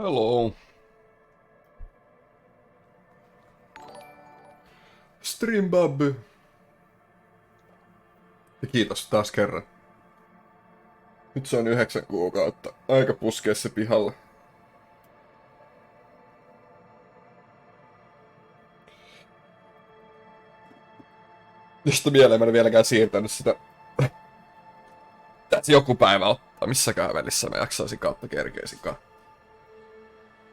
Hello. Streambub. Ja kiitos taas kerran. Nyt se on 9 kuukautta. Aika puskea se pihalle. Josta mieleen mä en vieläkään siirtänyt sitä. Tässä joku päivä ottaa. Missäkään välissä mä jaksaisin kautta kerkeisinkaan.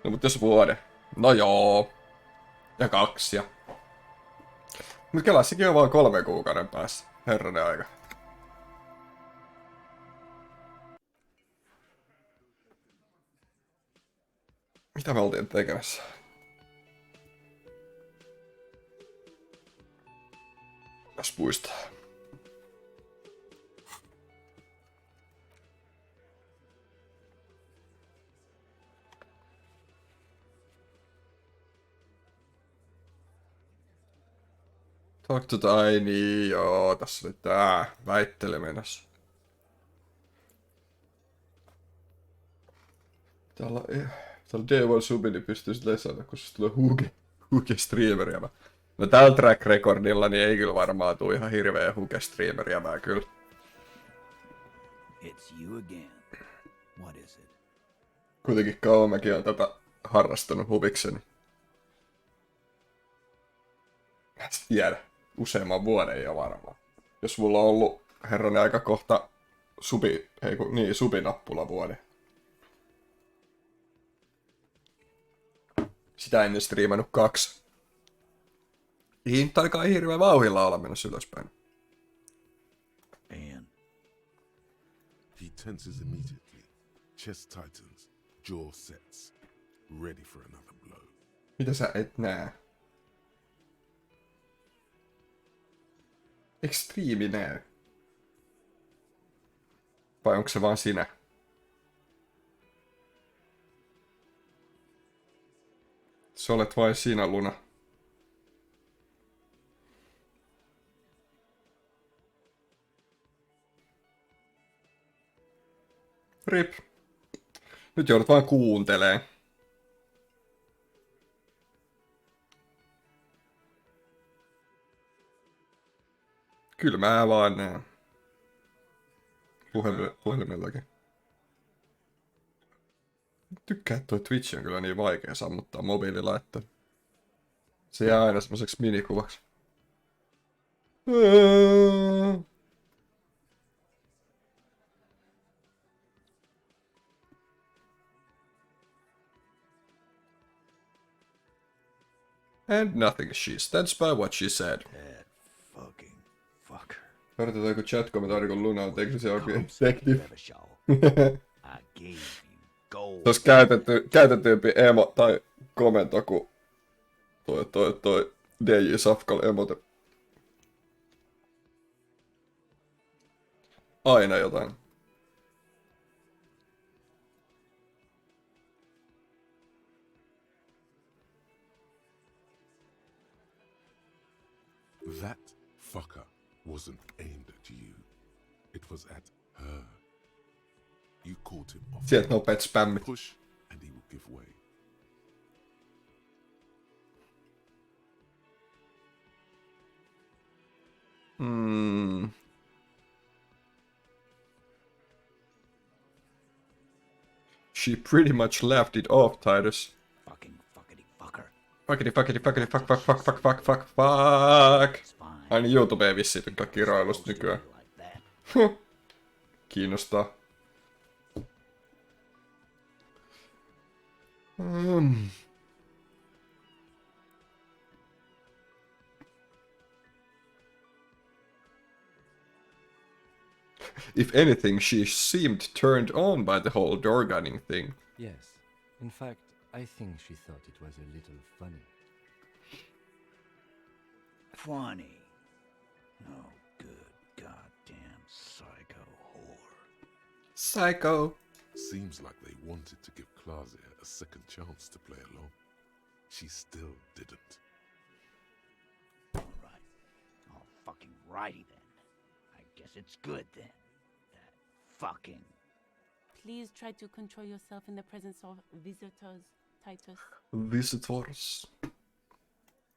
No mut jos vuode. No joo. Ja 2 ja... Mut Kelassakin on vaan 3 kuukauden päässä. Herranen aika. Mitä me oltiin tekemässä? Jos muistaa. Talk to Tiny, joo, tässä oli tää väittelemenossa. Täällä D-Wall subi, niin pystyy sitten lisäämään, kun se tulee huge streameria. No tällä track recordilla niin ei kyllä varmaan tuu ihan hirveä huge streameria mä kyllä. Kuitenkin kauan mäkin on tätä harrastanut huvikseni. Mä en tiedä. Useamman vuoden jo varmaan. Jos mulla on ollut herranen aika kohta subinappula vuoden. Sitä ennen striimannut 2. Hinta alkaa hirveän vauhilla olla menossa ylöspäin. Man. He tenses immediately. Chest tightens. Jaw sets. Ready for another blow. Mitä sä et näe? Extreme näy. Vai onko se vaan sinä? Se olet vain sinä, Luna. Rip. Nyt joudut vaan kuuntelee. Kyllä mä vaan näen. Puhelimellakin. Tykkää, että toi Twitch on kyllä niin vaikea sammuttaa mobiililaitteella. Se jää aina semmoiseksi minikuvaksi. And nothing, she stands by what she said. That fucking fucker. Odotetaan, chat-kommentaari, kun Luna on teknisesti oikein detective. Se olisi käytetympi emo tai komento kuin toi DJ Safkal emote. Aina jotain. That fucker wasn't aimed at you. It was at her. You caught him off. Sieltä nopeet spämmit. Push and he will give way. She pretty much laughed it off, Titus. Fucking fuckity fucker. Fuck. Aina YouTube ei vissiin tykkää kirailusta nykyään. Kiinnostaa. If anything, she seemed turned on by the whole door gunning thing. Yes. In fact, I think she thought it was a little funny. Funny. No good goddamn psycho whore. Psycho. Seems like they wanted to give Klaasje a second chance to play along. She still didn't. Right. Oh, fucking righty then. I guess it's good then. That fucking please try to control yourself in the presence of visitors, Titus? Visitors.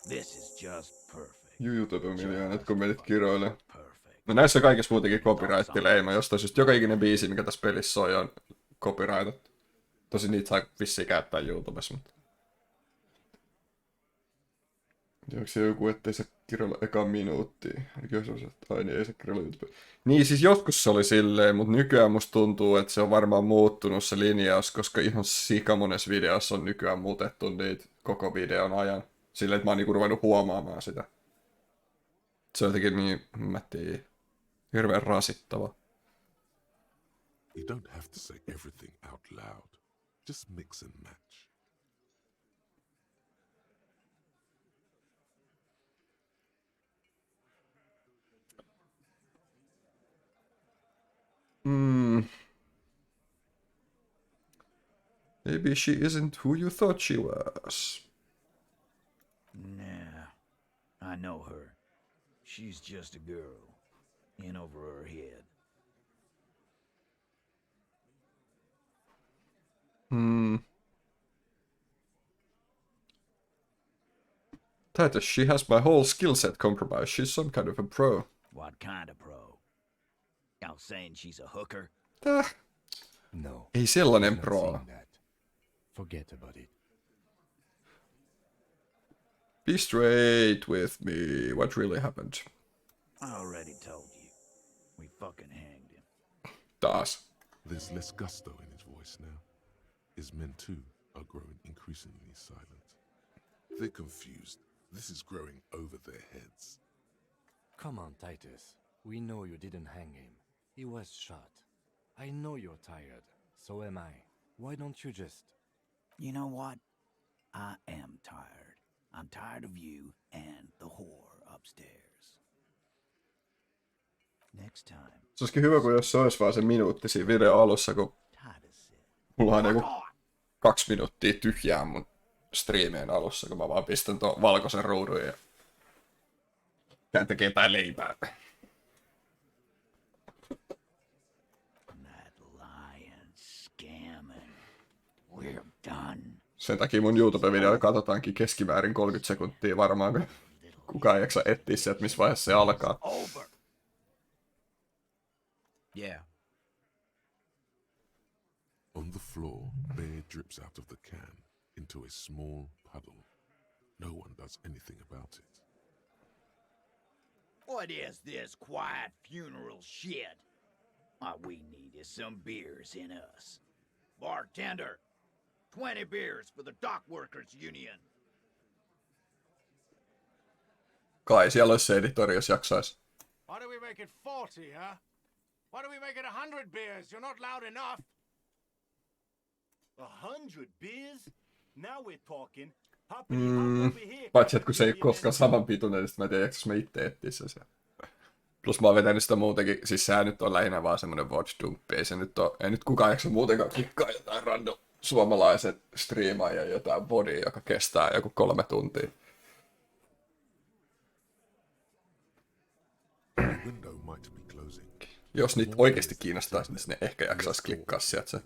This is just perfect. YouTube-miljoonat, kun menit kiroille. Perfect. No näissä kaikissa muutenkin copyright-leima jostain syystä. Joka ikinen biisi, mikä tässä pelissä on copyrightattu. Tosin niitä saa vissiin käyttää YouTubessa, mutta... Onko se joku, ettei se kirjoilla eka minuuttia? Eikö se ole se, että ai niin, ei se kirjoilla YouTube. Niin, siis joskus se oli silleen, mutta nykyään musta tuntuu, että se on varmaan muuttunut se linjaus, koska ihan sikamonessa videossa on nykyään muutettu niitä koko videon ajan. Silleen, että mä oon niinku ruvennut huomaamaan sitä. Se on jotenkin niin, mä tiedän, hirveän rasittava. You don't have to say everything out loud. Just mix and match. Maybe she isn't who you thought she was. Nah, I know her. She's just a girl. In over her head. Titus, she has my whole skill set compromised. She's some kind of a pro. What kind of pro? Y'all saying she's a hooker? No. Ei sellainen I'm not pro. saying that. Forget about it. Be straight with me. What really happened? I already told you. We fucking hanged him. Taas. There's less gusto in his voice now. His men too are growing increasingly silent. They're confused. This is growing over their heads. Come on, Titus. We know you didn't hang him. He was shot. I know you're tired. So am I. Why don't you just... You know what? I am tired. I'm tired of you and the whore upstairs. Next time. Se olisikin hyvä, kun jos se olisi vaan se minuutti siinä video alussa, kun Titus said. mulla on joku 2 minuuttia tyhjää mun striimien alussa, kun mä vaan pistän tuon valkoisen ruudun ja käyn tekee jotain leipää. That lying, scamming. We're done. Sen takia mun YouTube-video katsotaankin keskimäärin 30 sekuntia varmaan, kun kukaan ei jaksa etsiä sieltä, missä vaiheessa se alkaa. Over. Yeah. On the floor, beer drips out of the can into a small puddle. No one does anything about it. What is this quiet funeral shit? All we need is some beers in us. Bartender, 20 beers for the Dock Workers Union. Kai siellä olisi se editori, jos jaksaisi. Why do we make it 40, huh? Why do we make it 100 beers? You're not loud enough. 100 beers? Now we're talking. Paitsi, että kun se ei koskaan saman pituinen, niin mä en tiedä, jaksaisi mä itse etsiä se. Plus mä oon vetänyt sitä muutenkin, siis sehän nyt on lähinnä vaan semmonen watch dumpi, ei nyt kukaan jaksa muutenkaan klikkaa jotain random suomalaisen striimaajan jotain bodia, joka kestää joku 3 tuntia. The window might be closing. Jos niitä oikeasti kiinnostaisi, niin ne ehkä jaksaisi klikkaa sieltä se.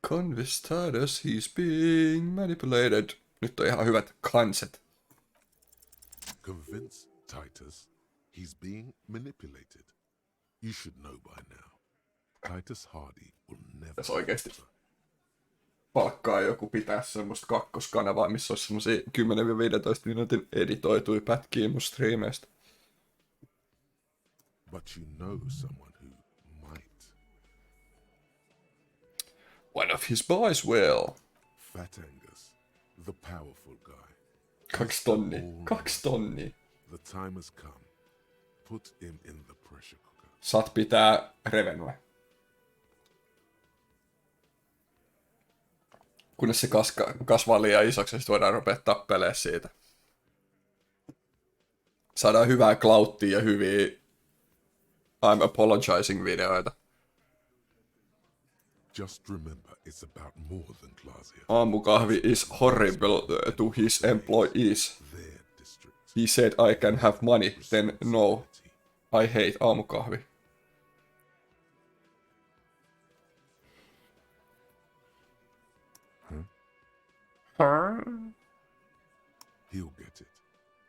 Convince Titus he's being manipulated. Nyt on ihan hyvät kanset. Convince Titus he's being manipulated. You should know by now. Titus Hardy will never... Tässä oikeesti palkkaa joku pitää semmoista kakkoskanavaa, missä olisi semmosia 10-15 minuutin editoituja pätkiä mun striimeistä. But you know someone who might. One of his boys will. Fat Angus, the powerful guy. 2 tonnia. 2 tonnia. The time has come. Put him in the pressure cooker. Saat pitää revenue. Kunnes se kasvaa liian isoksi, ja sit voidaan rupea tappelemaan siitä. Saadaan hyvää klauttia ja hyviä I'm apologizing videoita. Just remember, it's about more than Glasia. Aamukahvi is horrible to his employees. Their district. He said I can have money, then no. I hate aamukahvi. He'll get it.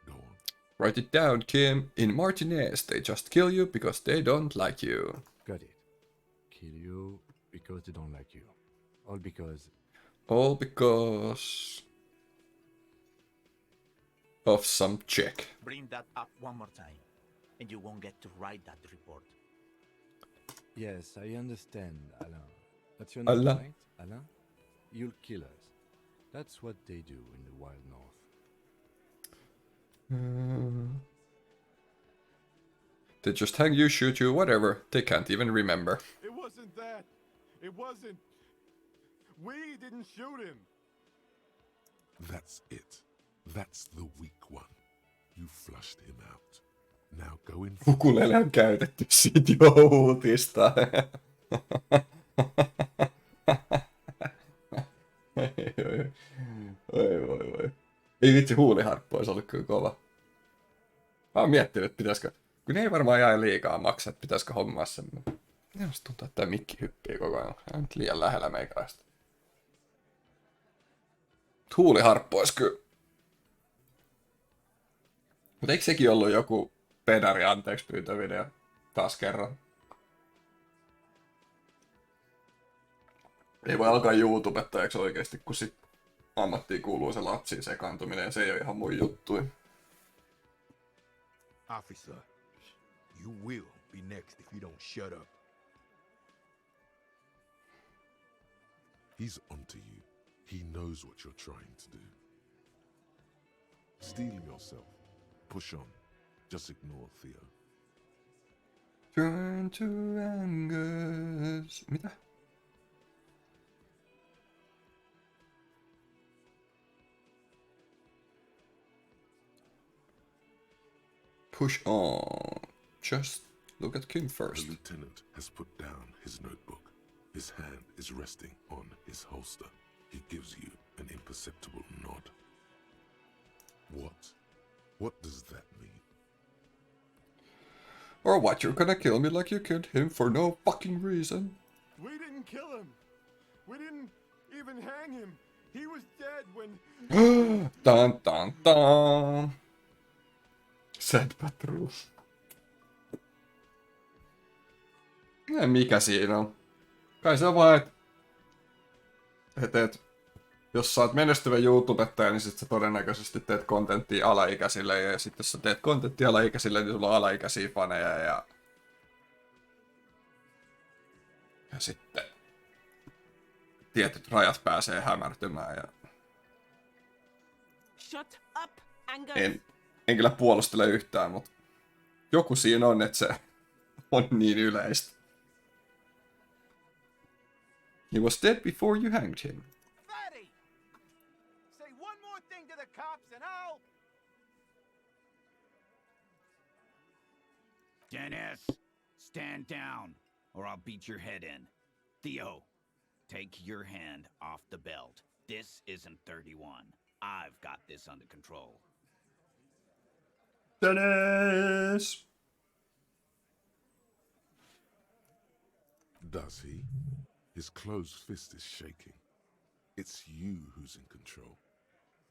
Go on. Write it down, Kim. In Martinez, they just kill you because they don't like you. Got it. Kill you because they don't like you. All because All because of some chick. Bring that up one more time, and you won't get to write that report. yes, I understand, Alain. That's your name, Alain. right? Alain? You'll kill us. That's what they do in the wild north. They just hang you, shoot you, whatever. They can't even remember. It wasn't that. It wasn't. We didn't shoot him. That's it. That's the weak one. You flushed him out. Now go in. Ukulele on käytetty siitä jo uutista. Oi. Ei vitsi, huuliharppu olisi ollut kyllä kova. Mä oon miettinyt, että pitäisikö... Kun ei varmaan jää liikaa maksaa, että pitäisikö hommaa semmoinen. Minusta tuntuu, että tää mikki hyppii koko ajan. Hän nyt liian lähellä meikäläistä. Huuliharppu olisi kyllä. Mutta eikö sekin ollut joku pedari anteeksi pyytövideo? Taas kerran. Ei voi alkaa YouTubettajaksi oikeesti, kun sit ammattiin kuuluu se lapsiin sekaantuminen. Se ei ole ihan mun juttui. Officer, you will be next if you don't shut up. He's onto you. He knows what you're trying to do. Steel yourself. Push on. Just ignore Theo. Turn to Angus. Mitä? Push on. Just look at Kim The first. lieutenant has put down his notebook. His hand is resting on his holster. He gives you an imperceptible nod. What? What does that mean? Or what, you're gonna kill me like you killed him for no fucking reason. We didn't kill him. We didn't even hang him. He was dead when. Dun dun dun. Sad Patrol. Mikä siinä on? Kai se on vaan, et jos sä oot menestyvä YouTubettaja, niin sit sä todennäköisesti teet kontenttia alaikäisille, ja sit jos sä teet kontenttia alaikäisille, niin sulla on alaikäisiä faneja, ja sitten tietyt rajat pääsee hämärtymään, ja Shut up, Angus. en kyllä puolustele yhtään, mutta joku siinä on, että se on niin yleistä. He was dead before you hanged him. Fatty! Say one more thing to the cops and I'll. Dennis, stand down, or I'll beat your head in. Theo, take your hand off the belt. This isn't 31. I've got this under control. Dennis! Does he? His closed fist is shaking. It's you who's in control.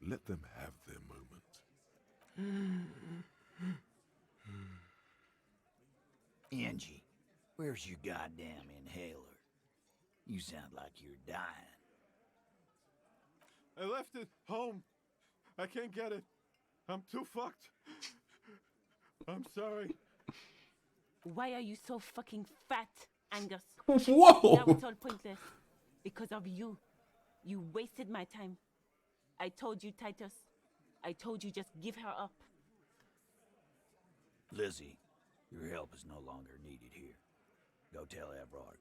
Let them have their moment. Angie, where's your goddamn inhaler? You sound like you're dying. I left it home. I can't get it. I'm too fucked. I'm sorry. Why are you so fucking fat, Angus? Whoa! Now it's all pointless. Because of you. You wasted my time. I told you, Titus. I told you just give her up. Lizzie, your help is no longer needed here. Go tell Everard.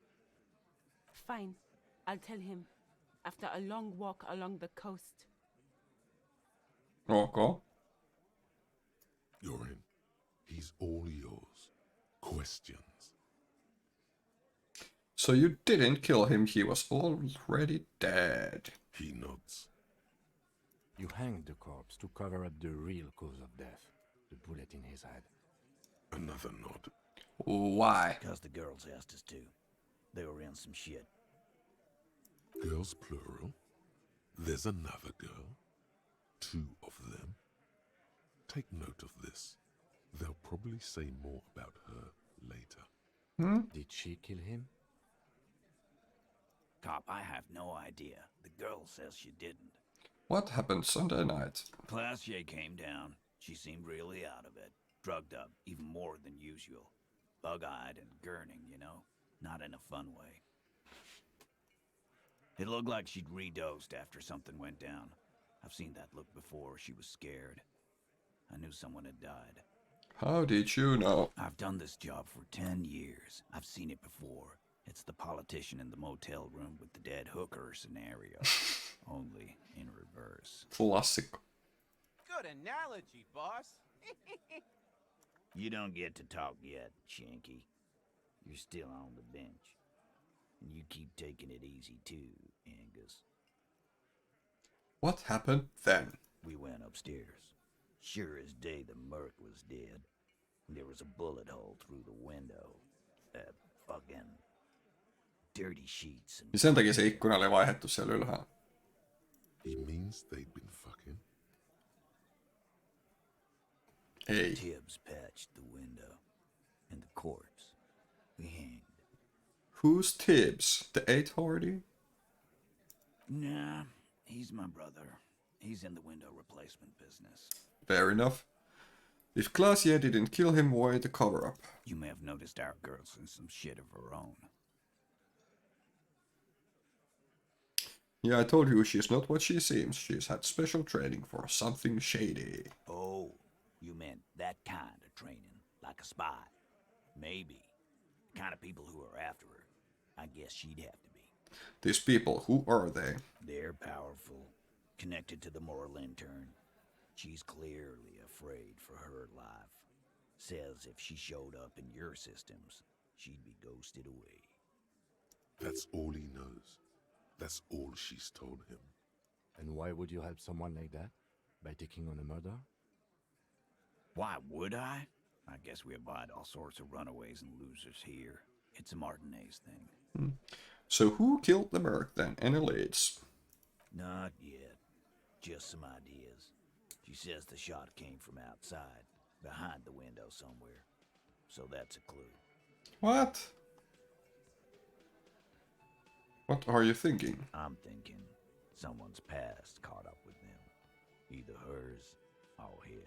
Fine. I'll tell him. After a long walk along the coast. Okay. You're in. He's all yours. Questions. So you didn't kill him, he was already dead. He nods. You hanged the corpse to cover up the real cause of death. The bullet in his head. Another nod. Why? Because the girls asked us to. They were in some shit. Girls plural. There's another girl. 2 of them. Take note of this. They'll probably say more about her later. Did she kill him? Cop, I have no idea. The girl says she didn't. What happened Sunday night? Classier came down. She seemed really out of it. Drugged up, even more than usual. Bug-eyed and gurning, you know? Not in a fun way. It looked like she'd redosed after something went down. I've seen that look before. She was scared. I knew someone had died. How did you know? I've done this job for 10 years. I've seen it before. It's the politician in the motel room with the dead hooker scenario. Only in reverse. Klassikko. Good analogy, boss. You don't get to talk yet, Shanky. You're still on the bench. And you keep taking it easy too, Angus. What happened then? We went upstairs. Sure as day the merc was dead. There was a bullet hole through the window. Fucking dirty sheets and... Niin sen takia se ikkuna oli vaihdettu siellä ylhäällä. He means they'd been fucking. Ei. Tibbs patched the window. And the corpse. We hanged. Who's Tibbs? The 8 hardy? Nah, he's my brother. He's in the window replacement business. Fair enough. If Classier didn't kill him, why the cover-up? You may have noticed our girl's in some shit of her own. Yeah, I told you she's not what she seems. She's had special training for something shady. Oh, you meant that kind of training, like a spy. Maybe. The kind of people who are after her. I guess she'd have to be. These people, who are they? They're powerful, connected to the moral intern. She's clearly afraid for her life. Says if she showed up in your systems, she'd be ghosted away. That's all he knows. That's all she's told him. And why would you help someone like that? By taking on a murder? Why would I? I guess we abide all sorts of runaways and losers here. It's a Martinez thing. So who killed the merc then? Any leads? Not yet. Just some ideas. She says the shot came from outside, behind the window somewhere. So that's a clue. What? What are you thinking? I'm thinking someone's past caught up with them. Either hers or his.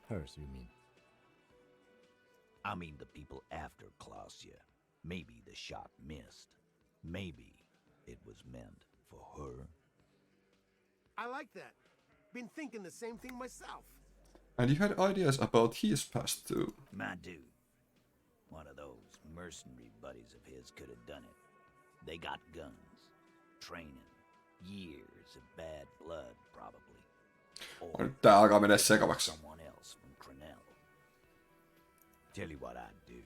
Hers, you mean? I mean the people after Klausya. Maybe the shot missed. Maybe it was meant for her. I like that. Been thinking the same thing myself. And you had ideas about his past too. My dude. One of those mercenary buddies of his could have done it. They got guns, training, years of bad blood, probably. Or Nyt tää alkaa mennä sekavaksi. someone else from Crenell. Tell you what I'd do.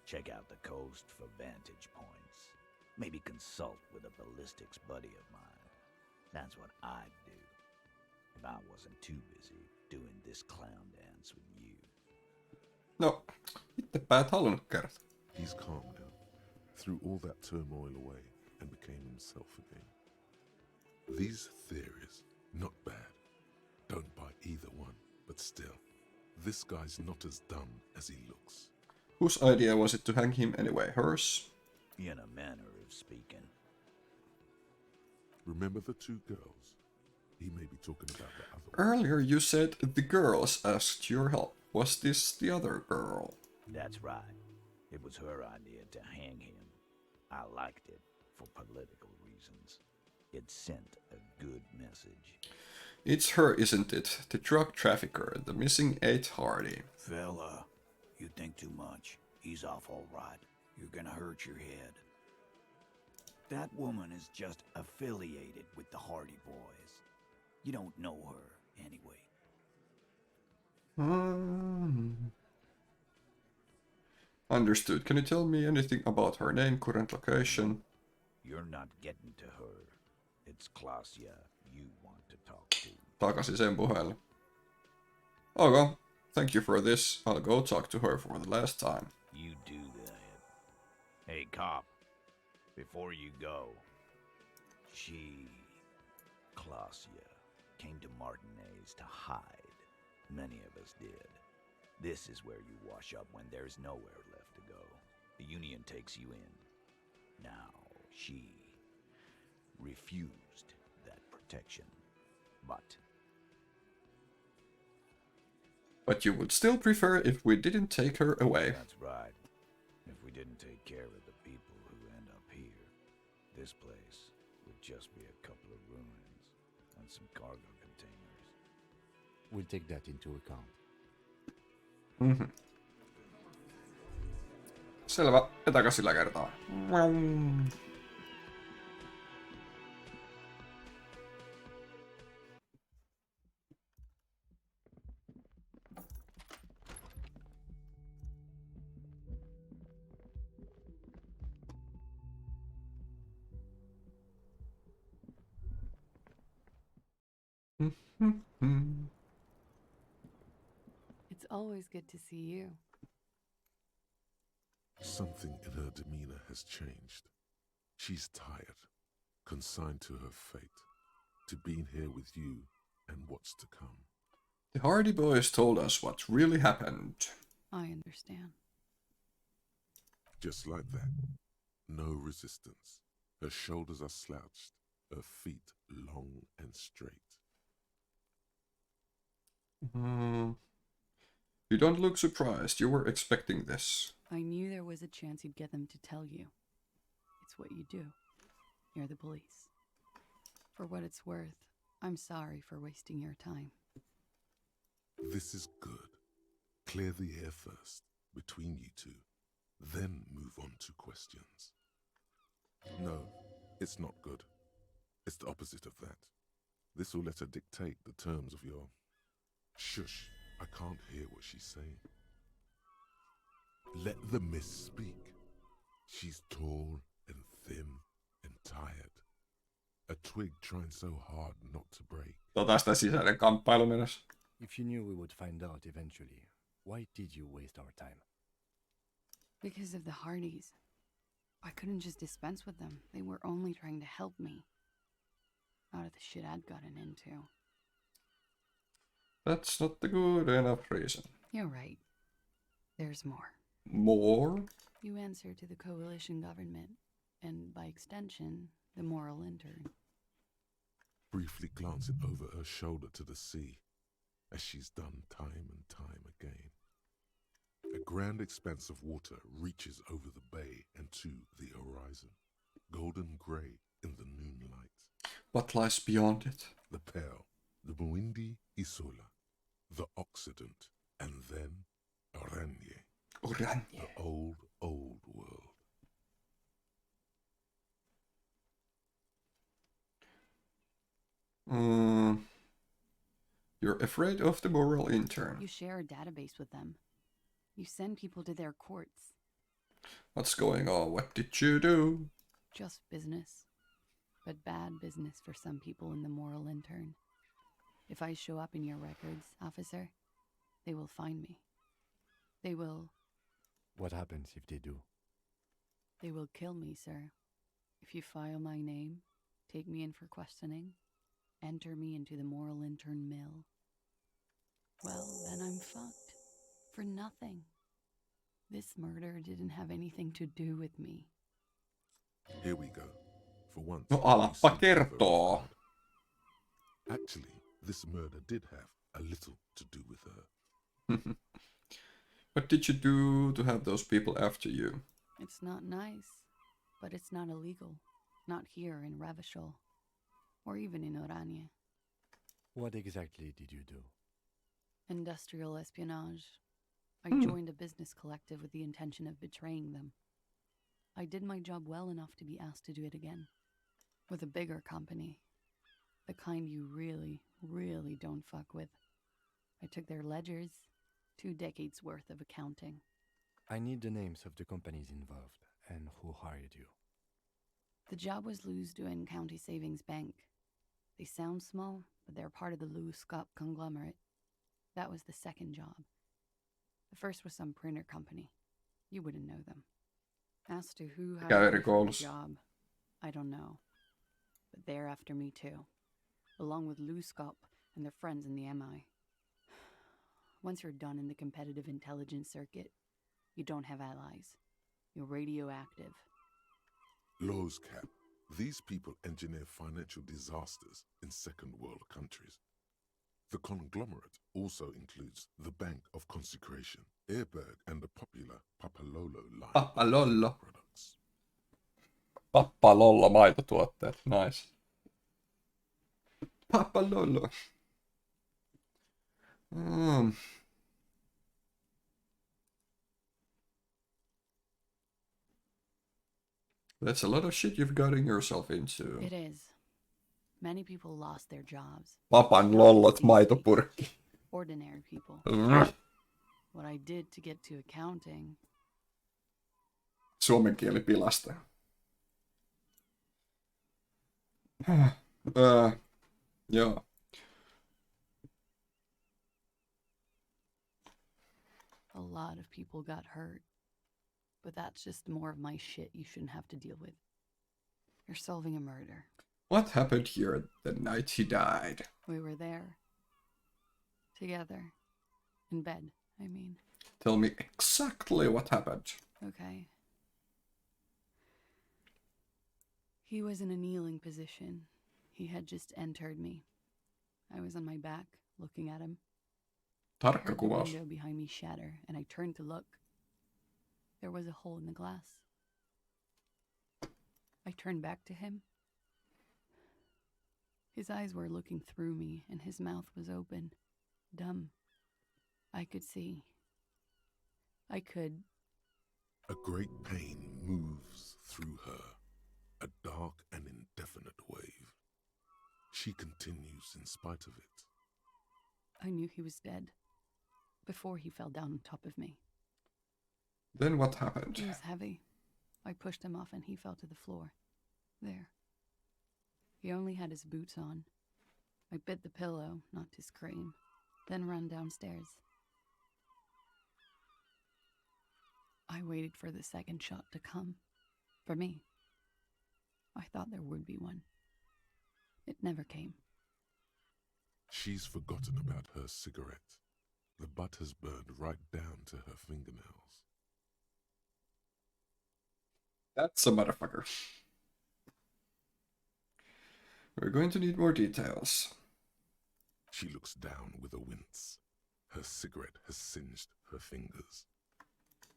Check out the coast for vantage points. Maybe consult with a ballistics buddy of mine. That's what I'd do. If I wasn't too busy doing this clown dance with you. No, ittepä et halunnut kertoa. He's calm now. Threw all that turmoil away and became himself again. These theories, not bad. Don't buy either one, but still, this guy's not as dumb as he looks. Whose idea was it to hang him anyway? Hers? In a manner of speaking. Remember the 2 girls? He may be talking about the other one. Earlier you said the girls asked your help. Was this the other girl? That's right. It was her idea to hang him. I liked it for political reasons. It sent a good message. It's her, isn't it? The drug trafficker, the missing 8 hardy. Fella, you think too much. He's off all right. You're gonna hurt your head. That woman is just affiliated with the Hardy Boys. You don't know her, anyway. Understood. Can you tell me anything about her name, current location? You're not getting to her. It's Klausya you want to talk to. Takaisin sen puheelle. Okay, thank you for this. I'll go talk to her for the last time. You do that. Hey, cop. Before you go, she Clausia came to Martinez to hide. Many of us did. This is where you wash up when there's nowhere left to go. The Union takes you in. Now, she refused that protection. But you would still prefer if we didn't take her away. That's right. If we didn't take care of the people who end up here, this place would just be a couple of ruins and some cargo containers. We'll take that into account. Mhm. Selvä. Ja takas sillä kertaa. It's always good to see you. Something in her demeanor has changed. She's tired, consigned to her fate, to being here with you and what's to come. The Hardy Boys told us what really happened. I understand. Just like that. No resistance. Her shoulders are slouched, her feet long and straight. You don't look surprised. You were expecting this. I knew there was a chance you'd get them to tell you. It's what you do. You're the police. For what it's worth, I'm sorry for wasting your time. This is good. Clear the air first, between you two, then move on to questions. No, it's not good. It's the opposite of that. This will let her dictate the terms of your... Shush, I can't hear what she's saying. Let the miss speak. She's tall and thin and tired. A twig trying so hard not to break. Sitä sisäinen kamppailu menossa. If you knew we would find out eventually, why did you waste our time? Because of the Hardys. I couldn't just dispense with them. They were only trying to help me. Out of the shit I'd gotten into. That's not a good enough reason. You're right. There's more. More? You answer to the coalition government, and by extension, the moral intern. Briefly glancing over her shoulder to the sea, as she's done time and time again. A grand expanse of water reaches over the bay and to the horizon, golden grey in the noonlight. What lies beyond it? The Pearl, the Muindi Isola, the Occident, and then Oranje. Oranje. The old, old world. You're afraid of the moral intern. You share a database with them. You send people to their courts. What's going on? What did you do? Just business. But bad business for some people in the moral intern. If I show up in your records, officer, they will find me. They will... What happens if they do? They will kill me, sir. If you file my name, take me in for questioning, enter me into the moral intern mill. Well, then I'm fucked. For nothing. This murder didn't have anything to do with me. Here we go. For once. No alappa kertoo. Actually, this murder did have a little to do with her. What did you do to have those people after you? It's not nice, but it's not illegal. Not here in Revachol, or even in Oranje. What exactly did you do? Industrial espionage. I joined a business collective with the intention of betraying them. I did my job well enough to be asked to do it again. With a bigger company. The kind you really, really don't fuck with. I took their ledgers, 2 decades worth of accounting. I need the names of the companies involved and who hired you. The job was Lou's doing County Savings Bank. They sound small, but they're part of the Lou Scott conglomerate. That was the second job. The first was some printer company. You wouldn't know them. As to who hired me for the job, I don't know. But they're after me too. along with Luskop and their friends in the MI. Once you're done in the competitive intelligence circuit, you don't have allies. You're radioactive. Lowe's Cap. These people engineer financial disasters in second world countries. The conglomerate also includes the Bank of Consecration, Airberg, and the popular Papalolo line Papalolo. of products. Pappalollo maitotuotteet, nice. Pappalollo. That's a lot of shit you've gotten yourself into. It is. Many people lost their jobs. Papan lollot maitopurkki. Ordinary people. What I did to get to accounting. Suomen kieli pilasta. Joo. A lot of people got hurt. But that's just more of my shit you shouldn't have to deal with. You're solving a murder. What happened here the night he died? We were there. Together. In bed, I mean. Tell me exactly what happened. Okay. He was in a kneeling position. He had just entered me. I was on my back, looking at him. I Tarkka heard the kuvaus. window behind me shatter, and I turned to look. There was a hole in the glass. I turned back to him. His eyes were looking through me, and his mouth was open. Dumb. I could see. I could. A great pain moves through her, a dark and indefinite wave. She continues in spite of it. I knew he was dead. Before he fell down on top of me. Then what happened? He was heavy. I pushed him off and he fell to the floor. There. He only had his boots on. I bit the pillow, not to scream, then ran downstairs. I waited for the second shot to come. For me. I thought there would be one. It never came. She's forgotten about her cigarette. The butt has burned right down to her fingernails. That's a motherfucker. We're going to need more details. She looks down with a wince. Her cigarette has singed her fingers.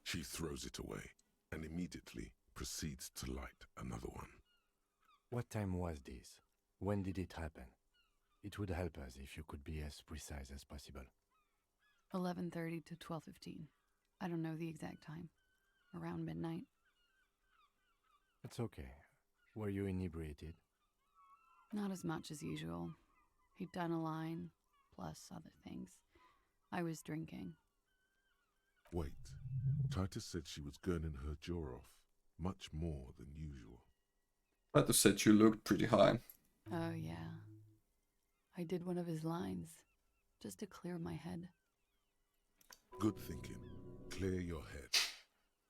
She throws it away and immediately proceeds to light another one. What time was this? When did it happen? It would help us if you could be as precise as possible. 11:30 to 12:15. I don't know the exact time. Around midnight. It's okay. Were you inebriated? Not as much as usual. He'd done a line, plus other things. I was drinking. Wait. Titus said she was gurning her jaw off, much more than usual. Titus said you looked pretty high. Oh, yeah. I did one of his lines, just to clear my head. Good thinking. Clear your head.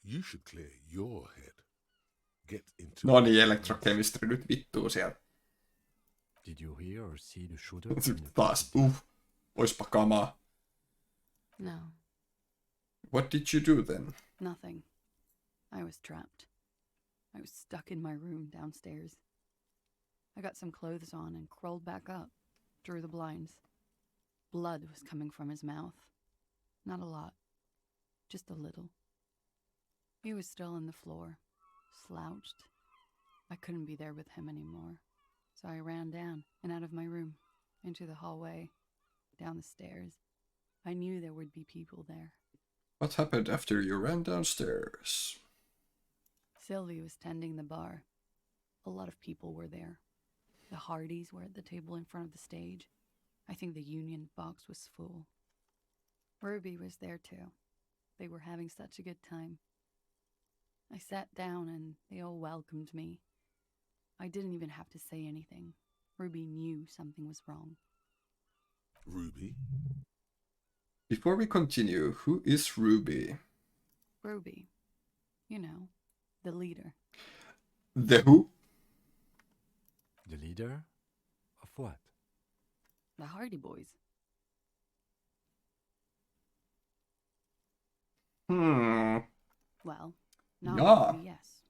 You should clear your head. Get into No niin, elektrokemistri nyt vittuu sieltä. Did you hear or see the shooter? in the Taas, oispa kamaa. No, What did you do then? nothing. I was trapped. I was stuck in my room downstairs. I got some clothes on and crawled back up, drew the blinds. Blood was coming from his mouth. Not a lot, just a little. He was still on the floor, slouched. I couldn't be there with him anymore, so I ran down and out of my room, into the hallway, down the stairs. I knew there would be people there. What happened after you ran downstairs? Sylvie was tending the bar. A lot of people were there. The Hardys were at the table in front of the stage. I think the Union box was full. Ruby was there too. They were having such a good time. I sat down and they all welcomed me. I didn't even have to say anything. Ruby knew something was wrong. Ruby? Before we continue, who is Ruby? Ruby. You know, the leader. The who? The leader? Of what? The Hardy Boys. Well, not Yeah. Ruby, yes.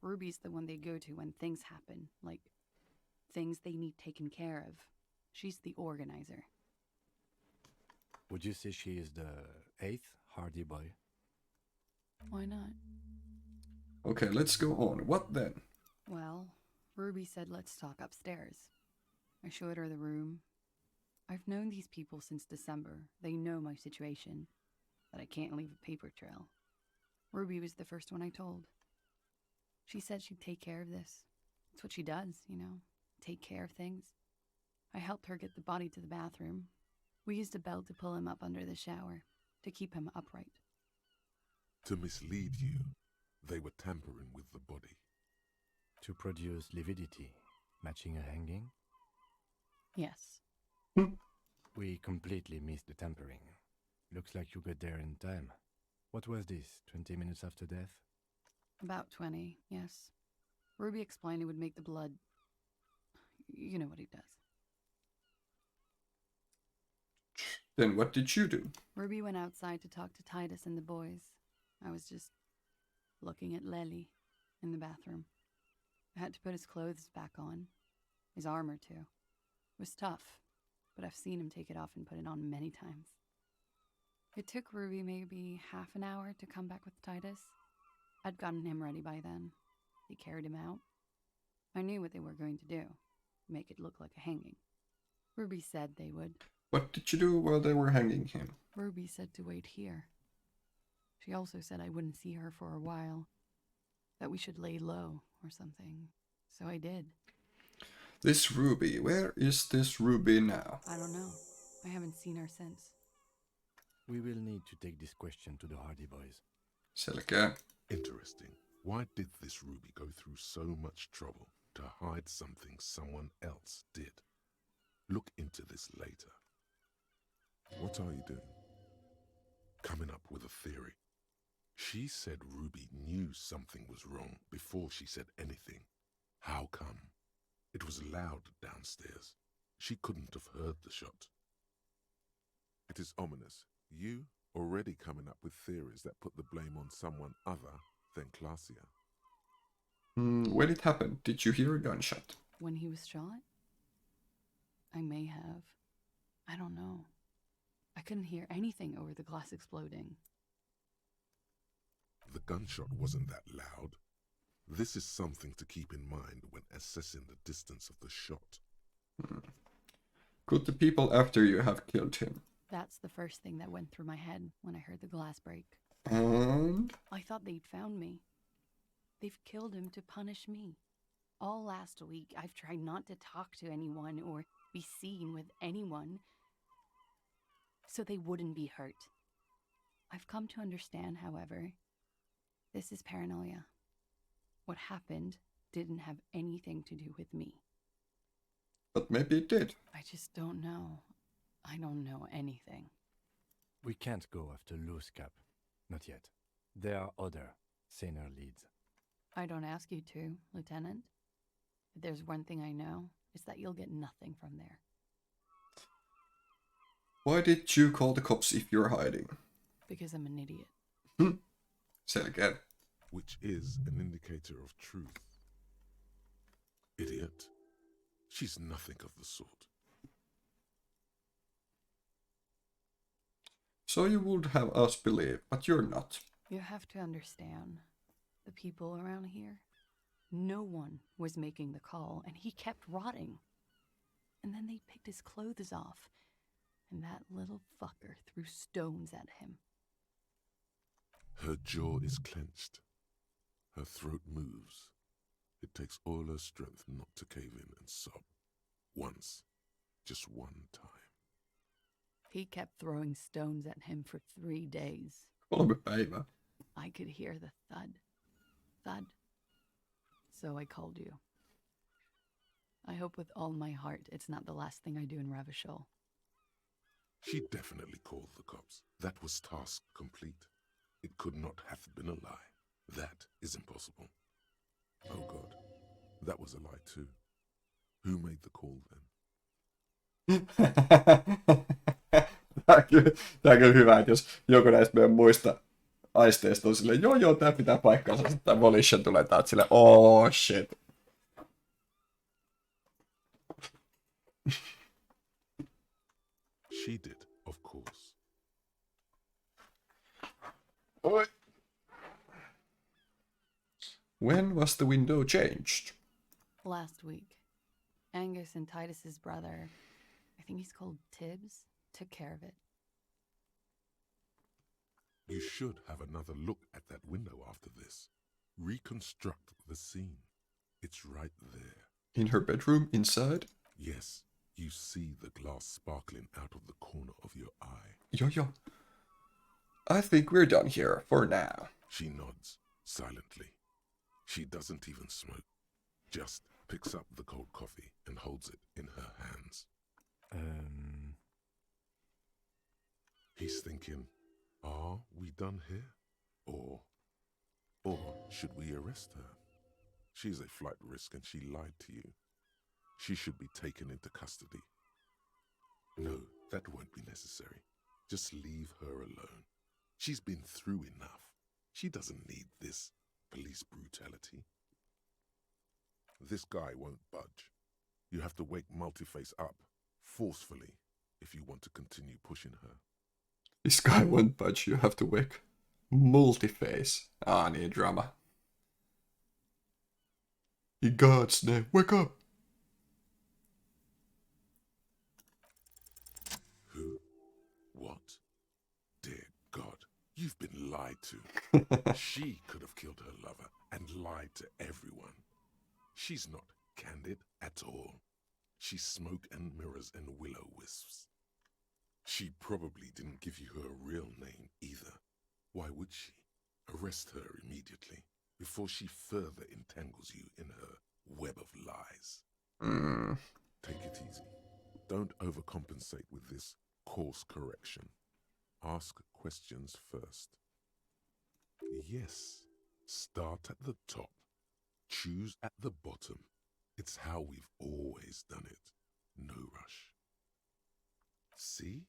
Ruby's the one they go to when things happen, like things they need taken care of. She's the organizer. Would you say she is the 8th Hardy Boy? Why not? Okay, let's go on. What then? Well, Ruby said let's talk upstairs. I showed her the room. I've known these people since December. They know my situation, that I can't leave a paper trail. Ruby was the first one I told. She said she'd take care of this. It's what she does, you know, take care of things. I helped her get the body to the bathroom. We used a belt to pull him up under the shower, to keep him upright. To mislead you, they were tampering with the body. To produce lividity, matching a hanging? Yes. We completely missed the tampering. Looks like you got there in time. What was this, 20 minutes after death? About 20, yes. Ruby explained it would make the blood... You know what he does. Then what did you do? Ruby went outside to talk to Titus and the boys. I was just looking at Lely in the bathroom. I had to put his clothes back on. His armor, too. It was tough, but I've seen him take it off and put it on many times. It took Ruby maybe half an hour to come back with Titus. I'd gotten him ready by then. They carried him out. I knew what they were going to do. Make it look like a hanging. Ruby said they would. What did you do while they were hanging him? Ruby said to wait here. She also said I wouldn't see her for a while. That we should lay low or something. So I did. This Ruby, where is this Ruby now? I don't know. I haven't seen her since. We will need to take this question to the Hardy Boys. Selkeä. Interesting. Why did this Ruby go through so much trouble to hide something someone else did? Look into this later. What are you doing? Coming up with a theory. She said Ruby knew something was wrong before she said anything. How come? It was loud downstairs. She couldn't have heard the shot. It is ominous. You already coming up with theories that put the blame on someone other than Klasia. When it happened, did you hear a gunshot? When he was shot? I may have. I don't know. I couldn't hear anything over the glass exploding. The gunshot wasn't that loud. This is something to keep in mind when assessing the distance of the shot. Could the people after you have killed him? That's the first thing that went through my head when I heard the glass break. And? I thought they'd found me. They've killed him to punish me. All last week, I've tried not to talk to anyone or be seen with anyone so they wouldn't be hurt. I've come to understand, however, this is paranoia. What happened didn't have anything to do with me. But maybe it did. I just don't know. I don't know anything. We can't go after Loose Cap. Not yet. There are other, saner leads. I don't ask you to, Lieutenant. If there's one thing I know, it's that you'll get nothing from there. Why did you call the cops if you're hiding? Because I'm an idiot. Selkeä. Which is an indicator of truth. Idiot. She's nothing of the sort. So you would have us believe, but you're not. You have to understand, the people around here, no one was making the call, and he kept rotting. And then they picked his clothes off, and that little fucker threw stones at him. Her jaw is clenched. Her throat moves. It takes all her strength not to cave in and sob. Once. Just one time. He kept throwing stones at him for 3 days. 3 päivää. I could hear the thud. Thud. So I called you. I hope with all my heart it's not the last thing I do in Ravishol. She definitely called the cops. That was task complete. It could not have been a lie. That is impossible. Oh God, that was a lie too. Who made the call then? Tää on kyllä hyvä, että jos joku näistä meidän muista aisteista on silleen, joo, tää pitää paikkaansa, sitten volition tulee täältä silleen, oh shit. She did, of course. Oi. When was the window changed? Last week. Angus and Titus's brother, I think he's called Tibbs, took care of it. You should have another look at that window after this. Reconstruct the scene. It's right there. In her bedroom, inside? Yes, you see the glass sparkling out of the corner of your eye. Yo. I think we're done here, for now. She nods, silently. She doesn't even smoke. Just picks up the cold coffee and holds it in her hands. He's thinking, are we done here? Or should we arrest her? She's a flight risk and she lied to you. She should be taken into custody. No, that won't be necessary. Just leave her alone. She's been through enough. She doesn't need this police brutality. This guy won't budge. You have to wake Multiface up, forcefully, if you want to continue pushing her. This guy won't budge, you have to wake Multiface. Ah, niin drama. In God's name, wake up! Who? What? Dear God, you've been lied to. She could have killed her lover and lied to everyone. She's not candid at all. She's smoke and mirrors and will-o-wisps. She probably didn't give you her real name either. Why would she? Arrest her immediately before she further entangles you in her web of lies. Take it easy. Don't overcompensate with this course correction. Ask questions first. Yes, start at the top. Choose at the bottom. It's how we've always done it. No rush. See?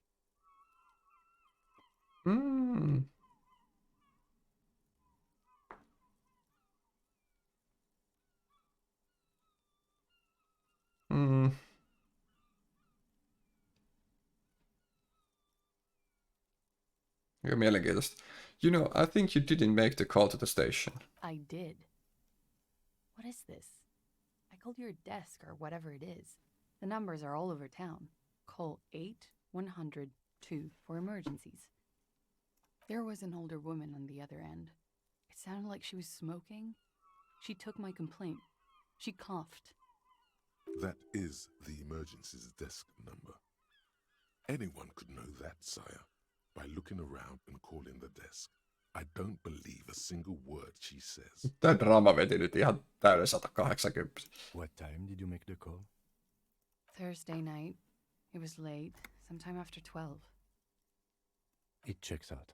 Aika mielenkiintoista. You know, I think you didn't make the call to the station. I did. What is this? I called your desk or whatever it is. The numbers are all over town. Call 8-100-2 for emergencies. There was an older woman on the other end. It sounded like she was smoking. She took my complaint. She coughed. That is the emergencies desk number. Anyone could know that, sire, by looking around and calling the desk. I don't believe a single word she says. Tää drama veti nyt ihan täyden 180. What time did you make the call? Thursday night. It was late, sometime after 12. It checks out.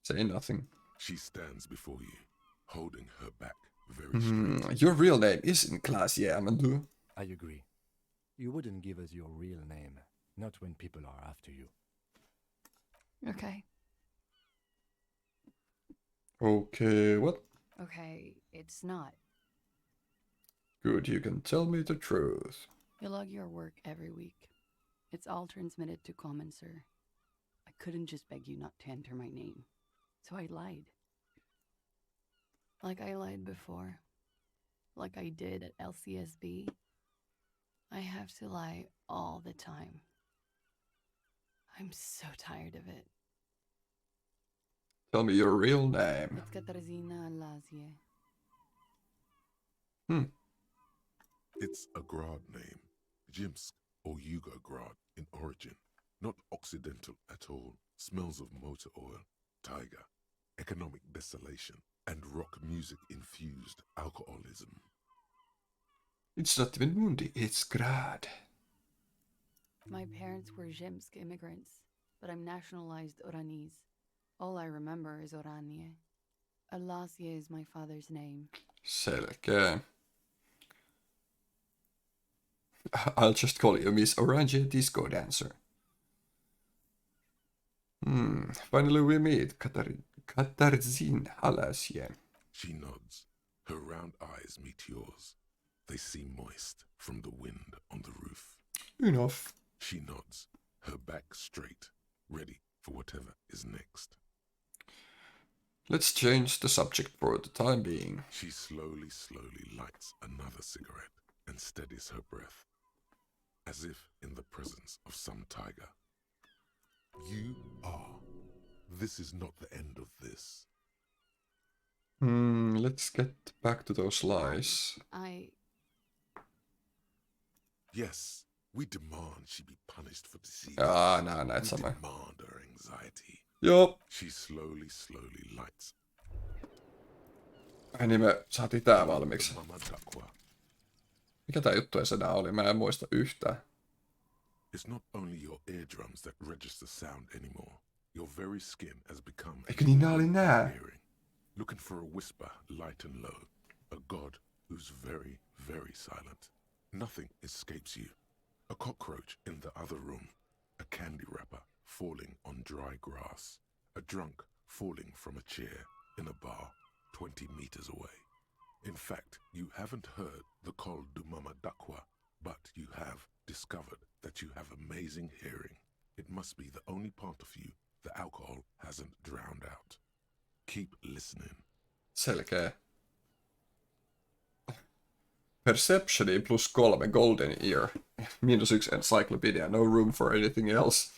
Say nothing. She stands before you, holding her back very straight. Your real name isn't Classier Amadou. I agree. You wouldn't give us your real name, not when people are after you. Okay. Okay, what? Okay, it's not. Good, you can tell me the truth. You log your work every week. It's all transmitted to Common, sir. I couldn't just beg you not to enter my name. So I lied. Like I lied before. Like I did at LCSB. I have to lie all the time. I'm so tired of it. Tell me your real name. It's Katarzyna Lazie. It's a Grad name, Jimsk or Yugo-Grad in origin. Not Occidental at all. Smells of motor oil, tiger, economic desolation, and rock music-infused alcoholism. It's not even Mundi, it's Grad. My parents were Zhimsk immigrants, but I'm nationalized Oranese. All I remember is Oranje. Alasie is my father's name. Selkeä. I'll just call you Miss Orange Disco Dancer. Finally we meet, Katarzin Halasien. She nods. Her round eyes meet yours. They seem moist from the wind on the roof. Enough. She nods, her back straight, ready for whatever is next. Let's change the subject for the time being. She slowly lights another cigarette and steadies her breath, as if in the presence of some tiger. You are. This is not the end of this. Let's get back to those lies. Yes, we demand she be punished for disease. Näet We sama. demand her anxiety. Joo. She slowly lights. Ai niin, me saatiin tää valmiiksi. Mama Dakwa. Mikä tää juttu enää oli? Mä en muista yhtään. It's not only your eardrums that register sound anymore. Your very skin has become. Eikö niin nää oli nää? Hearing. Looking for a whisper, light and low. A god who's very, very silent. Nothing escapes you. A cockroach in the other room. A candy wrapper falling on dry grass. A drunk falling from a chair in a bar 20 meters away. In fact, you haven't heard the call du Mama Dakwa, but you have discovered that you have amazing hearing. It must be the only part of you the alcohol hasn't drowned out. Keep listening. Selkeä. Perceptioni +3 Golden Ear. -1 Encyclopedia. No room for anything else.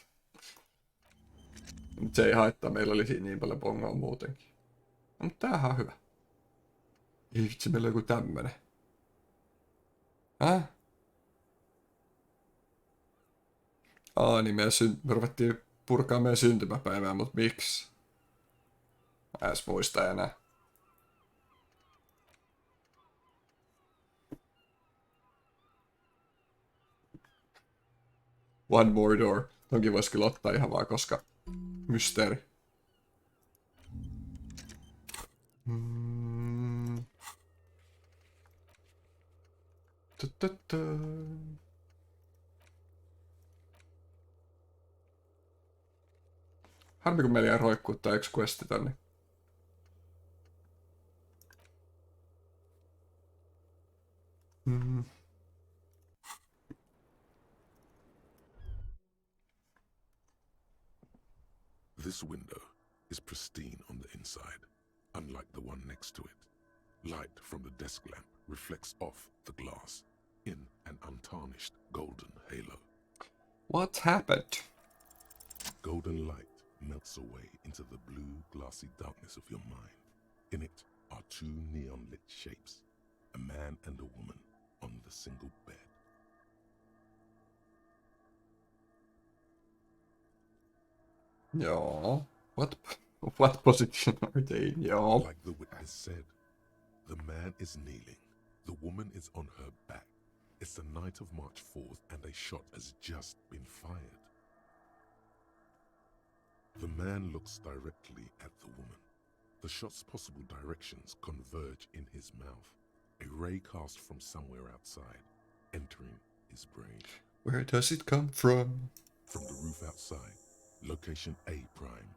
Mut se ei haittaa, meillä oli siinä niin paljon bongoa muutenkin. No, mutta tämähän on hyvä. Ei vitsi, meillä on joku tämmönen. Niin me ruvettiin purkaa meidän syntymäpäivää, mut miksi? Mä edes muista enää. One more door. Tonkin vois kyllä ottaa ihan vaan, koska mysteeri. Harmi kun meillä jää roikkuu tää yksi questi tonne. This window is pristine on the inside, unlike the one next to it. Light from the desk lamp reflects off the glass in an untarnished golden halo. What happened? Golden light melts away into the blue, glassy darkness of your mind. In it are two neon-lit shapes, a man and a woman on the single bed. Joo. What position are they in? Joo. Like the witness said, the man is kneeling, the woman is on her back. It's the night of March 4th and a shot has just been fired. The man looks directly at the woman. The shot's possible directions converge in his mouth. A ray cast from somewhere outside, entering his brain. Where does it come from? From the roof outside, location A prime.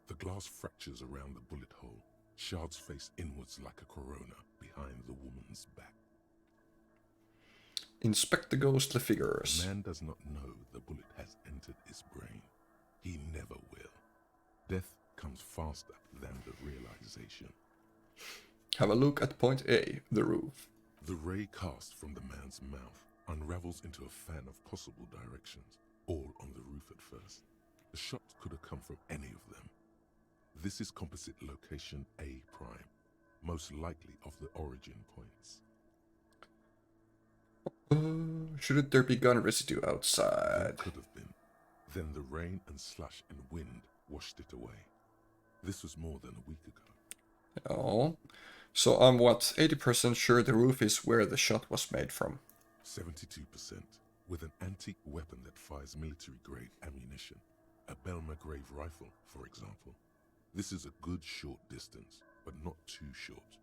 The glass fractures around the bullet hole. Shards face inwards like a corona behind the woman's back. Inspect the ghostly figures. The man does not know the bullet has entered his brain. He never will. Death comes faster than the realization. Have a look at point A, the roof. The ray cast from the man's mouth unravels into a fan of possible directions, all on the roof at first. The shot could have come from any of them. This is composite location A prime, most likely of the origin points. Shouldn't there be gun residue outside? There could have been. Then the rain and slush and wind washed it away. This was more than a week ago. Oh. So I'm 80% sure the roof is where the shot was made from. 72%, with an antique weapon that fires military-grade ammunition. A Belma-grave rifle, for example. This is a good short distance, but not too short.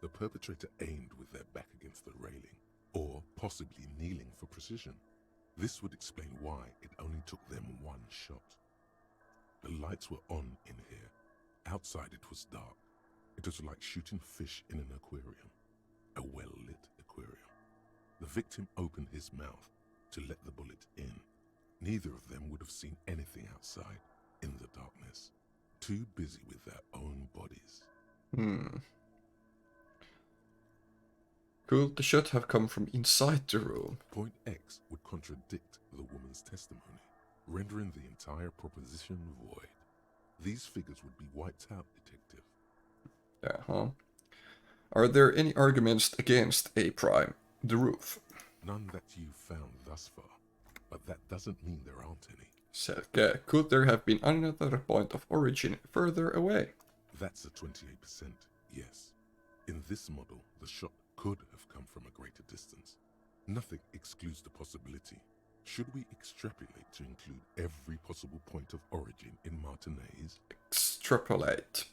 The perpetrator aimed with their back against the railing, or possibly kneeling for precision. This would explain why it only took them one shot. The lights were on in here. Outside it was dark. It was like shooting fish in an aquarium, a well-lit aquarium. The victim opened his mouth to let the bullet in. Neither of them would have seen anything outside in the darkness, too busy with their own bodies. Could the shot have come from inside the room? Point X would contradict the woman's testimony, rendering the entire proposition void. These figures would be wiped out, Detective. Uh-huh. Are there any arguments against A prime, the roof? None that you've found thus far, but that doesn't mean there aren't any. Selkeä. Could there have been another point of origin further away? That's a 28%, yes. In this model, the shot could have come from a greater distance. Nothing excludes the possibility. Should we extrapolate to include every possible point of origin in Martinez? Extrapolate.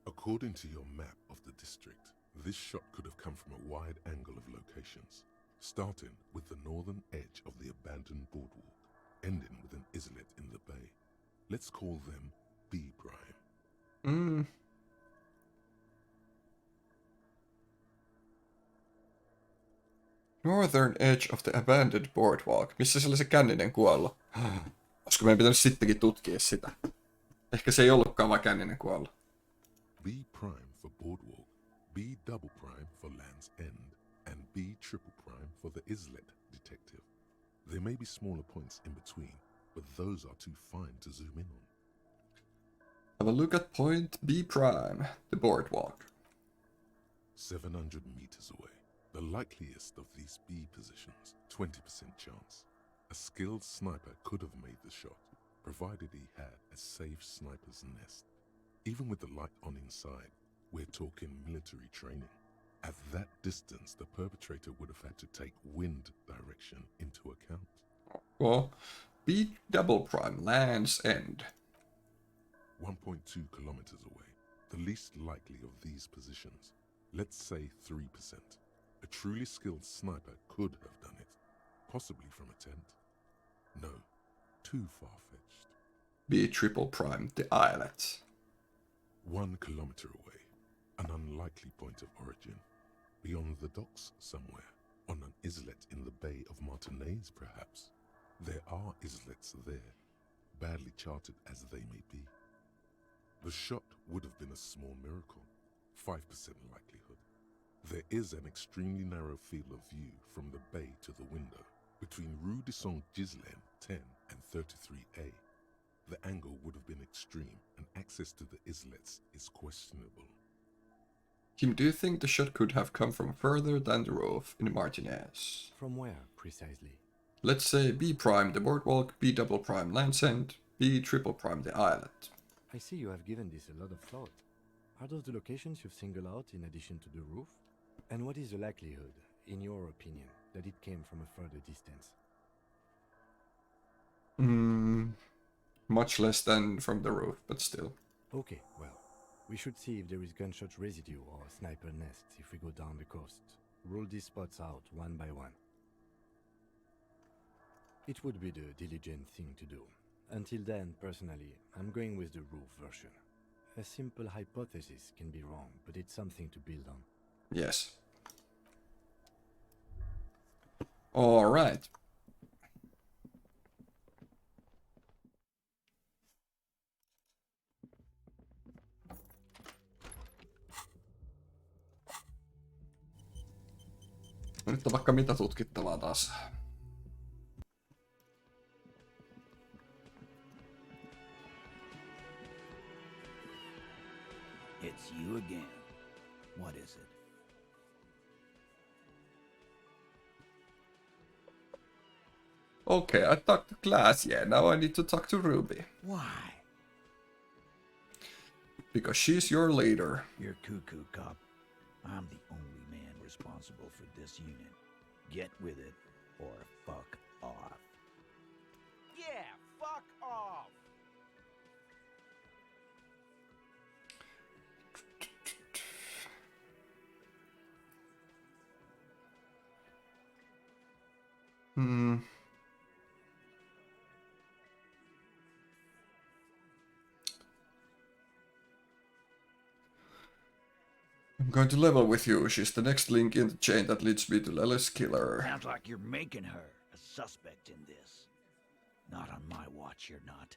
According to your map of the district, this shot could have come from a wide angle of locations, starting with the northern edge of the abandoned boardwalk, ending with an islet in the bay. Let's call them B prime. Northern edge of the abandoned boardwalk. Missä se oli se känninen kuollut? Olisiko meidän pitänyt sittenkin tutkia sitä? Ehkä se ei ollutkaan vaan känninen kuollut. B prime for boardwalk, B double prime for Land's End, and B triple prime for the islet, Detective. There may be smaller points in between, but those are too fine to zoom in on. Have a look at point B prime, the boardwalk. 700 meters away. The likeliest of these B positions, 20% chance. A skilled sniper could have made the shot, provided he had a safe sniper's nest. Even with the light on inside, we're talking military training. At that distance, the perpetrator would have had to take wind direction into account. Well, B double prime, Land's End. 1.2 kilometers away. The least likely of these positions. Let's say 3%. A truly skilled sniper could have done it, possibly from a tent. No, too far-fetched. B triple prime, the islet. 1 kilometer away, an unlikely point of origin. Beyond the docks somewhere, on an islet in the Bay of Martinez perhaps. There are islets there, badly charted as they may be. The shot would have been a small miracle, 5% likelihood. There is an extremely narrow field of view from the bay to the window, between Rue de Saint-Ghislain 10 and 33A. The angle would have been extreme, and access to the islets is questionable. Kim, do you think the shot could have come from further than the roof in Martinez? From where, precisely? Let's say B prime, the boardwalk, B double prime, Land's End, B triple prime, the islet. I see you have given this a lot of thought. Are those the locations you've singled out in addition to the roof? And what is the likelihood, in your opinion, that it came from a further distance? Much less than from the roof, but still. Okay, well, we should see if there is gunshot residue or sniper nests if we go down the coast. Rule these spots out one by one. It would be the diligent thing to do. Until then, personally, I'm going with the roof version. A simple hypothesis can be wrong, but it's something to build on. Yes. All right. Nyt on vaikka mitä tutkittavaa taas. It's you again. What is it? Okay, I talked to Glass, yeah, now I need to talk to Ruby. Why? Because she's your leader. You're cuckoo, cop. I'm the only man responsible for this unit. Get with it, or fuck off. Yeah, fuck off! I'm going to level with you. She's the next link in the chain that leads me to Lely's killer. Sounds like you're making her a suspect in this. Not on my watch, you're not.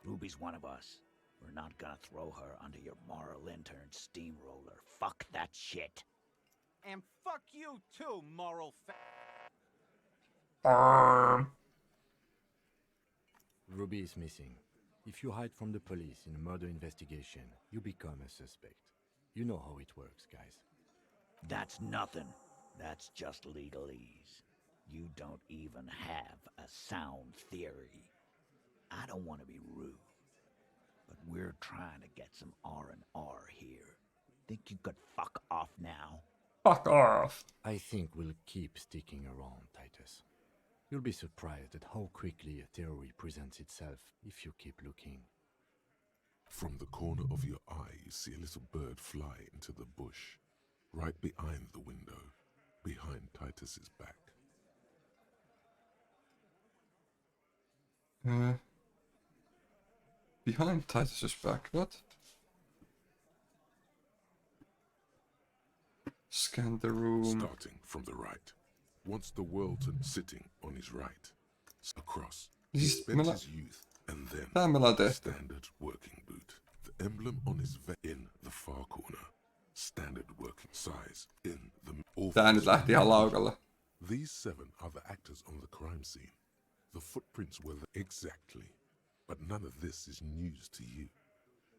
Ruby's one of us. We're not gonna throw her under your moral intern steamroller. Fuck that shit. And fuck you too, moral Ruby is missing. If you hide from the police in a murder investigation, you become a suspect. You know how it works, guys. That's nothing. That's just legalese. You don't even have a sound theory. I don't want to be rude, but we're trying to get some R&R here. Think you could fuck off now? Fuck off. I think we'll keep sticking around, Titus. You'll be surprised at how quickly a theory presents itself if you keep looking. From the corner of your eye, you see a little bird fly into the bush, right behind the window, behind Titus's back. Behind Titus's back, what? Scan the room. Starting from the right. Once the Worlton sitting on his right. Across. He Siis spent meillä- his youth and then Tää me ollaan tehty. standard working boot. The emblem on his in the far corner. Standard working size in the Tää nyt lähti ihan laukalla. These 7 are the actors on the crime scene. The footprints were there exactly. But none of this is news to you.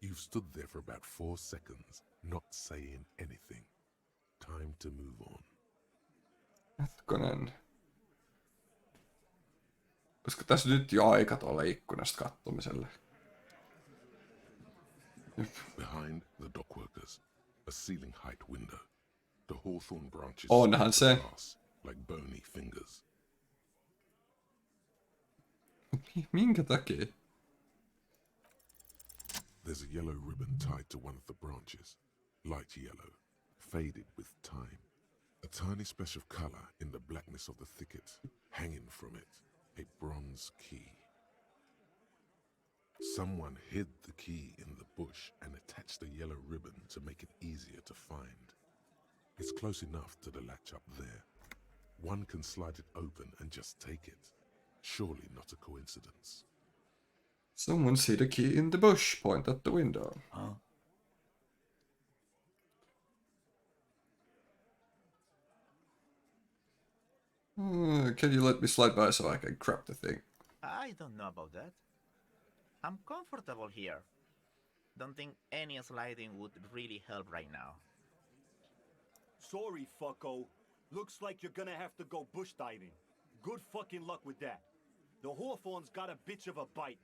You've stood there for about 4 seconds, not saying anything. Time to move on. Hetkonen. Olisiko tässä nyt jo aika tuolle ikkunasta kattomiselle? Behind the dockworkers, a ceiling height window. The hawthorn branches Onhan se. glass like bony fingers. Minkä takia? There's a yellow ribbon tied to one of the branches. Light yellow, faded with time. A tiny splash of color in the blackness of the thicket. Hanging from it, a bronze key. Someone hid the key in the bush and attached a yellow ribbon to make it easier to find. It's close enough to the latch up there. One can slide it open and just take it. Surely not a coincidence. Someone see the key in the bush. Point at the window. Huh? Can you let me slide by so I can grab the thing? I don't know about that. I'm comfortable here. Don't think any sliding would really help right now. Sorry, fucko. Looks like you're gonna have to go bush diving. Good fucking luck with that. The hawthorn's got a bitch of a bite.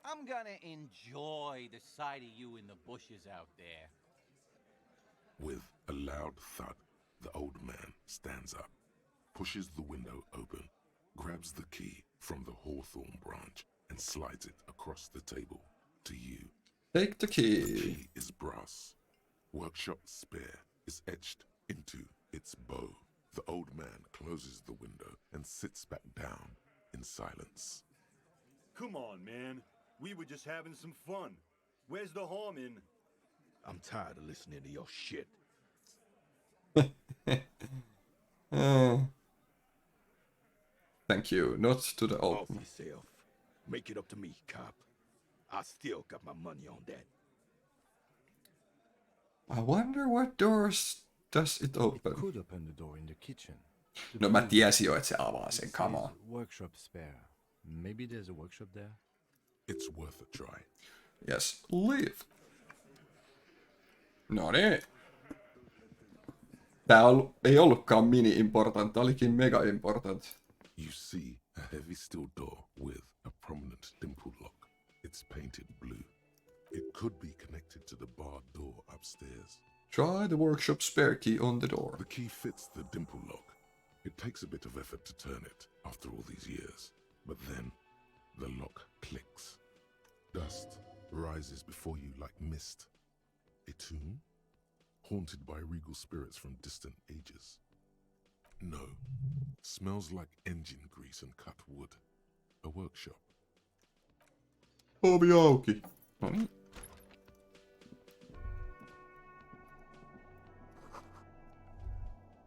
I'm gonna enjoy the sight of you in the bushes out there. With a loud thud, the old man stands up, pushes the window open, grabs the key from the hawthorn branch, and slides it across the table to you. Take the The key. key is brass. Workshop spare is etched into its bow. The old man closes the window and sits back down in silence. Come on, man. We were just having some fun. Where's the harm in... I'm tired of listening to your shit. Thank you. Not to the old Off man. yourself. Make it up to me, cop. I still got my money on that. I wonder what doors does it It open? could open the door in the kitchen. The No mä blue tiesin jo, että se avaa it sen. says Come on. workshop spare. Maybe there's a workshop there? It's worth a try. Yes, leave. No niin. Tää ei ollutkaan mini-important, tää olikin mega-important. You see a heavy steel door with a prominent dimple lock. It's painted blue. It could be connected to the barred door upstairs. Try the workshop spare key on the door. The key fits the dimple lock. It takes a bit of effort to turn it after all these years, but then the lock clicks. Dust rises before you like mist. A tomb? Haunted by regal spirits from distant ages. No. Smells like engine grease and cut wood. A workshop. Ovi auki. No niin.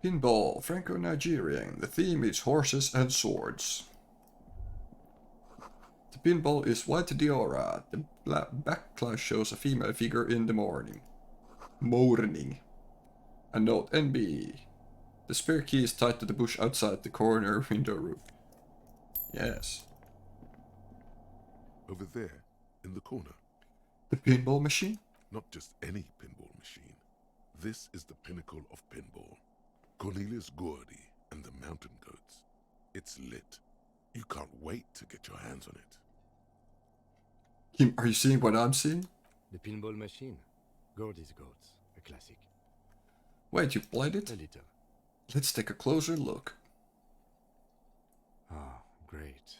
Pinball, Franco-Nigerian. The theme is horses and swords. The pinball is white diora. The backlight shows a female figure in the morning. A note NB. The spare key is tied to the bush outside the corner window roof. Yes. Over there, in the corner. The pinball machine? Not just any pinball machine. This is the pinnacle of pinball. Cornelius Gordy and the Mountain Goats. It's lit. You can't wait to get your hands on it. Kim, are you seeing what I'm seeing? The pinball machine. Gordy's Goats. A classic. Wait, you played it? A little. Let's take a closer look. Ah, great.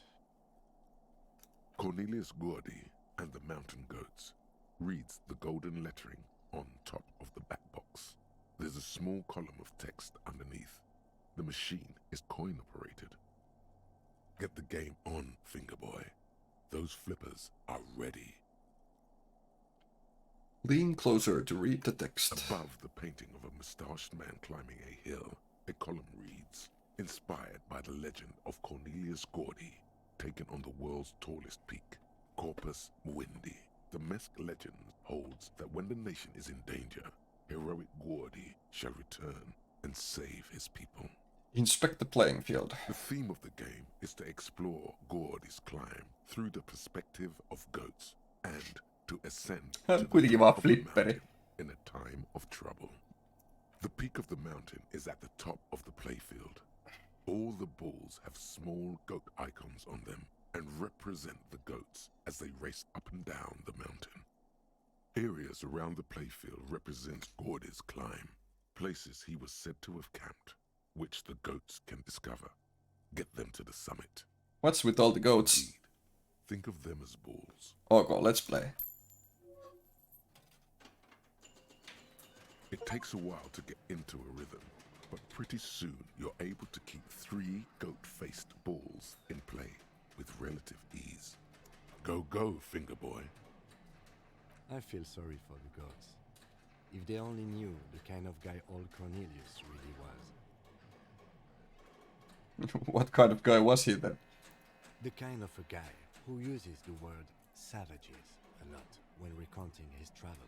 Cornelius Gordy and the Mountain Goats reads the golden lettering on top of the back box. There's a small column of text underneath. The machine is coin operated. Get the game on, Fingerboy. Those flippers are ready. Lean closer to read the text. Above the painting of a moustached man climbing a hill, a column reads, inspired by the legend of Cornelius Gordy, taken on the world's tallest peak, Corpus Muindi. The Mesk legend holds that when the nation is in danger, heroic Gordy shall return and save his people. Inspect the playing field. The theme of the game is to explore Gordy's climb through the perspective of goats and to ascend to the Kuitenkin vaan top of the flipperi. mountain in a time of trouble. The peak of the mountain is at the top of the playfield. All the balls have small goat icons on them and represent the goats as they race up and down the mountain. Areas around the playfield represent Gordy's climb, places he was said to have camped, which the goats can discover. Get them to the summit. What's with all the goats? Indeed. Think of them as balls. Okay, let's play. It takes a while to get into a rhythm, but pretty soon you're able to keep 3 goat-faced balls in play with relative ease. Go, go, Fingerboy. I feel sorry for the gods. If they only knew the kind of guy old Cornelius really was. What kind of guy was he then? The kind of a guy who uses the word savages a lot when recounting his travels.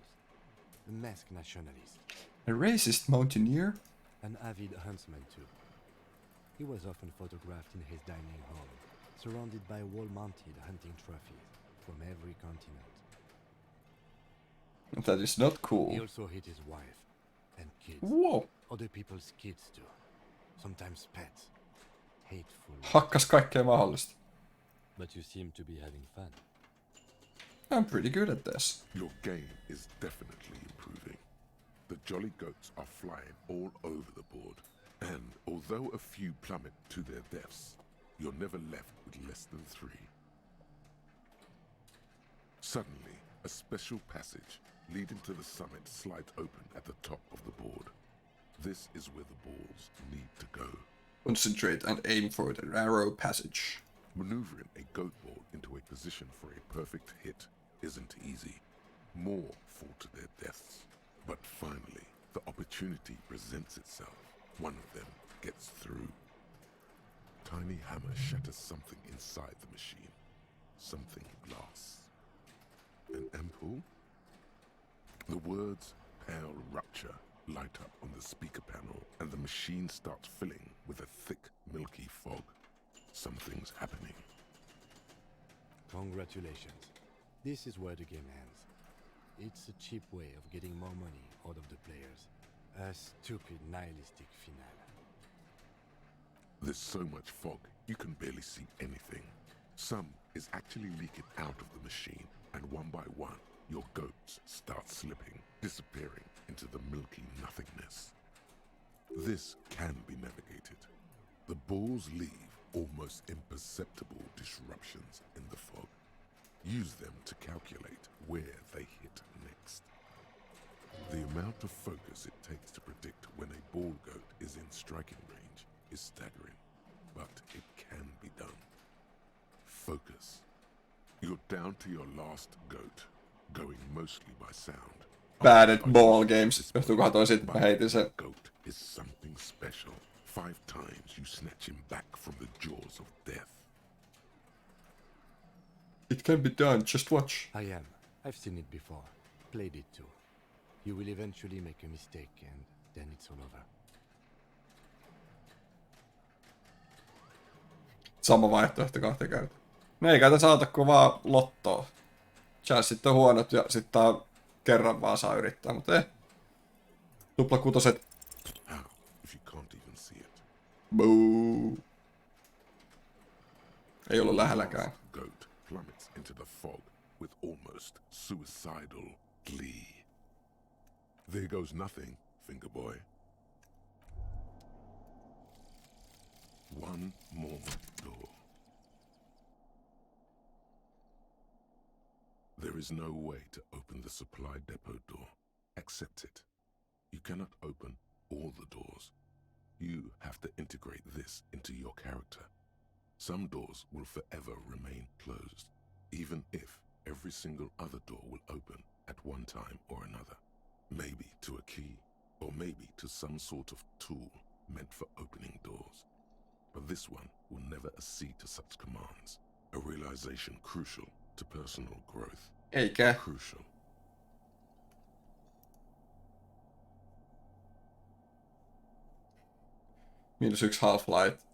A masked nationalist. A racist mountaineer? An avid huntsman too. He was often photographed in his dining hall, surrounded by wall-mounted hunting trophies from every continent. That is not cool. He also hit his wife and kids. Whoa! Other people's kids too. Sometimes pets. Hateful. Hakkas kaikkea mahdollista. But you seem to be having fun. I'm pretty good at this. Your game is definitely improving. The jolly goats are flying all over the board, and although a few plummet to their deaths, you're never left with less than 3. Suddenly, a special passage leading to the summit slides open at the top of the board. This is where the balls need to go. Concentrate and aim for the narrow passage. Maneuvering a goat ball into a position for a perfect hit isn't easy. More fall to their deaths. But finally, the opportunity presents itself. One of them gets through. Tiny hammer shatters something inside the machine. Something glass. An ampoule? The words "pale rupture" light up on the speaker panel, and the machine starts filling with a thick, milky fog. Something's happening. Congratulations. This is where the game ends. It's a cheap way of getting more money out of the players. A stupid, nihilistic finale. There's so much fog, you can barely see anything. Some is actually leaking out of the machine, and one by one, your goats start slipping, disappearing into the milky nothingness. This can be navigated. The balls leave almost imperceptible disruptions in the fog. Use them to calculate where they hit next. The amount of focus it takes to predict when a ball goat is in striking range is staggering, but it can be done. Focus. You're down to your last goat, going mostly by sound. bad at ball games. Johtuukohan toi siitä, että mä heitin sen. Goat is something special. 5 times you snatch him back from the jaws of death. It can be done, just watch. I am. I've seen it before. Played it too. You will eventually make a mistake and then it's all over. Sama vaihtoehto 2 kertaa. No ei kai saata kuin vaan lottoa. Chanssit on huonot ja sit tää kerran vaan saa yrittää, mutta ei. Tuplakutoset. How if you can't even see it? Boo. Ei ollut lähelläkään. Goat plummets into the fog with almost suicidal glee. There goes nothing, finger boy. One more door. There is no way to open the supply depot door. Accept it. You cannot open all the doors. You have to integrate this into your character. Some doors will forever remain closed, even if every single other door will open at one time or another. Maybe to a key, or maybe to some sort of tool meant for opening doors. But this one will never accede to such commands. A realization crucial to personal growth. Eikä. Crucial. -1 Half-Light.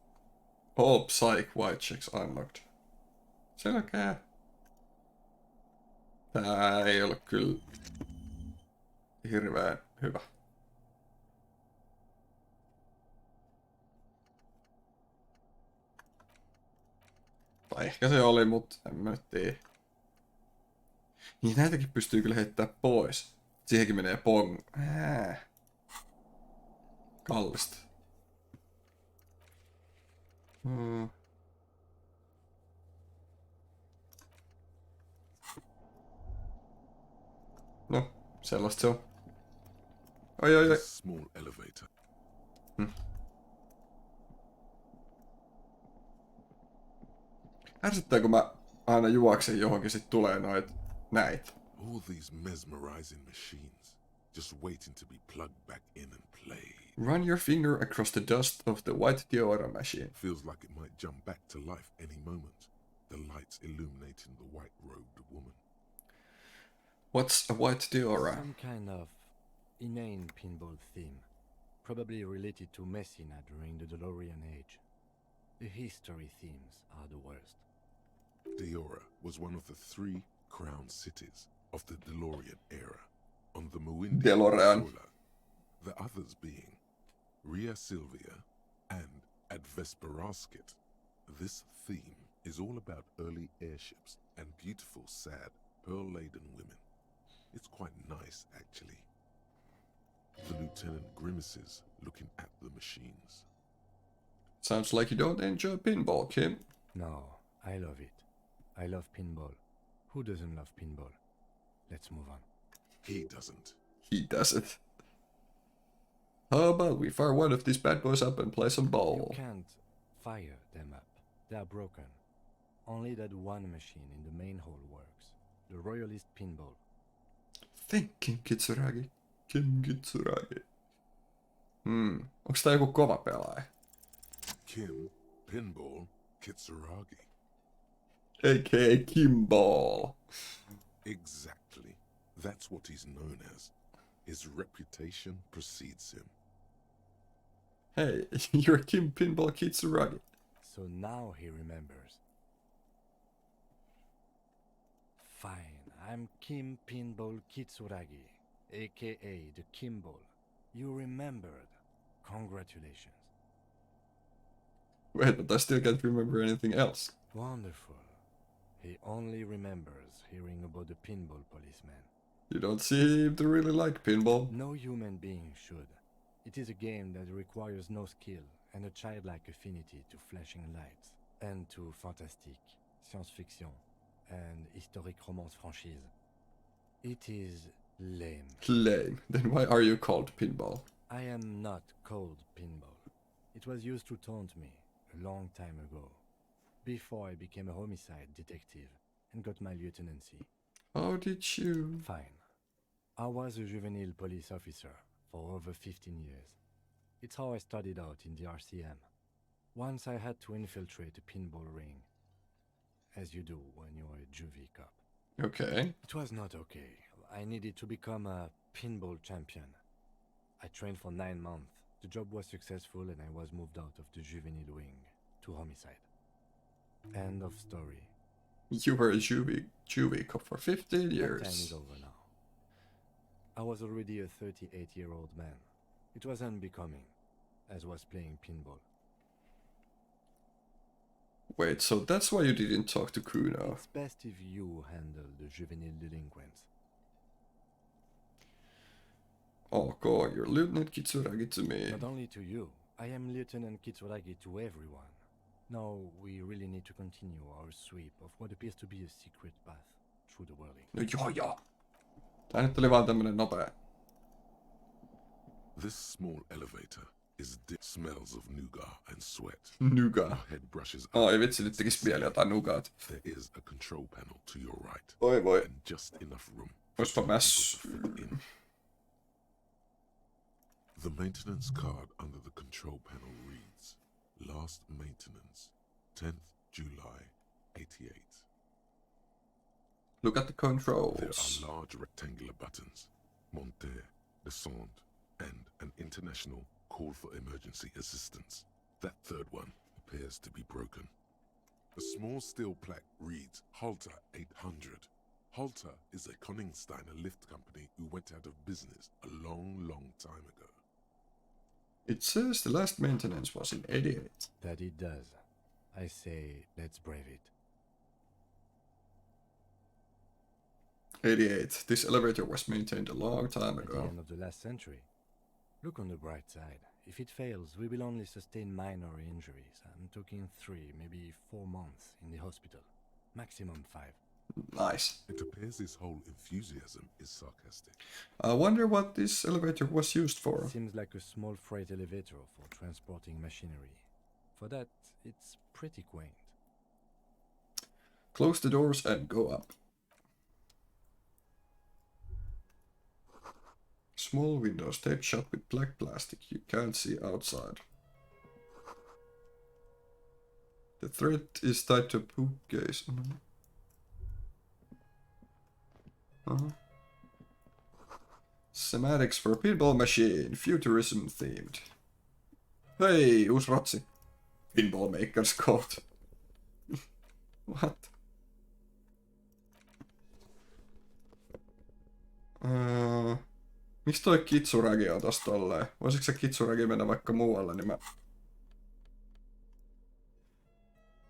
All Psych White Checks unlocked. Selkeä. Tää ei ole kyllä hirveän hyvä. Tai ehkä se oli, mut en mä nyt tiedä. Niin näitäkin pystyy kyllä heittämään pois. Siihenkin menee pong. Kallista. No, sellaista se on. Oi. Small elevator. Ärsyttää, kun mä aina juoksen johonkin, sit tulee näitä. All these mesmerizing machines, just waiting to be plugged back in and played. Run your finger across the dust of the white Diora machine. Feels like it might jump back to life any moment. The lights illuminating the white-robed woman. What's a white Diora? Some kind of inane pinball theme, probably related to Messina during the DeLorean age. The history themes are the worst. Diora was one of the 3 crown cities of the DeLorean era on the Muindi DeLorean. Peninsula, the others being Ria Silvia and Advesperaskit. This theme is all about early airships and beautiful, sad, pearl-laden women. It's quite nice, actually. The lieutenant grimaces looking at the machines. Sounds like you don't enjoy pinball, Kim. No, I love it. I love pinball. Who doesn't love pinball? Let's move on. He doesn't. He doesn't. How about we fire one of these bad boys up and play some ball? You can't fire them up. They are broken. Only that one machine in the main hall works. The Royalist pinball. Think, Kim Kitsuragi. Kim Kitsuragi. Onks tää joku kova pelaaja? Kim Pinball Kitsuragi. A.k.a. Kimball. Exactly. That's what he's known as. His reputation precedes him. Hey, you're Kim Pinball Kitsuragi. So now he remembers. Fine, I'm Kim Pinball Kitsuragi, aka the Kimball. You remembered. Congratulations. Wait, but I still can't remember anything else. Wonderful. He only remembers hearing about the pinball policeman. You don't seem to really like pinball. No human being should. It is a game that requires no skill and a childlike affinity to flashing lights and to fantastique, science-fiction, and historic romance franchise. It is lame. Lame. Then why are you called pinball? I am not called pinball. It was used to taunt me a long time ago, before I became a homicide detective and got my lieutenancy. How did you? Fine. I was a juvenile police officer for over 15 years. It's how I started out in the RCM. Once I had to infiltrate a pinball ring, as you do when you're a juvie cop. Okay. It was not okay. I needed to become a pinball champion. I trained for 9 months. The job was successful and I was moved out of the juvenile wing to homicide. End of story. You were a juvie cop for 15 years. That time is over now. I was already a 38-year-old man. It was unbecoming, as was playing pinball. Wait, so that's why you didn't talk to Kuno? It's best if you handle the juvenile delinquents. Okay, you're Lieutenant Kitsuragi to me. Not only to you, I am Lieutenant Kitsuragi to everyone. Now we really need to continue our sweep of what appears to be a secret path through the whirling. No joo. Tää nyt oli vaan tämmönen nopea. This small elevator is smells of nougat and sweat. Nougat. Your head brushes up. Ai vitsi, nyt tekis mieli jotain nougat. There is a control panel to your right. Oi voi. And just enough room. Oispa mäs. The maintenance card under the control panel reads, Last maintenance, 10th July, 88. Look at the controls. There are large rectangular buttons, monter, descente, and an international call for emergency assistance. That third one appears to be broken. A small steel plaque reads, Halter 800. Halter is a Koningsteiner lift company who went out of business a long time ago. It says the last maintenance was in 88. That it does. I say, let's brave it. 88. This elevator was maintained a long time At the ago. end of the last century. Look on the bright side. If it fails, we will only sustain minor injuries. I'm talking 3, maybe 4 months in the hospital. Maximum 5. Nice. It appears his whole enthusiasm is sarcastic. I wonder what this elevator was used for. Seems like a small freight elevator for transporting machinery. For that, it's pretty quaint. Close the doors and go up. Small windows taped shut with black plastic. You can't see outside. The thread is tied to a bookcase. Schematics for a pinball machine, futurism themed. Hei, uusi rotsi. Pinball Maker's Code. What? Miksi toi Kitsuragi on tossa tolleen? Voisiko se Kitsuragi mennä vaikka muualle, niin mä...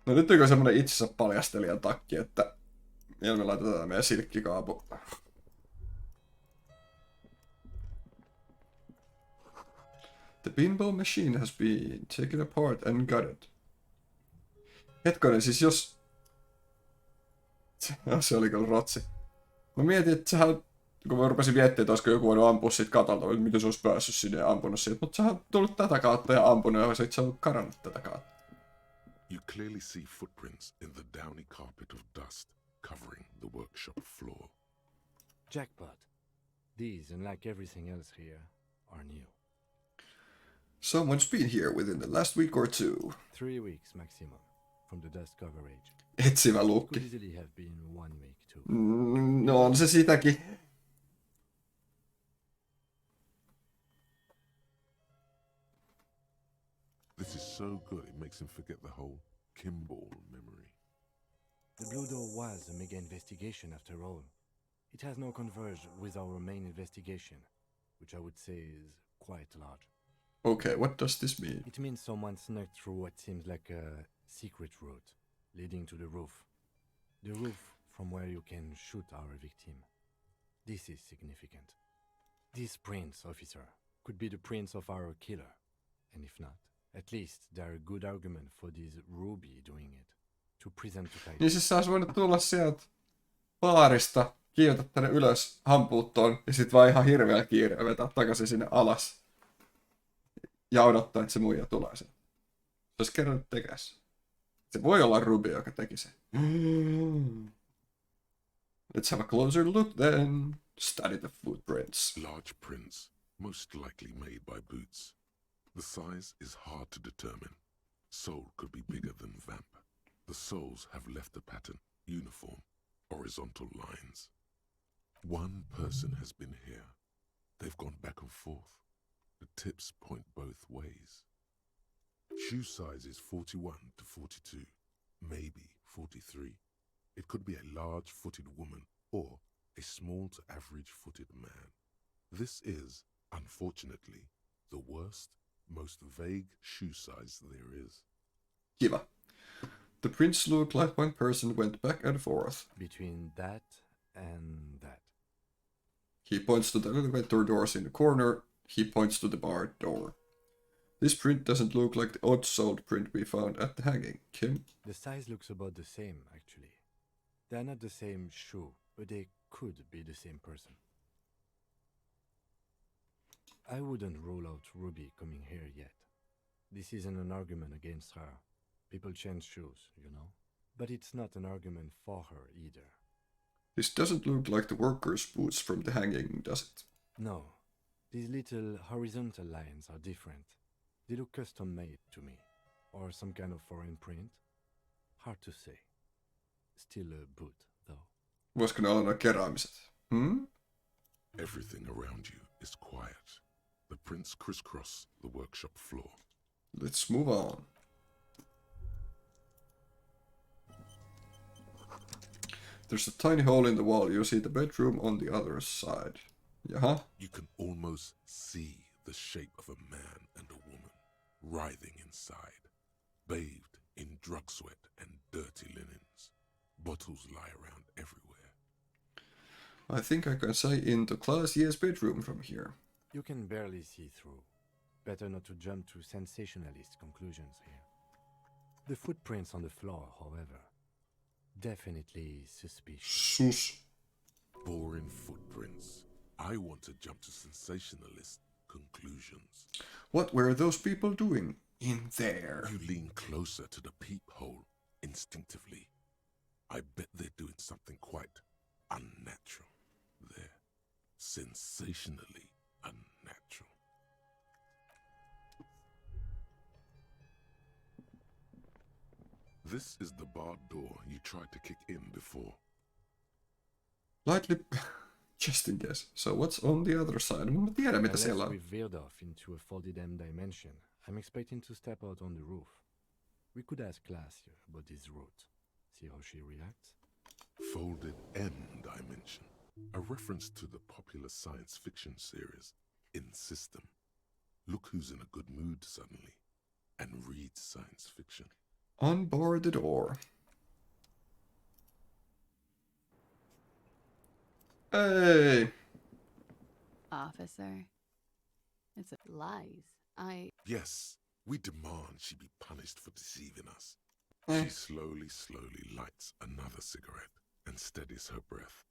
No nyt onko semmonen itsensä paljastelijan takki, että... Millä me laitetaan meidän silkkikaapu. The pinball machine has been taken apart and gutted. Hetkonen, siis jos... Se oli kyllä rotsi. Mä mietin, että sehän... Kun mä rupesin miettimään, että olisiko joku voinut ampua siitä katolta, että miten se olisi päässyt sinne ja ampunut siitä. Mutta sehän on tullut tätä kautta ja ampunut ja se on karannut tätä kautta. You clearly see footprints in the downy carpet of dust covering the workshop floor. Jackpot. These, unlike everything else here, are new. Someone's been here within the last week or 2. 3 weeks maximum, from the dust coverage. Etsivä Could lukki. easily have been 1 week too. No on se sitäkin. This is so good it makes him forget the whole Kimball memory. The Blue Door was a mega investigation after all. It has now converged with our main investigation, which I would say is quite large. Okay, what does this mean? It means someone snuck through what seems like a secret route leading to the roof. The roof from where you can shoot our victim. This is significant. This prince, officer, could be the prince of our killer. And if not, at least there are good argument for this Ruby doing it. To present to Titan. Niin siis sä ois voinut tulla sieltä baarista, kiivetä tänne ylös hampuuttoon ja sit vaan ihan hirveä kiire ja vetää takaisin sinne alas. Ja odottaa, että se muija tulee sen. Se ois kerran tekäs. Se voi olla Ruby, joka teki sen. Let's have a closer look then. Study the footprints. Large prints, most likely made by boots. The size is hard to determine. Sole could be bigger than vamp. The soles have left a pattern, uniform, horizontal lines. One person has been here. They've gone back and forth. The tips point both ways. Shoe size is 41 to 42, maybe 43. It could be a large-footed woman or a small to average-footed man. This is, unfortunately, the worst, most vague shoe size there is. Kiva. The prints look like one person went back and forth. Between that and that. He points to the elevator doors in the corner. He points to the barred door. This print doesn't look like the odd-soled print we found at the hanging, Kim. The size looks about the same, actually. They're not the same shoe, but they could be the same person. I wouldn't rule out Ruby coming here yet. This isn't an argument against her. People change shoes, you know? But it's not an argument for her either. This doesn't look like the workers' boots from the hanging, does it? No. These little horizontal lines are different. They look custom-made to me. Or some kind of foreign print. Hard to say. Still a boot, though. Voisiko ne olla nuo keräämiset? Everything around you is quiet. The prints crisscross the workshop floor. Let's move on. There's a tiny hole in the wall. You see the bedroom on the other side. Jaha. You can almost see the shape of a man and a woman writhing inside, bathed in drug sweat and dirty linens. Bottles lie around everywhere. I think I can say into Classier's bedroom from here. You can barely see through. Better not to jump to sensationalist conclusions here. The footprints on the floor, however, definitely suspicious. Sus. Boring footprints. I want to jump to sensationalist conclusions. What were those people doing in there? You lean closer to the peephole instinctively. I bet they're doing something quite unnatural there. Sensationally unnatural. This is the barred door you tried to kick in before. Lightly... just in case. So what's on the other side? Mä tiedän mitä siellä on. We've veered off into a folded M dimension. I'm expecting to step out on the roof. We could ask Classier about this route. See how she reacts. Folded M dimension. A reference to the popular science fiction series In System. Look who's in a good mood suddenly and reads science fiction. Unbar the door. Hey! Officer. It's lies. Yes, we demand she be punished for deceiving us. She slowly lights another cigarette and steadies her breath.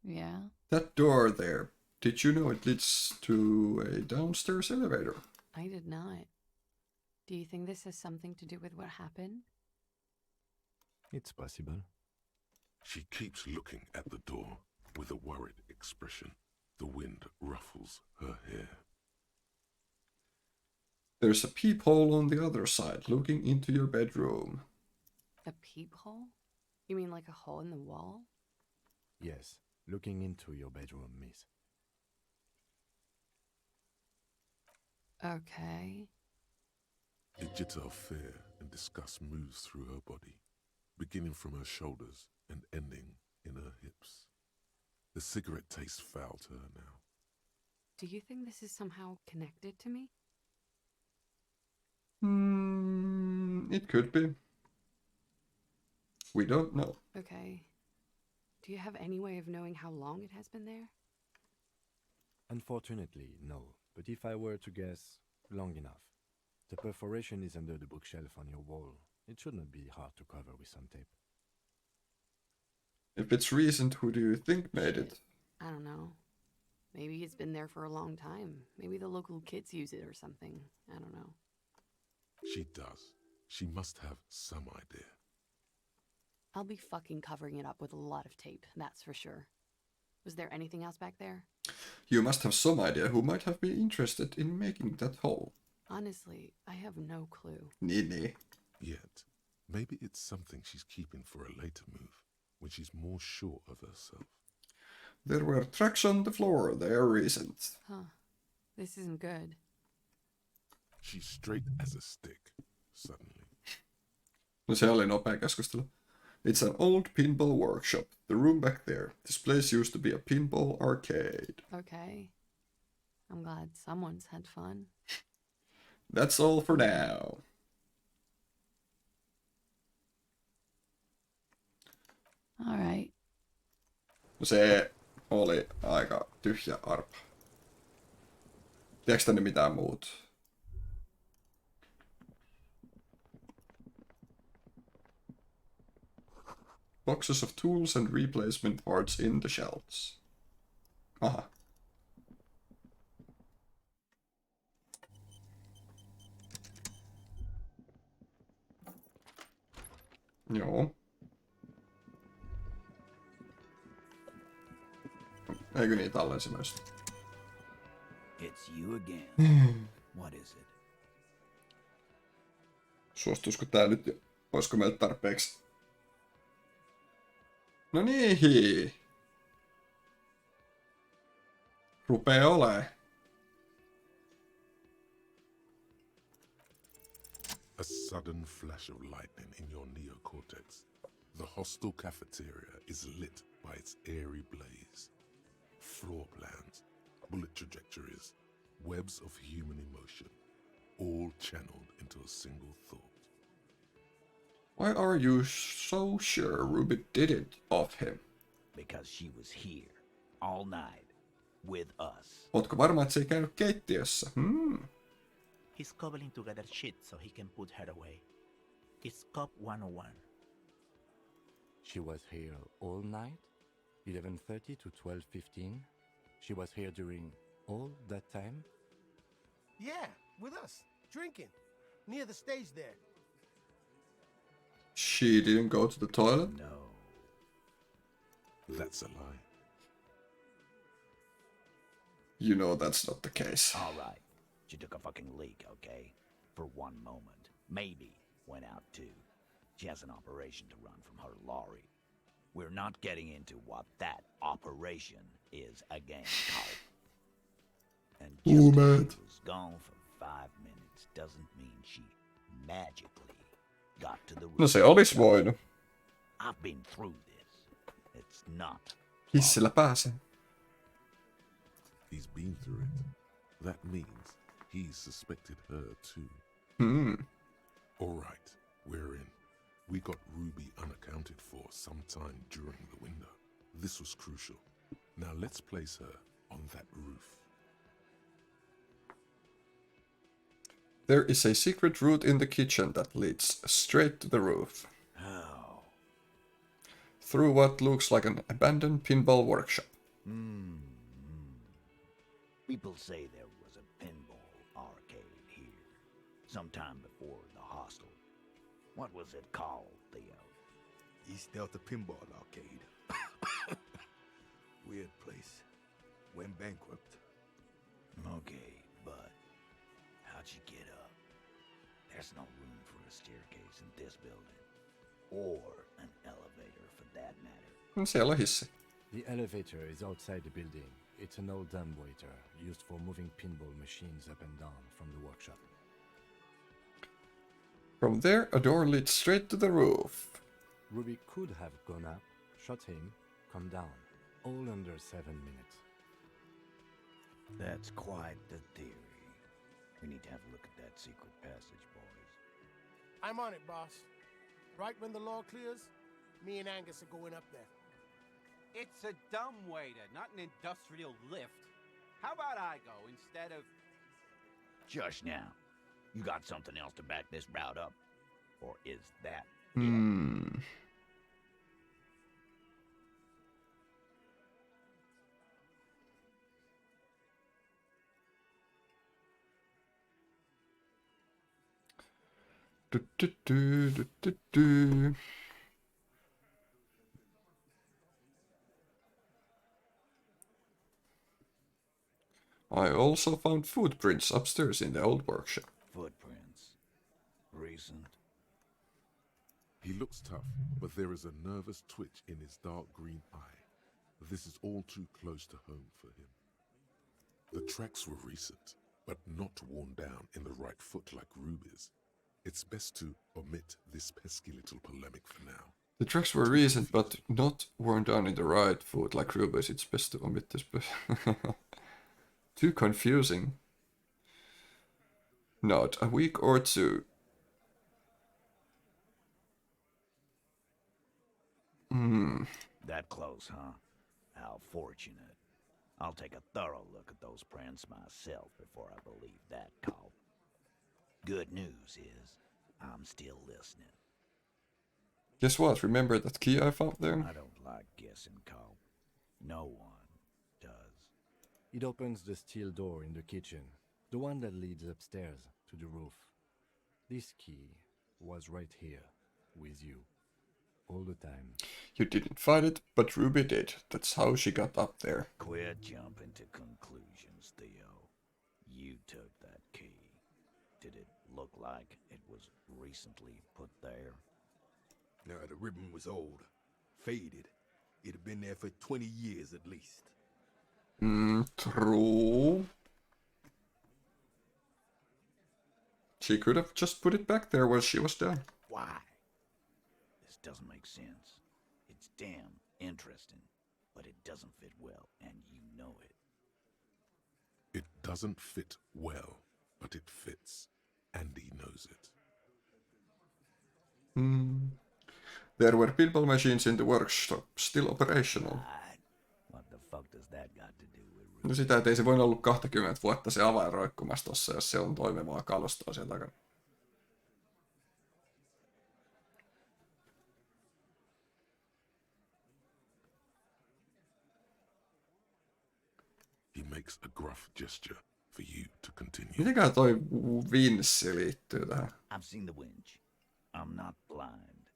Yeah? That door there. Did you know it leads to a downstairs elevator? I did not. Do you think this has something to do with what happened? It's possible. She keeps looking at the door with a worried expression. The wind ruffles her hair. There's a peephole on the other side, looking into your bedroom. A peephole? You mean like a hole in the wall? Yes, looking into your bedroom, miss. Okay. A jitter of fear and disgust moves through her body, beginning from her shoulders and ending in her hips. The cigarette tastes foul to her now. Do you think this is somehow connected to me? It could be. We don't know. Okay. Do you have any way of knowing how long it has been there? Unfortunately, no. But if I were to guess, long enough. The perforation is under the bookshelf on your wall. It should not be hard to cover with some tape. If it's recent, who do you think made it? I don't know. Maybe it's been there for a long time. Maybe the local kids use it or something. I don't know. She does. She must have some idea. I'll be fucking covering it up with a lot of tape, that's for sure. Was there anything else back there? You must have some idea who might have been interested in making that hole. Honestly, I have no clue. Niin. Yet, maybe it's something she's keeping for a later move, when she's more sure of herself. There were tracks on the floor. They are recent. Huh. This isn't good. She's straight as a stick, suddenly. No se oli nopea keskustelu. It's an old pinball workshop. The room back there. This place used to be a pinball arcade. Okay. I'm glad someone's had fun. That's all for now. All right. No se oli aika tyhjä arpa. Tiedätkö tänne mitään muuta? Boxes of tools and replacement parts in the shelves. Aha. Joo. Eikö niin tallensi myös? It's you again. What is it? Suostuisiko tää nyt? Olisiko meillä tarpeeksi? No niin. Rupee olee. A sudden flash of lightning in your neocortex. The hostel cafeteria is lit by its airy blaze. Floor plans, bullet trajectories, webs of human emotion, all channeled into a single thought. Why are you so sure Ruby did it of him? Because she was here all night with us. Ootko varma, että se ei käynyt keittiössä? He's cobbling together shit so he can put her away. It's Cop 101. She was here all night? 11:30 to 12:15? She was here during all that time? Yeah, with us, drinking, near the stage there. She didn't go to the toilet? No. That's a lie. You know that's not the case. All right. She took a fucking leak, okay? For one moment. Maybe went out too. She has an operation to run from her lorry. We're not getting into what that operation is again, Carl. And just because she was gone for 5 minutes doesn't mean she magically got to the roof. No se olis voinut. I've been through this. It's not. Hissillä pääsee. He's been through it. That means he suspected her too. All right, we're in. We got Ruby unaccounted for sometime during the window. This was crucial. Now let's place her on that roof. There is a secret route in the kitchen that leads straight to the roof. How? Through what looks like an abandoned pinball workshop. People say there was a pinball arcade here, sometime before the hostel. What was it called, Theo? East Delta Pinball Arcade. Weird place. Went bankrupt. Okay, but how'd you get up? There's no room for a staircase in this building. Or an elevator for that matter. Siellä on hissi. The elevator is outside the building. It's an old dumbwaiter used for moving pinball machines up and down from the workshop. From there, a door leads straight to the roof. Ruby could have gone up, shot him, come down, all under 7 minutes. That's quite the theory. We need to have a look at that secret passage, boys. I'm on it, boss. Right when the law clears, me and Angus are going up there. It's a dumbwaiter, not an industrial lift. How about I go instead of... Just now. You got something else to back this route up? Or is that I also found footprints upstairs in the old workshop. Footprints. Recent. He looks tough, but there is a nervous twitch in his dark green eye. This is all too close to home for him. The tracks were recent, but not worn down in the right foot like Ruby's. It's best to omit this pesky little polemic for now. The tracks were recent, but not worn down in the right foot like Ruby's. It's best to omit this. Too confusing. Not a week or two. That close, huh? How fortunate. I'll take a thorough look at those prints myself before I believe that call. Good news is, I'm still listening. Guess what? Remember that key I found there? I don't like guessing, Cole. No one does. It opens the steel door in the kitchen, the one that leads upstairs to the roof. This key was right here, with you, all the time. You didn't find it, but Ruby did. That's how she got up there. Quit jumping to conclusions, Theo. You took that key. Did it look like it was recently put there? No, the ribbon was old, faded. It had been there for 20 years at least. True. She could have just put it back there when she was done. Why? This doesn't make sense. It's damn interesting, but it doesn't fit well, and you know it. It doesn't fit well, but it fits, and he knows it. There were pinball machines in the workshop, still operational. What the fuck does that got to do with No sitä, että ei se voinut ollut 20 vuotta se avain roikkumassa tossa, jos se on toimivaa kalustoa siellä takana. He makes a gruff gesture for you to continue. Mitenkään toi Vinci liittyy tähän? I've seen the winch. I'm not blind.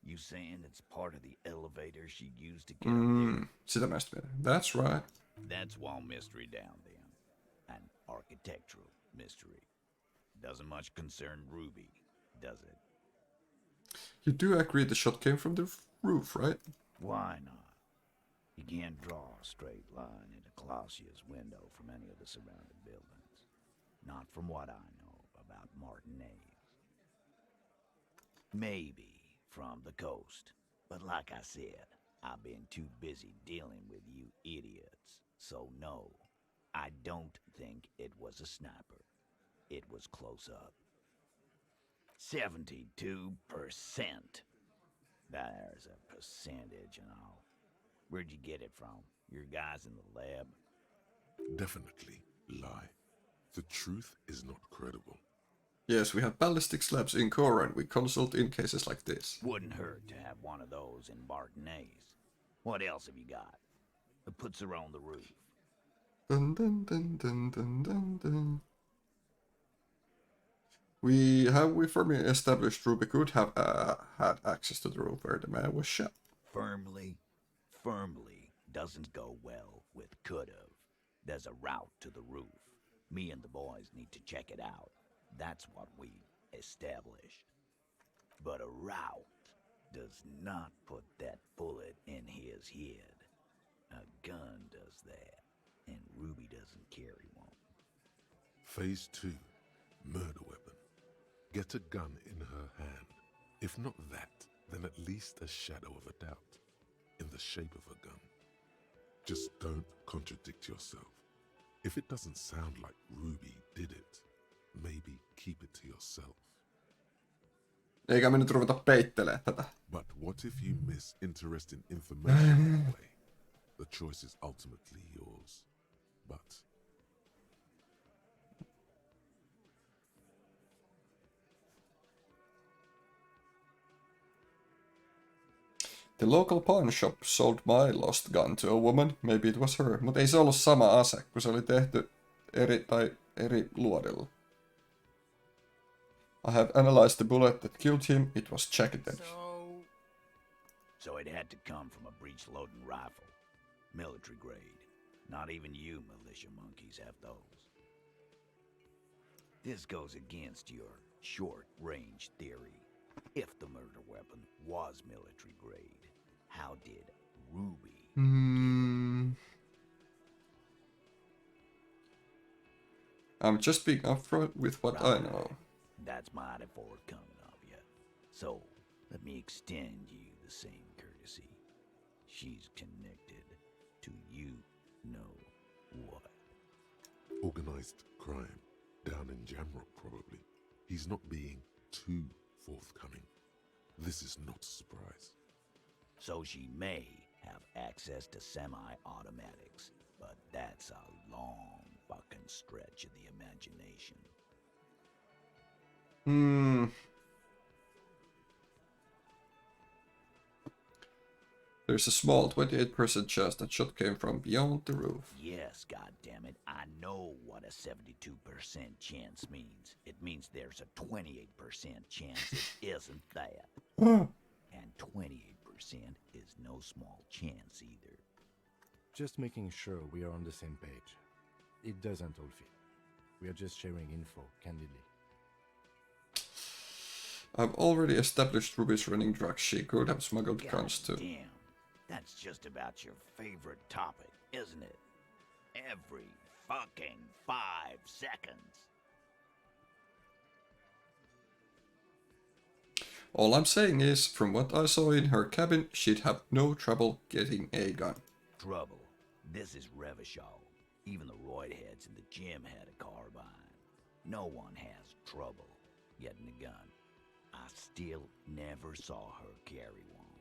You saying it's part of the elevator she used to get up there? Sitä mä sitten mietin. That's right. That's one mystery down then. An architectural mystery. Doesn't much concern Ruby, does it? You do agree the shot came from the roof, right? Why not? You can't draw a straight line into Clausia's window from any of the surrounding buildings. Not from what I know about Martinez. Maybe from the coast, but like I said, I've been too busy dealing with you idiots. So no, I don't think it was a sniper. It was close up. 72%. There's a percentage and all. Where'd you get it from? Your guys in the lab? Definitely lie. The truth is not credible. Yes, we have ballistic slabs in core and we consult in cases like this. Wouldn't hurt to have one of those in Martinez. What else have you got? That puts her on the roof. Dun, dun, dun, dun, dun, dun, dun. We firmly established Ruby could have had access to the roof where the man was shot. Firmly doesn't go well with could've. There's a route to the roof. Me and the boys need to check it out. That's what we established. But a route does not put that bullet in his head. A gun does that, and Ruby doesn't carry one. Phase 2, murder weapon. Get a gun in her hand. If not that, then at least a shadow of a doubt. In the shape of a gun. Just don't contradict yourself. If it doesn't sound like Ruby did it, maybe keep it to yourself. Eikä me nyt ruveta peittelee tätä. But what if you miss interesting information that way? The choice is ultimately yours. But The local pawn shop sold my lost gun to a woman. Maybe it was her. Mutta ei se ollut sama ase, kun se oli tehty eri luodilla. I have analyzed the bullet that killed him. It was jacketed. So it had to come from a breech-loading rifle. Military grade. Not even you militia monkeys have those. This goes against your short-range theory. If the murder weapon was military grade, how did Ruby I'm just being upfront with what I know. That's mighty forthcoming of you. So, let me extend you the same courtesy. She's connected to you know what. Organized crime. Down in Jamrock, probably. He's not being too forthcoming. This is not a surprise. So she may have access to semi-automatics, but that's a long fucking stretch of the imagination. There's a small 28% chance that shot came from beyond the roof. Yes, goddammit, I know what a 72% chance means. It means there's a 28% chance it isn't that. And 28% is no small chance either. Just making sure we are on the same page. It doesn't all fit. We are just sharing info, candidly. I've already established Ruby's running drugs. She could have smuggled guns too. Damn, that's just about your favorite topic, isn't it? Every fucking 5 seconds. All I'm saying is, from what I saw in her cabin, she'd have no trouble getting a gun. Trouble. This is Revachol. Even the roidheads in the gym had a carbine. No one has trouble getting a gun. I still never saw her carry one.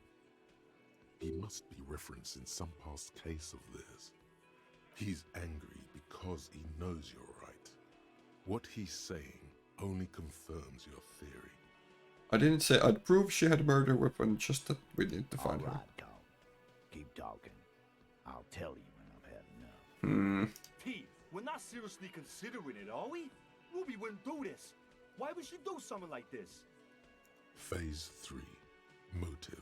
He must be referencing some past case of theirs. He's angry because he knows you're right. What he's saying only confirms your theory. I didn't say I'd prove she had a murder weapon, just that we need to find her. All right, Cole. Keep talking. I'll tell you when I've had enough. Pete, we're not seriously considering it, are we? Ruby wouldn't do this. Why would she do something like this? Phase 3. Motive.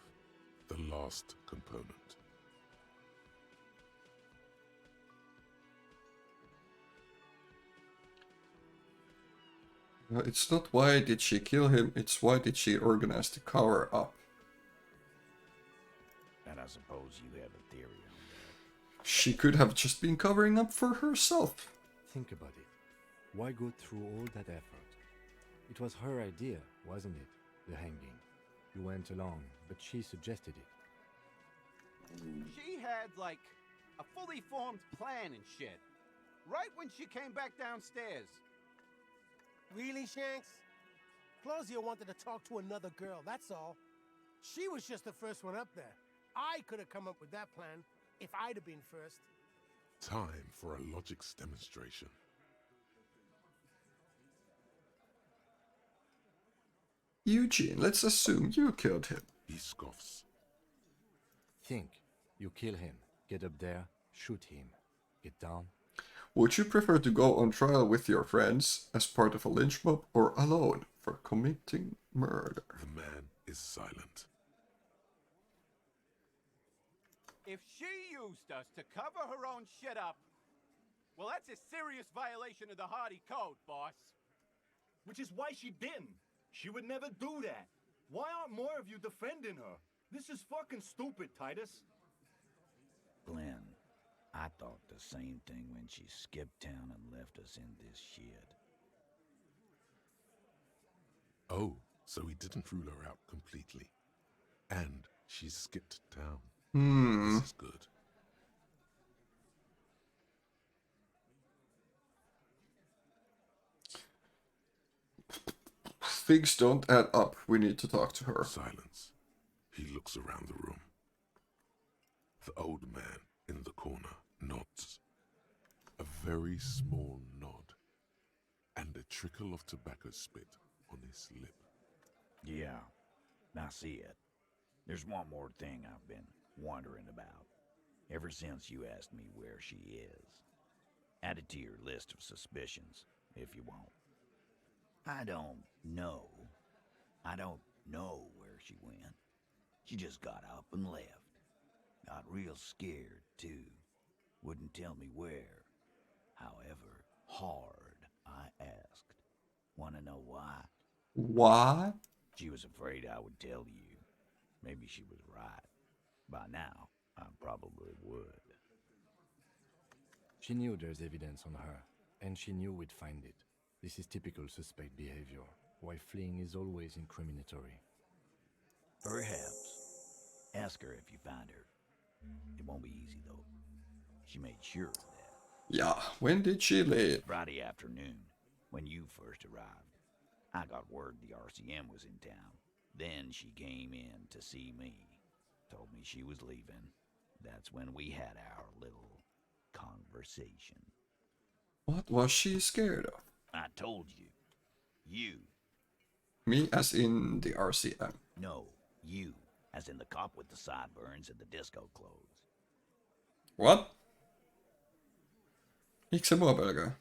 The last component. It's not why did she kill him, it's why did she organize the cover up. And I suppose you have a theory on that. She could have just been covering up for herself. Think about it. Why go through all that effort? It was her idea, wasn't it? The hanging. You went along, but she suggested it. She had, like, a fully formed plan and shit. Right when she came back downstairs. Really, Shanks? Claudia wanted to talk to another girl, that's all. She was just the first one up there. I could have come up with that plan if I'd have been first. Time for a logics demonstration. Eugene, let's assume you killed him. He scoffs. Think. You kill him. Get up there. Shoot him. Get down. Would you prefer to go on trial with your friends, as part of a lynch mob, or alone for committing murder? The man is silent. If she used us to cover her own shit up, well, that's a serious violation of the Hardy Code, boss. Which is why she didn't. She would never do that. Why aren't more of you defending her? This is fucking stupid, Titus. Glenn, I thought the same thing when she skipped town and left us in this shit. Oh, so he didn't rule her out completely. And she skipped town. This is good. Things don't add up. We need to talk to her. Silence. He looks around the room. The old man in the corner nods. A very small nod. And a trickle of tobacco spit on his lip. Yeah, I see it. There's one more thing I've been wondering about. Ever since you asked me where she is. Add it to your list of suspicions, if you want. I don't know where she went. She just got up and left. Got real scared, too. Wouldn't tell me where. However, hard I asked. Wanna know why? What? She was afraid I would tell you. Maybe she was right. By now, I probably would. She knew there's evidence on her, and she knew we'd find it. This is typical suspect behavior, why fleeing is always incriminatory. Perhaps. Ask her if you find her. It won't be easy, though. She made sure of that. Yeah, when did she leave? Friday afternoon, when you first arrived. I got word the RCM was in town. Then she came in to see me. Told me she was leaving. That's when we had our little conversation. What was she scared of? I told you. You. Me as in the RCM. No, you. As in the cop with the sideburns and the disco clothes. What? Miksi se mua pelkää?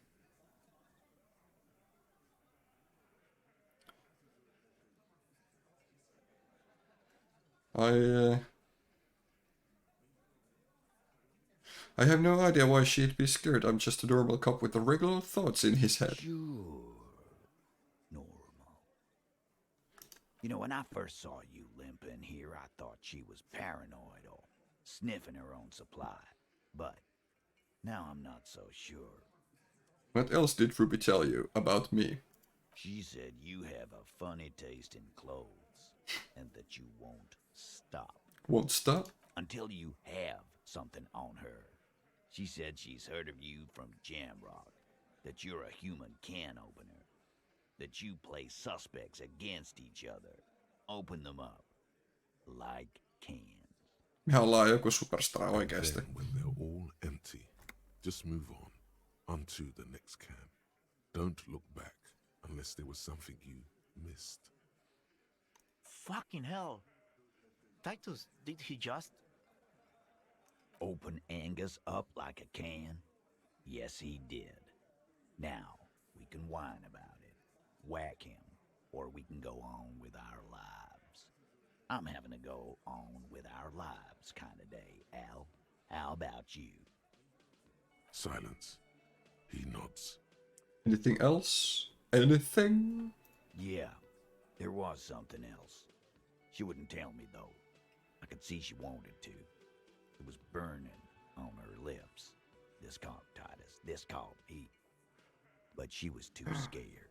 I have no idea why she'd be scared. I'm just a normal cop with the regular thoughts in his head. Sure. Normal. You know, when I first saw you limping here, I thought she was paranoid or sniffing her own supply. But now I'm not so sure. What else did Ruby tell you about me? She said you have a funny taste in clothes and that you won't stop. Won't stop? Until you have something on her. She said she's heard of you from Jamrock, that you're a human can opener, that you play suspects against each other, open them up, like cans. Me ollaan joku superstar oikeesti. Then when they're all empty, just move on to the next can. Don't look back unless there was something you missed. Fucking hell. Titus, did he just... Open Angus up like a can? Yes, he did. Now, we can whine about it, whack him, or we can go on with our lives. I'm having a go on with our lives kind of day, Al. How about you? Silence. He nods. Anything else? Anything? Yeah, there was something else. She wouldn't tell me, though. I could see she wanted to. It was burning on her lips. This called Titus, this called Pete. But she was too scared.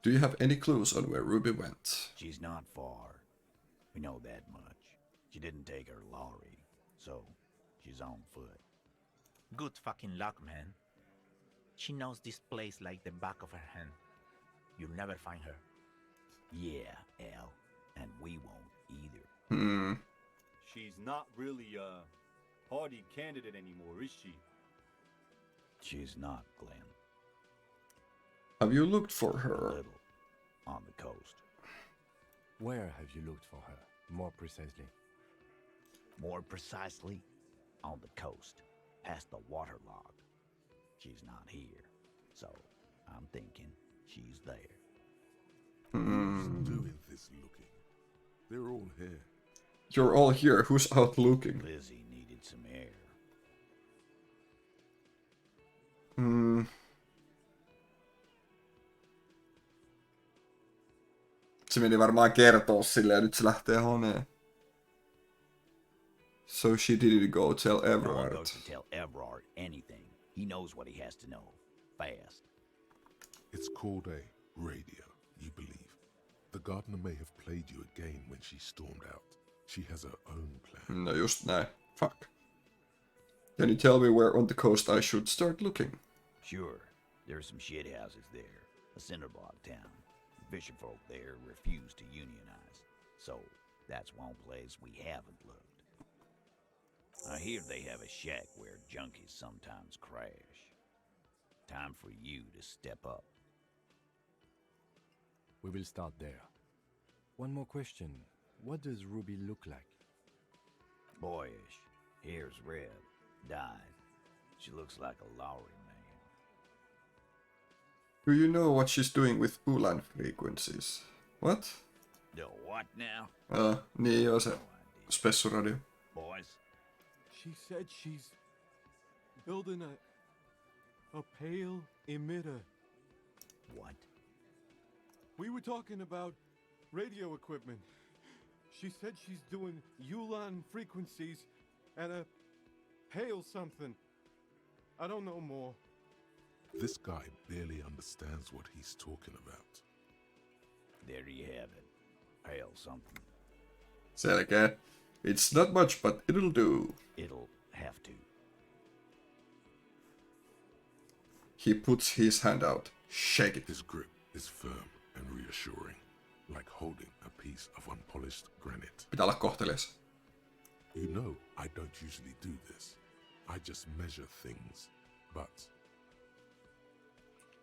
Do you have any clues on where Ruby went? She's not far. We know that much. She didn't take her lorry, so she's on foot. Good fucking luck, man. She knows this place like the back of her hand. You'll never find her. Yeah, Al, and we won't either. She's not really a party candidate anymore, is she? She's not, Glenn. Have you looked for A her? little. On the coast. Where have you looked for her, more precisely? More precisely, on the coast, past the waterlog. She's not here, so I'm thinking she's there. Who's doing this looking? They're all here. You're all here. Who's out looking? Lizzie needed some air. Se meni varmaan kertoa silleen, nyt se lähtee haneen. So she didn't go tell No one Everard. goes to tell Everard anything. He knows what he has to know. Fast. It's called a radio, you believe. The gardener may have played you a game when she stormed out. She has her own plan. No just näin. Fuck. Can you tell me where on the coast I should start looking? Sure, there's some shit houses there. A cinderblock town. The fisherfolk there refuse to unionize. So, that's one place we haven't looked. I hear they have a shack where junkies sometimes crash. Time for you to step up. We will start there. One more question. What does Ruby look like? Boyish. Hair's red. Dyed. She looks like a lorry man. Do you know what she's doing with Ulan frequencies? What? The what now? Niin joo, se spessuradio. Boys? She said she's building a pale emitter. What? We were talking about radio equipment. She said she's doing Ulan frequencies and a pale something. I don't know more. This guy barely understands what he's talking about. There you have it. Pale something. Selkeä. It's not much, but it'll do. It'll have to. He puts his hand out. Shake it. His grip is firm and reassuring, like holding a piece of unpolished granite. Pitää olla kohtelias. You know, I don't usually do this. I just measure things, but...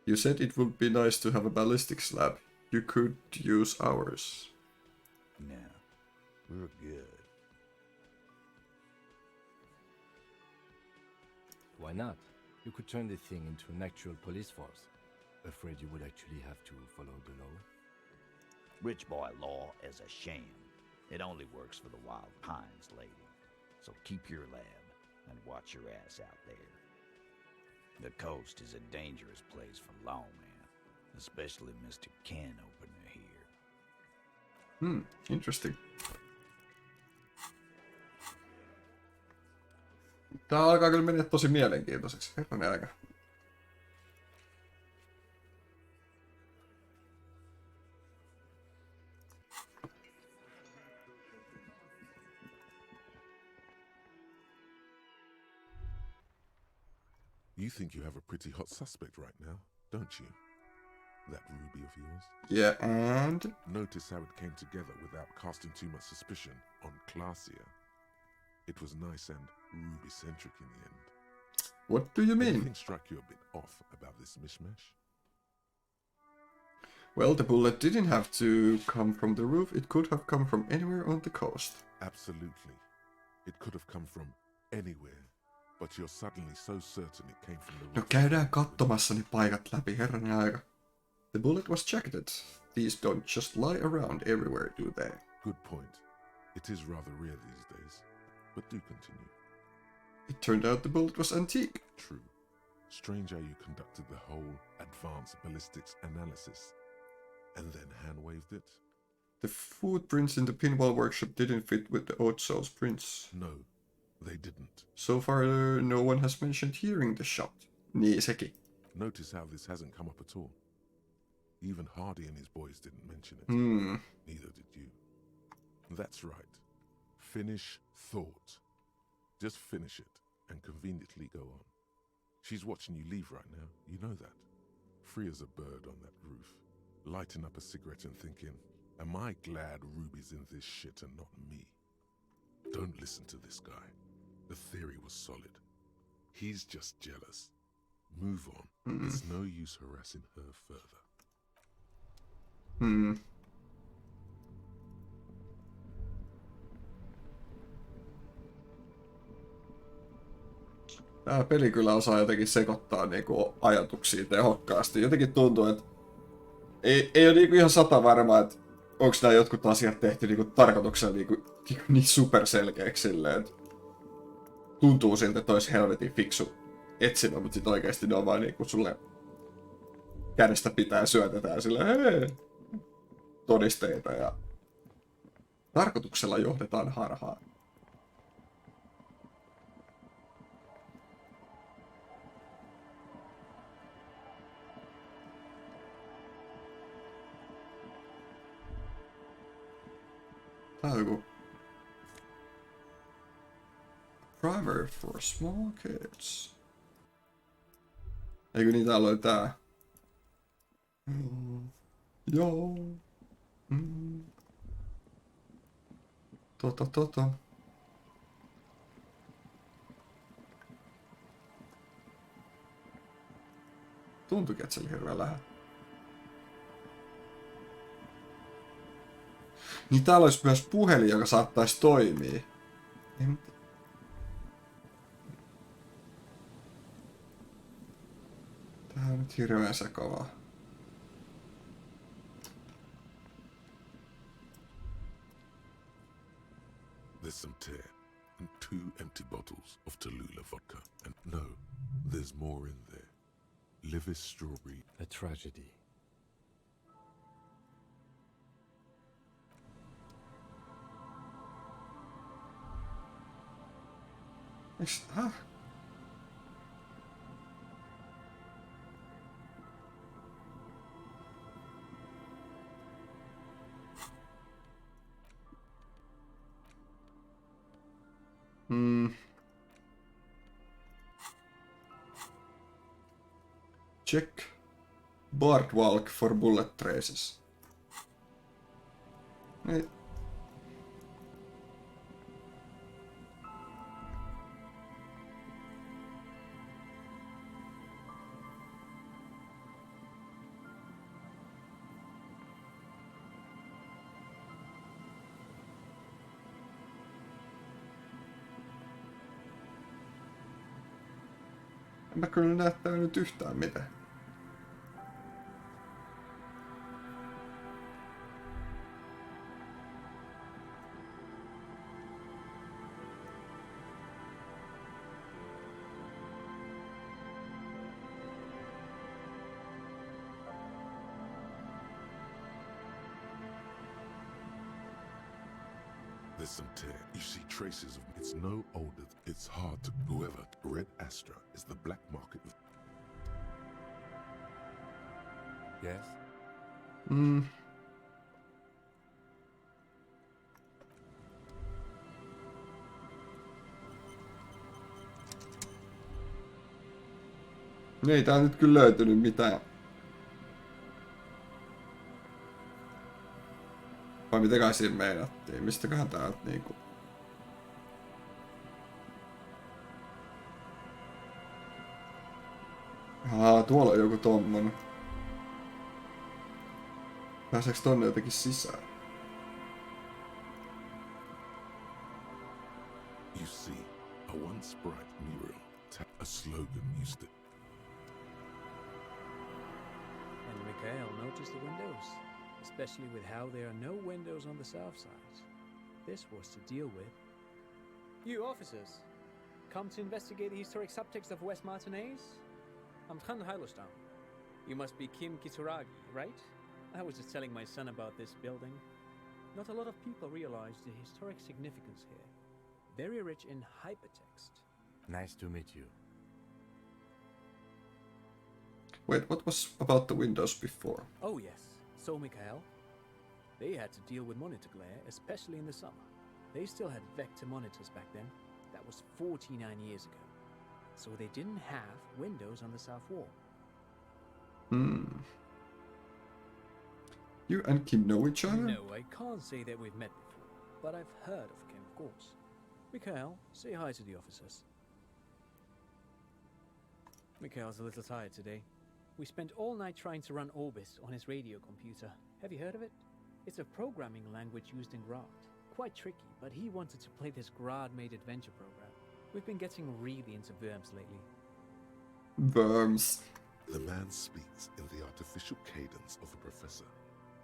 You said it would be nice to have a ballistics lab. You could use ours. No, we're good. Why not? You could turn the thing into an actual police force. Afraid you would actually have to follow the law? Rich boy law is a sham. It only works for the Wild Pines, lady. So keep your lab and watch your ass out there. The coast is a dangerous place for lawmen, especially Mr. Can Opener here. Interesting. Tää alkaa kyllä mennä tosi mielenkiintoiseksi. Herranen aika. You think you have a pretty hot suspect right now, don't you? That ruby of yours? Yeah, and? Notice how it came together without casting too much suspicion on Clasia. It was nice and ruby-centric in the end. What do you mean? Anything struck you a bit off about this mishmash? Well, the bullet didn't have to come from the roof. It could have come from anywhere on the coast. Absolutely. It could have come from anywhere. But you're suddenly so certain it came from the roof. No käydään katsomassa ne paikat läpi, herranen aika. The bullet was jacketed. These don't just lie around everywhere, do they? Good point. It is rather rare these days. But do continue. It turned out the bullet was antique. True. Strange how you conducted the whole advanced ballistics analysis and then hand-waved it? The footprints in the pinball workshop didn't fit with the Oisko's prints. No, they didn't. So far, no one has mentioned hearing the shot. Niin sekin. Notice how this hasn't come up at all. Even Hardy and his boys didn't mention it. Neither did you. That's right. Finish thought. Just finish it and conveniently go on. She's watching you leave right now. You know that. Free as a bird on that roof. Lighting up a cigarette and thinking, am I glad Ruby's in this shit and not me? Don't listen to this guy. The theory was solid. He's just jealous. Move on. There's no use harassing her further. Tää peli kyllä osaa jotenkin sekoittaa niinku ajatuksia tehokkaasti. Jotenkin tuntuu, että ei ole niinku ihan sata varmaa, että onko nämä jotkut asiat tehty niinku tarkoituksella niin superselkeäksi silleen, että tuntuu siltä, että olisi helvetin fiksu etsimä, mutta sit oikeesti ne on vaan niinku sulle kädestä pitää syötetään silleen, hei, todisteita ja tarkoituksella johdetaan harhaan. Tää on joku primer for small kids. Eikö niin täällä oli tää? Joo. Tota. Tuntuikin, että se oli hirveän lähellä. Niin täällä olisi myös puhelin, joka saattaisi toimia. Tää on nyt hirveän sekavaa. There's some tear and 2 empty bottles of Tallulah vodka. And no, There's more in there. Livis strawberry. A tragedy. Häh? Check boardwalk for bullet traces. Ei. En mä kyllä näe täällä nyt yhtään mitään. There's some tear. You see traces of it's no older. It's hard to whoever. Red Astra is the black market of. Yes? Ei tää nyt kyllä löytynyt mitään. Vai mitäkään siinä meinattiin? Mistäköhän täältä niinku... Tuolla on joku tommonen. Pääseekö tonne jotenkin sisään? You see, a once bright mural, a slogan used to. And Mikhail noticed the windows, especially with how there are no windows on the south side. This was to deal with. You officers, come to investigate the historic subtext of West Martinez? I'm Khan Hailostam. You must be Kim Kisuragi, right? I was just telling my son about this building. Not a lot of people realize the historic significance here. Very rich in hypertext. Nice to meet you. Wait, what was about the windows before? Oh yes, so Mikhail. They had to deal with monitor glare, especially in the summer. They still had vector monitors back then. That was 49 years ago. So they didn't have windows on the south wall. You and Kim know each other? No, I can't say that we've met before, but I've heard of Kim, of course. Mikhail, say hi to the officers. Mikhail's a little tired today. We spent all night trying to run Orbis on his radio computer. Have you heard of it? It's a programming language used in Grad. Quite tricky, but he wanted to play this Grad-made adventure program. We've been getting really into Worms lately. Worms. The man speaks in the artificial cadence of a professor,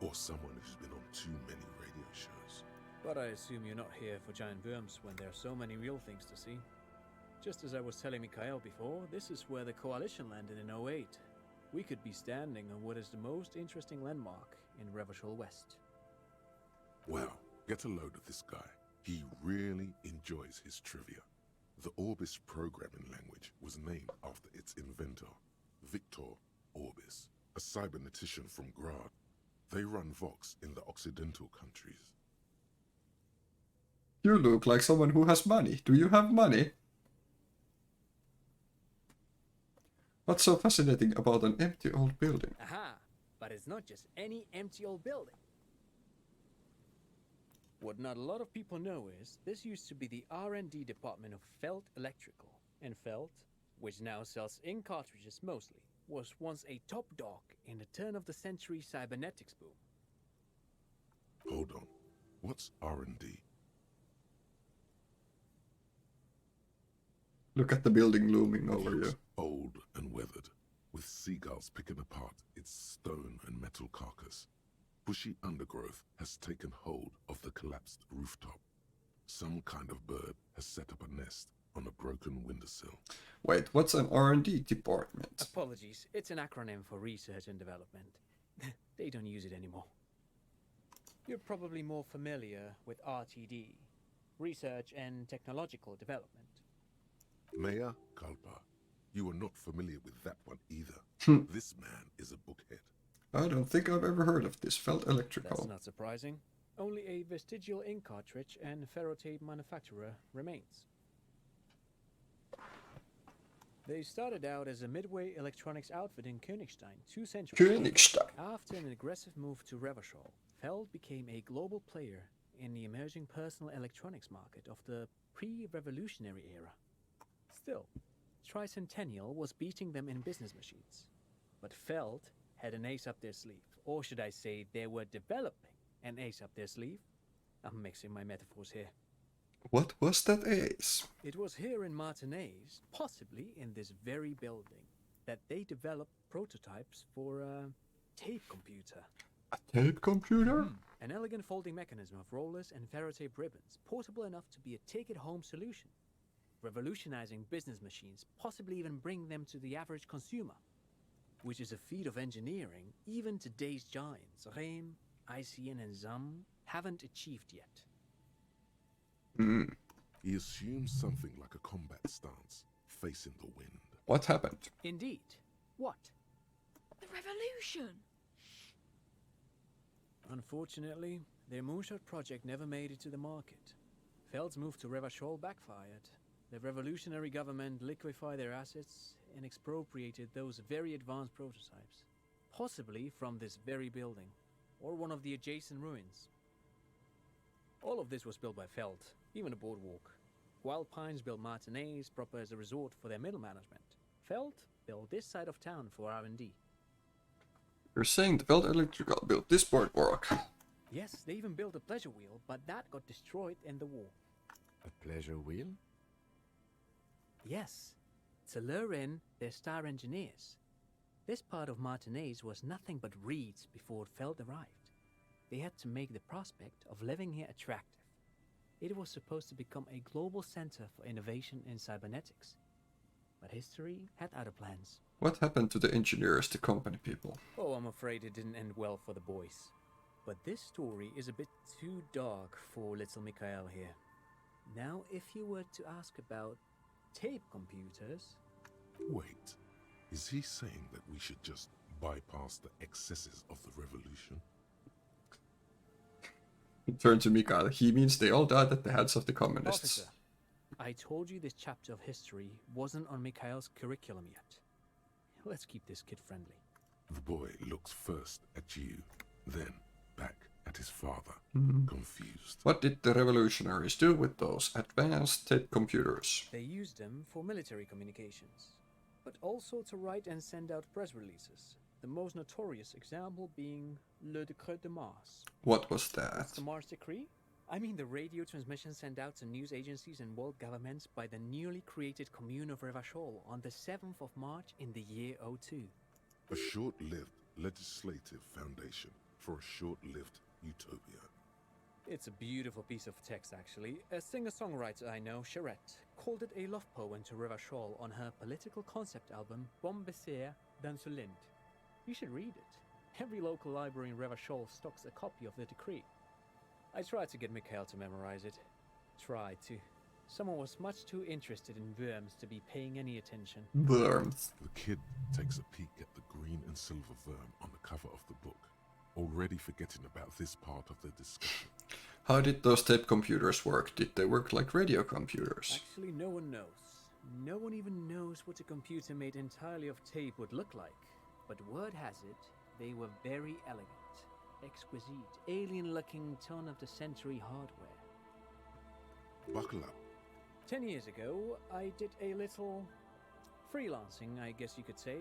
or someone who's been on too many radio shows. But I assume you're not here for giant worms when there are so many real things to see. Just as I was telling Mikhail before, this is where the Coalition landed in '08. We could be standing on what is the most interesting landmark in Revachol West. Wow, get a load of this guy. He really enjoys his trivia. The Orbis programming language was named after its inventor, Victor Orbis, a cybernetician from Grad. They run Vox in the Occidental countries. You look like someone who has money. Do you have money? What's so fascinating about an empty old building? Aha! But it's not just any empty old building. What not a lot of people know is this used to be the R&D department of Felt Electrical. And Felt, which now sells ink cartridges mostly, was once a top dog in the turn-of-the-century cybernetics boom. Hold on. What's R&D? Look at the building looming over you. Old and weathered, with seagulls picking apart its stone and metal carcass. Bushy undergrowth has taken hold of the collapsed rooftop. Some kind of bird has set up a nest on a broken windowsill. Wait, what's an R&D department? Apologies, it's an acronym for research and development. They don't use it anymore. You're probably more familiar with RTD, research and technological development. Meiä, culpa. You are not familiar with that one either. This man is a bookhead. I don't think I've ever heard of this. Felt electrical. That's not surprising. Only a vestigial ink cartridge and ferrotape manufacturer remains. They started out as a midway electronics outfit in Königstein 2 centuries ago. Königstein. After an aggressive move to Revachol, Feld became a global player in the emerging personal electronics market of the pre-revolutionary era. Still, Tricentennial was beating them in business machines. But Feld had an ace up their sleeve, or should I say they were developing an ace up their sleeve? I'm mixing my metaphors here. What was that ace? It was here in Martinez, possibly in this very building, that they developed prototypes for a tape computer. A tape computer? An elegant folding mechanism of rollers and ferrotape ribbons, portable enough to be a take-it-home solution. Revolutionizing business machines, possibly even bring them to the average consumer. Which is a feat of engineering even today's giants, Rehm, ICN and ZAM, haven't achieved yet. He assumes something like a combat stance, facing the wind. What happened? Indeed. What? The revolution! Unfortunately, their moonshot project never made it to the market. Feld's move to Revachol backfired. The revolutionary government liquefied their assets and expropriated those very advanced prototypes. Possibly from this very building, or one of the adjacent ruins. All of this was built by Feld, even the boardwalk. Wild Pines built Martinez proper as a resort for their middle management. Feld built this side of town for R&D. You're saying the Feld Electrical built this boardwalk? Yes, they even built a pleasure wheel, but that got destroyed in the war. A pleasure wheel? Yes, to lure in their star engineers. This part of Martinez was nothing but reeds before Feld arrived. They had to make the prospect of living here attractive. It was supposed to become a global center for innovation in cybernetics. But history had other plans. What happened to the engineers, the company people? Oh, I'm afraid it didn't end well for the boys. But this story is a bit too dark for little Mikhail here. Now, if you were to ask about tape computers... Wait, is he saying that we should just bypass the excesses of the revolution? Turn to Mikhail. He means they all died at the hands of the communists. Officer, I told you this chapter of history wasn't on Mikhail's curriculum yet. Let's keep this kid friendly. The boy looks first at you, then back at his father, confused. What did the revolutionaries do with those advanced tape computers? They used them for military communications, but also to write and send out press releases. The most notorious example being Le Décret de Mars. What was that? What's the Mars Decree? I mean the radio transmission sent out to news agencies and world governments by the newly created Commune of Revachol on the 7th of March in the year 02. A short-lived legislative foundation for a short-lived utopia. It's a beautiful piece of text, actually. A singer-songwriter I know, Charette, called it a love poem to Revachol on her political concept album, Bon Baiser dans ce Lind. You should read it. Every local library in Revachol stocks a copy of the decree. I tried to get Mikhail to memorize it. Tried to. Someone was much too interested in worms to be paying any attention. Worms. The kid takes a peek at the green and silver worm on the cover of the book, already forgetting about this part of the discussion. How did those tape computers work? Did they work like radio computers? Actually, no one knows. No one even knows what a computer made entirely of tape would look like. But word has it, they were very elegant, exquisite, alien-looking turn-of-the-century hardware. Buckle up. 10 years ago, I did a little freelancing, I guess you could say.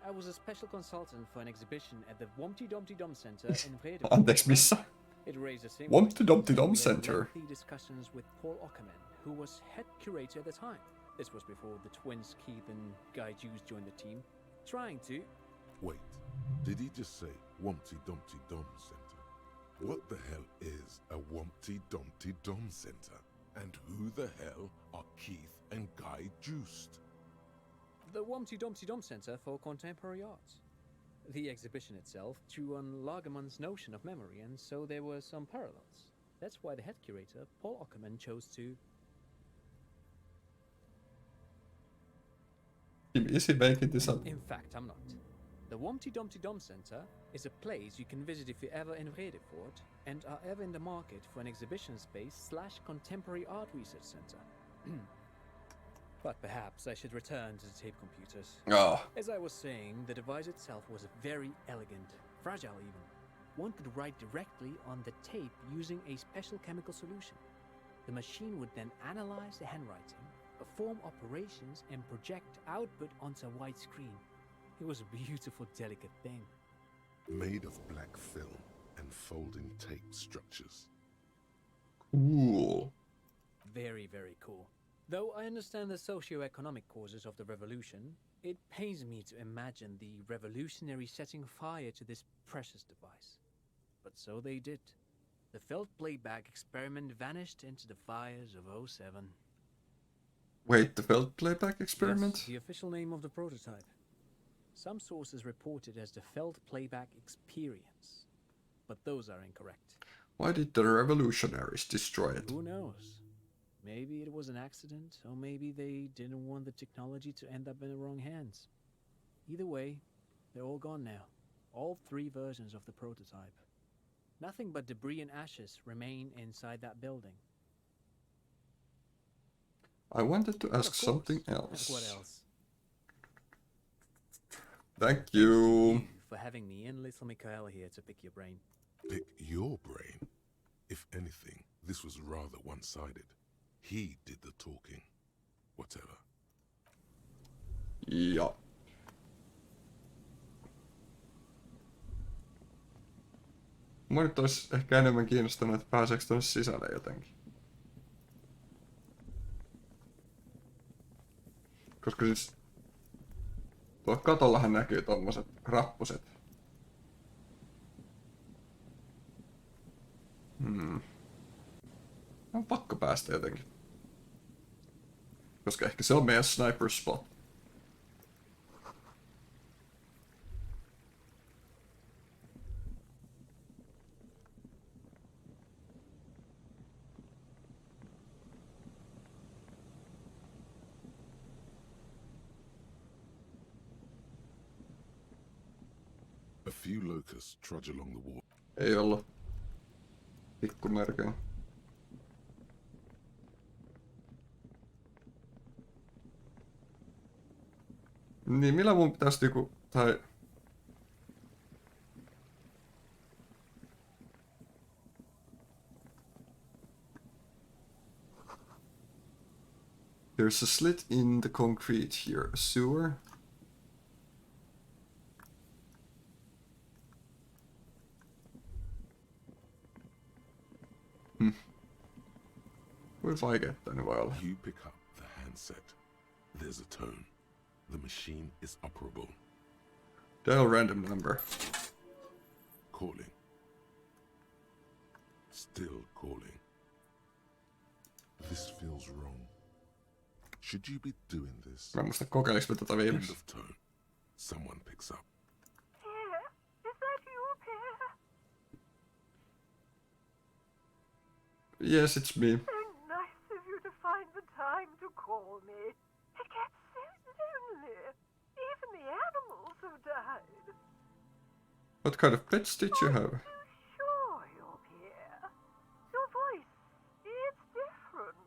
I was a special consultant for an exhibition at the Wompty Dumpty Dum Center in Vrede. Anteeksi, missä? It raised the same Wompty Dumpty Dum Center. lengthy discussions with Paul Ockerman, who was head curator at the time. This was before the twins Keith and Guy Hughes joined the team, trying to... Wait, did he just say Wumpty Dumpty Dum Center? What the hell is a Wumpty Dumpty Dum Center? And who the hell are Keith and Guy Joost? The Wumpty Dumpty Dump Center for Contemporary Art. The exhibition itself drew on Lagerman's notion of memory, and so there were some parallels. That's why the head curator, Paul Ockerman, chose to... Is he making this up? In fact, I'm not. The Wumpty Dumpty Dump Center is a place you can visit if you're ever in Redefort and are ever in the market for an exhibition space / contemporary art research center. But perhaps I should return to the tape computers. Oh. As I was saying, the device itself was very elegant, fragile even. One could write directly on the tape using a special chemical solution. The machine would then analyze the handwriting, perform operations, and project output onto a white screen. It was a beautiful, delicate thing. Made of black film and folding tape structures. Cool. Very, very cool. Though I understand the socio-economic causes of the revolution, it pains me to imagine the revolutionaries setting fire to this precious device. But so they did. The felt playback experiment vanished into the fires of '07. Wait, the felt playback experiment? Yes, the official name of the prototype. Some sources report it as the felt playback experience, but those are incorrect. Why did the revolutionaries destroy it? Who knows? Maybe it was an accident, or maybe they didn't want the technology to end up in the wrong hands. Either way, they're all gone now. All 3 versions of the prototype. Nothing but debris and ashes remain inside that building. I wanted to ask something else. What else? Thank you. For having me and little Mikael here to pick your brain. Pick your brain? If anything, this was rather one-sided. He did the talking. Whatever. Ja. Mua nyt olisi ehkä enemmän kiinnostanut, että pääseekö tuonne sisälle jotenkin. Koska siis... Tuolla katollahan näkyy tommoset rappuset. On pakko päästä jotenkin. Koska ehkä se on meidän sniper spot. A few locusts trudge along the wall. Ei ollut. Pikkumerkein. Niin, millä mun pitäisi joku... Tai... There's a slit in the concrete here. A sewer. Kuinka vaikea tänne voi olla? You pick up the handset. There's a tone. The machine is operable. Dial random number. Calling. Still calling. This feels wrong. Should you be doing this? Mä en muista kokeilis mä tätä End viimeksi. of tone. Someone picks up. Pierre? Is that you, Pierre? Yes, it's me. So nice of you to find the time to call me. It gets so lonely. Even the animals have died. What kind of pets did you have? Sure, you're Pierre. Your voice, it's different.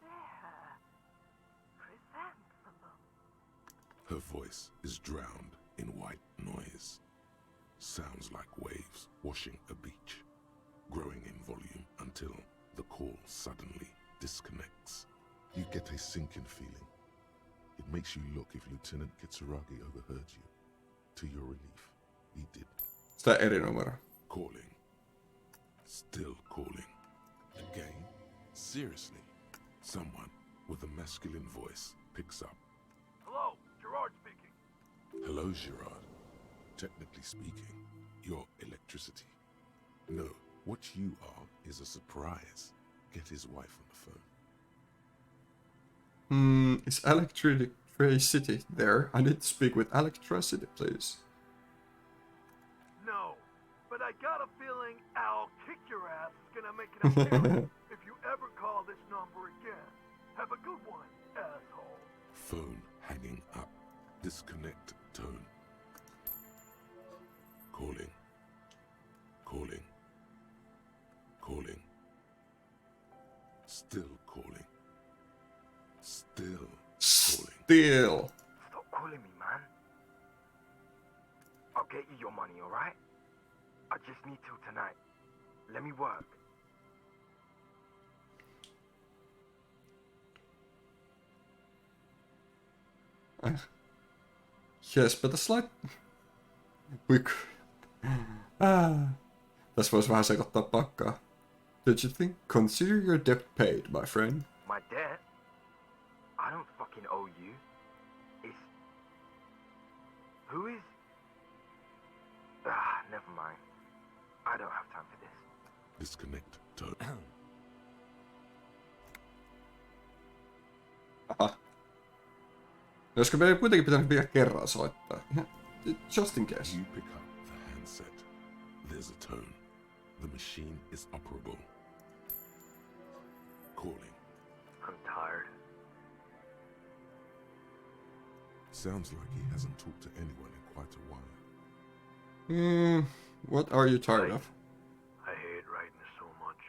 There. Chrysanthemum. Her voice is drowned in white noise. Sounds like waves washing a beach, growing in volume until the call suddenly disconnects. You get a sinking feeling. It makes you look if Lieutenant Kitsuragi overheard you. To your relief, he did. Sitä eri numero. Calling. Still calling. Again? Seriously? Someone with a masculine voice picks up. Hello, Gerard speaking. Hello, Gerard. Technically speaking, you're electricity. No, what you are is a surprise. Get his wife on the phone. Is electricity there? I need to speak with electricity, please. No, but I got a feeling I'll kick your ass is gonna make an appearance if you ever call this number again. Have a good one, asshole. Phone hanging up. Disconnect tone. Calling. Calling. Calling. Still calling. Still calling. Still. Stop calling me, man. I'll get you your money, alright? I just need till tonight. Let me work. Yes, but a slight... Tässä voisi vähän sekoittaa pakkaa. Did you think? Consider your debt paid, my friend. My debt? I don't fucking owe you. It's... Who is... never mind. I don't have time for this. Disconnect tone. Aha. Olisiko meidän kuitenkin pitänyt vielä kerran soittaa? Just in case. You pick up the handset. There's a tone. The machine is operable. Calling. I'm tired. Sounds like he hasn't talked to anyone in quite a while. What are you tired of? I hate writing this so much,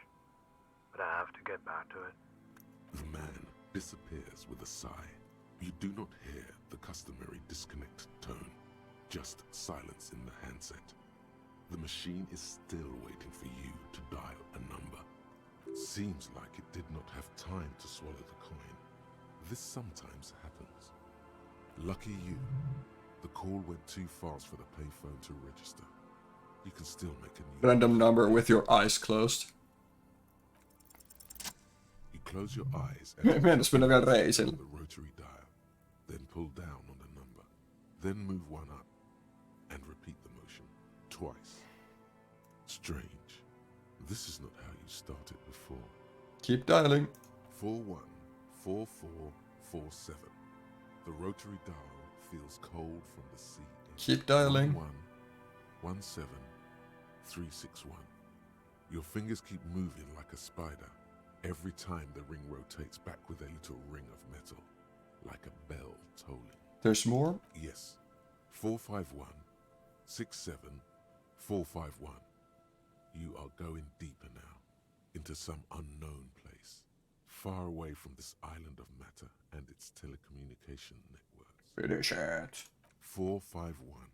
but I have to get back to it. The man disappears with a sigh. You do not hear the customary disconnect tone, just silence in the handset. The machine is still waiting for you to dial a number. Seems like it did not have time to swallow the coin. This sometimes happens. Lucky you, the call went too fast for the payphone to register. You can still make a new Random number with your eyes closed. You close your eyes and Mennäs mennä vielä reisille. the rotary dial, then pull down on the number, then move one up, and repeat the motion twice. Strange. This is not how you started before. Keep dialing. 414447. The rotary dial feels cold from the sea. Keep dialing. 117-361. Your fingers keep moving like a spider. Every time the ring rotates back with a little ring of metal, like a bell tolling. There's more? Yes. 451-67451. You are going deeper now, into some unknown place, far away from this island of matter and its telecommunication networks. Finish it. 451.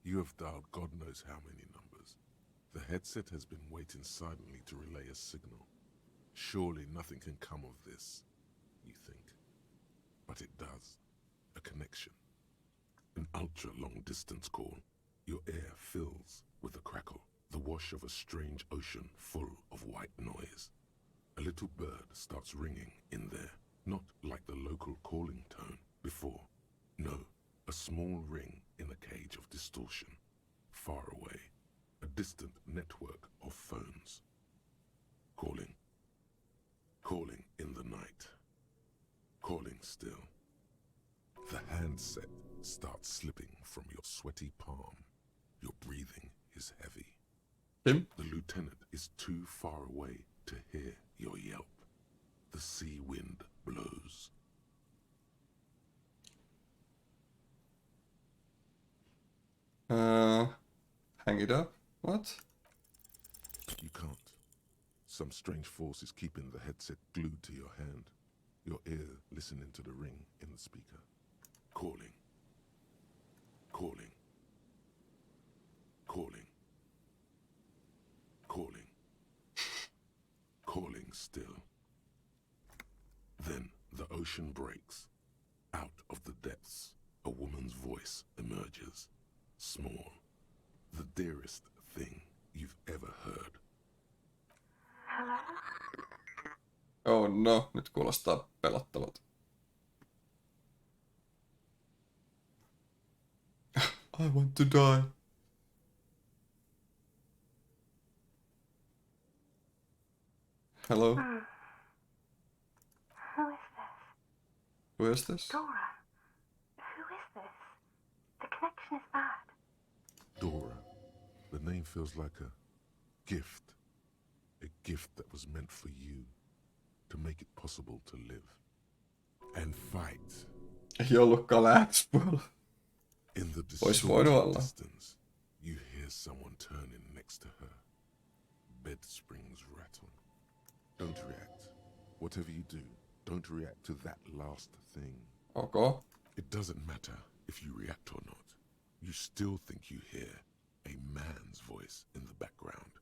You have dialed God knows how many numbers. The headset has been waiting silently to relay a signal. Surely nothing can come of this, you think. But it does. A connection. An ultra-long distance call. Your air fills with a crackle, the wash of a strange ocean full of white noise. A little bird starts ringing in there, not like the local calling tone before. No, a small ring in a cage of distortion, far away. A distant network of phones. Calling. Calling in the night. Calling still. The handset starts slipping from your sweaty palm. Your breathing is heavy. Him? The lieutenant is too far away to hear your yelp. The sea wind blows. Hang it up? What? You can't. Some strange force is keeping the headset glued to your hand. Your ear listening to the ring in the speaker. Calling. Calling. Calling. Calling. Calling still. Then the ocean breaks. Out of the depths, a woman's voice emerges. Small. The dearest thing you've ever heard. Hello? Oh no, nyt kuulostaa pelottavalta. I want to die. Hello? Who is this? Dora, who is this? The connection is bad. Dora. The name feels like a gift. A gift that was meant for you. To make it possible to live. And fight. Ei ollutkaan lähetyspuolella. In the Ois voinut olla. distance, you hear someone turning next to her. Bed springs rattle. Don't react. Whatever you do, don't react to that last thing. Okay. It doesn't matter if you react or not. You still think you hear a man's voice in the background.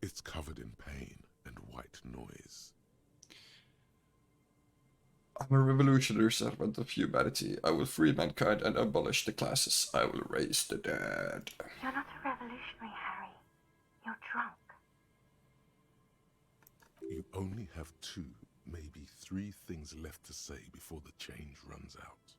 It's covered in pain and white noise. I'm a revolutionary servant of humanity. I will free mankind and abolish the classes. I will raise the dead. You're not a revolutionary, Harry. You're drunk. You only have 2, maybe 3 things left to say before the change runs out.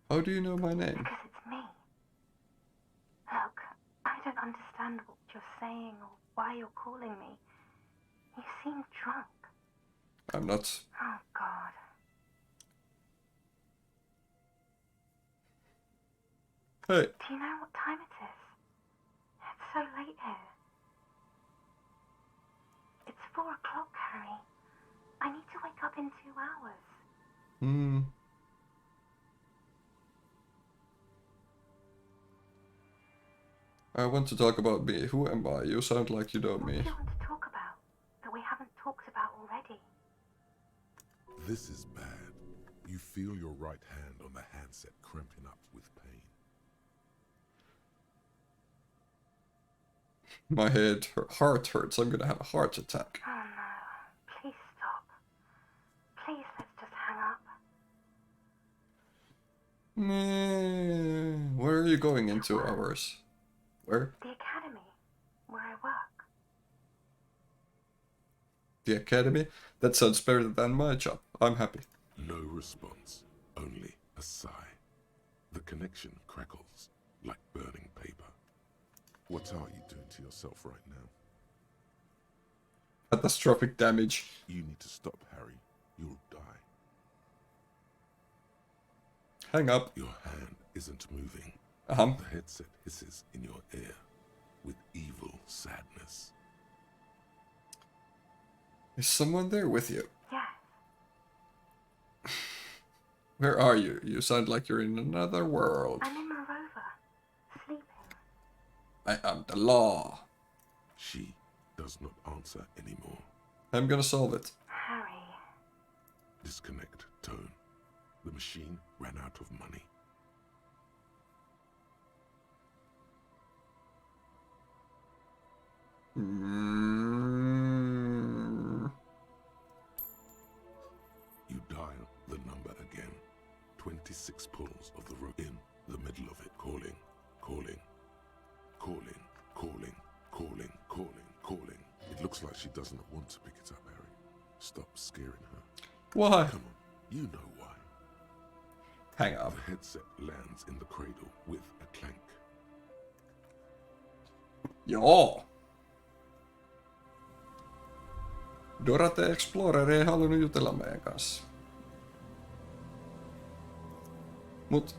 How do you know my name? Because it's me. Look, I don't understand what you're saying or why you're calling me. You seem drunk. I'm not. Oh, God. Hey. Do you know what time it is? It's so late here. It's 4 o'clock, Harry. I need to wake up in 2 hours. I want to talk about me. Who am I? You sound like you know me. What do you want to talk about that we haven't talked about already? This is bad. You feel your right hand on the handset cramping up with pain. My heart hurts. I'm gonna have a heart attack. Oh no. Please stop. Please, let's just hang up. Where are you going in 2 hours? Where? The academy, where I work. The academy? That sounds better than my job. I'm happy. No response, only a sigh. The connection crackles like burning paper. What are you doing to yourself right now? Catastrophic damage. You need to stop, Harry. You'll die. Hang up. Your hand isn't moving. The headset hisses in your ear with evil sadness. Is someone there with you? Yes. Where are you? You sound like you're in another world. I'm in Morova, sleeping. I am the law. She does not answer anymore. I'm gonna solve it. Harry. Disconnect tone. The machine ran out of money. You dial the number again. 26 pulls of the rope in the middle of it, calling, calling, calling, calling, calling, calling, calling. It looks like she does not want to pick it up, Harry. Stop scaring her. Why? Come on, you know why. Hang up. The headset lands in the cradle with a clank. Joo. Dora the Explorer ei halunnut jutella meidän kanssa. Mut...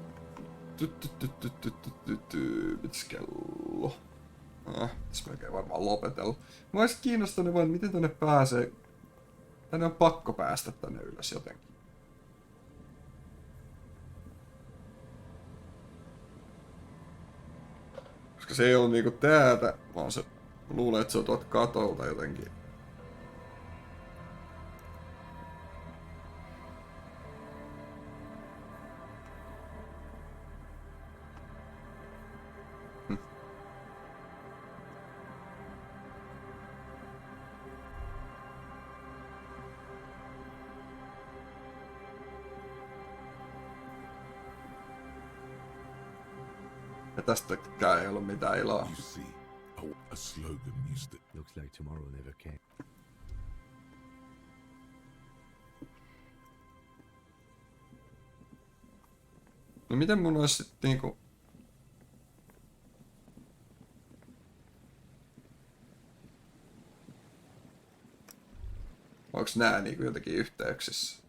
Mitäs kello? Tässä melkein varmaan lopetella. Mä ois kiinnostunut vaan, miten tänne pääsee. Tänne on pakko päästä tänne ylös jotenkin. Koska se ei ole niinku täältä, vaan se... Luulen, että se on tuolta katolta jotenkin. Ja tästäkään ei ollut mitään iloa. You see, a slogan used it. Looks like tomorrow never came. No miten mun olisi sit niinku... Onks nää niinku jotenkin yhteyksissä?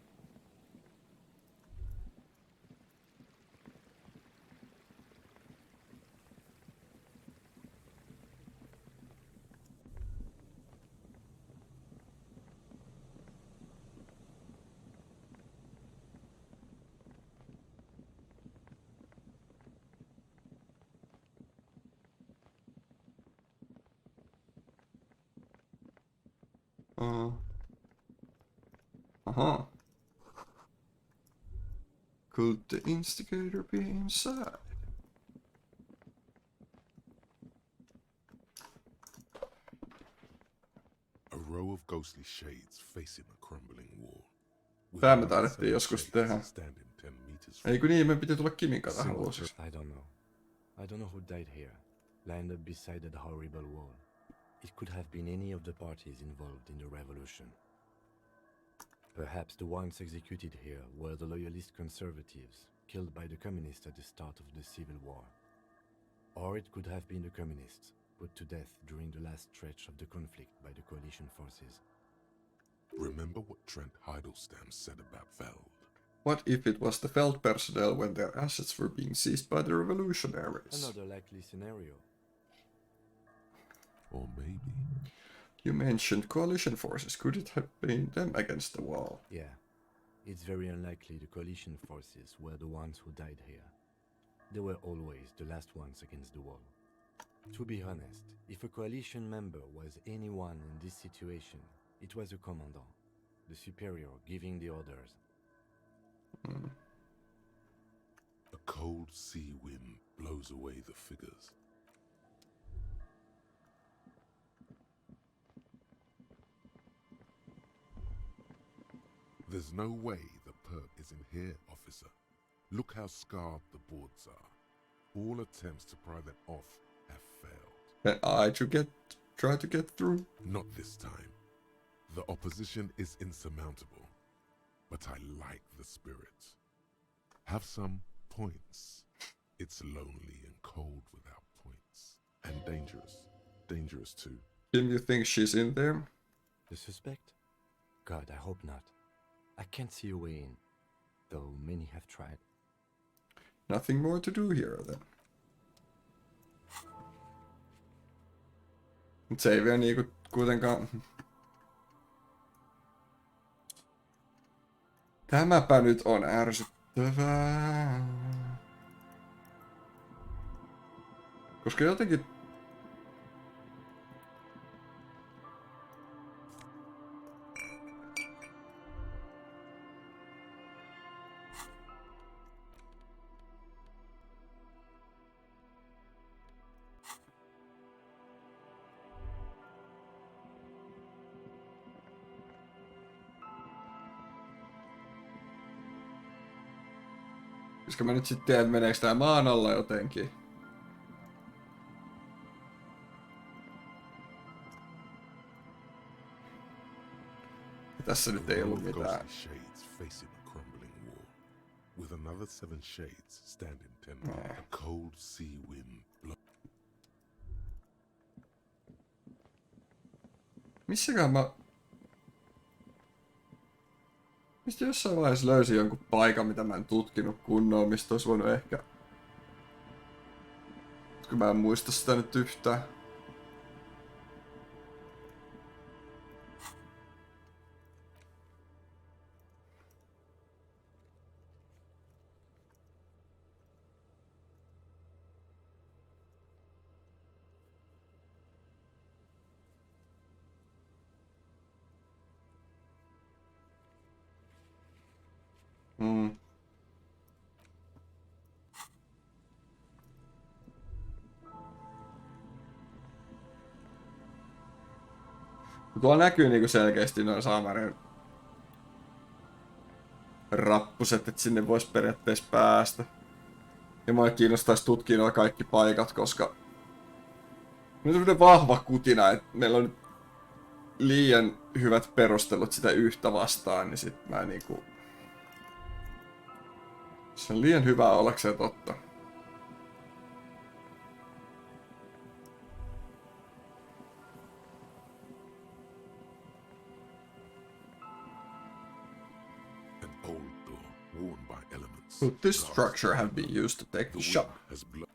Aha. Could the instigator be inside? A row of ghostly shades facing a crumbling wall. Tää me taidettiin joskus tehdä. Eikö niin, me piti tulla Kimin kanssa tähän vuosiksi. I don't know. I don't know who died here, lined up beside that horrible wall. It could have been any of the parties involved in the revolution. Perhaps the ones executed here were the loyalist conservatives, killed by the communists at the start of the Civil War. Or it could have been the communists, put to death during the last stretch of the conflict by the coalition forces. Remember what Trent Heidelstein said about Feld? What if it was the Feld personnel when their assets were being seized by the revolutionaries? Another likely scenario. Or maybe... You mentioned coalition forces. Could it have been them against the wall? Yeah. It's very unlikely the coalition forces were the ones who died here. They were always the last ones against the wall. To be honest, if a coalition member was anyone in this situation, it was a commandant, the superior giving the orders. A cold sea wind blows away the figures. There's no way the perp is in here, officer. Look how scarred the boards are. All attempts to pry them off have failed. And I try to get through? Not this time. The opposition is insurmountable, but I like the spirit. Have some points. It's lonely and cold without points. And dangerous. Dangerous too. Didn't you think she's in there? The suspect? God, I hope not. I can't see a way in, though many have tried. Nothing more to do here then. Mut se ei vielä niinku kuitenkaan... Tämäpä nyt on ärsyttävää. Koska jotenkin... Koska mä nyt sitten tiedän, että meneekö tää maan alla jotenkin. Ja tässä nyt ei ollut mitään. With another 7 shades standing tender, a cold sea wind Missäkään mä... Mistä jossain vaiheessa löysin jonkun paikan, mitä mä en tutkinut kunnolla, mistä olisi voinut ehkä... Koska mä en muista sitä nyt yhtään. Tuolla näkyy niinku selkeästi noin Samarin rappuset, että sinne vois periaatteessa päästä. Ja mua kiinnostaisi tutkia nuo kaikki paikat, koska on semmoinen vahva kutina, että meillä on liian hyvät perustelut sitä yhtä vastaan, niin sit mä niinku... Se on liian hyvää ollakseen totta. Could this structure have been used to take the shot?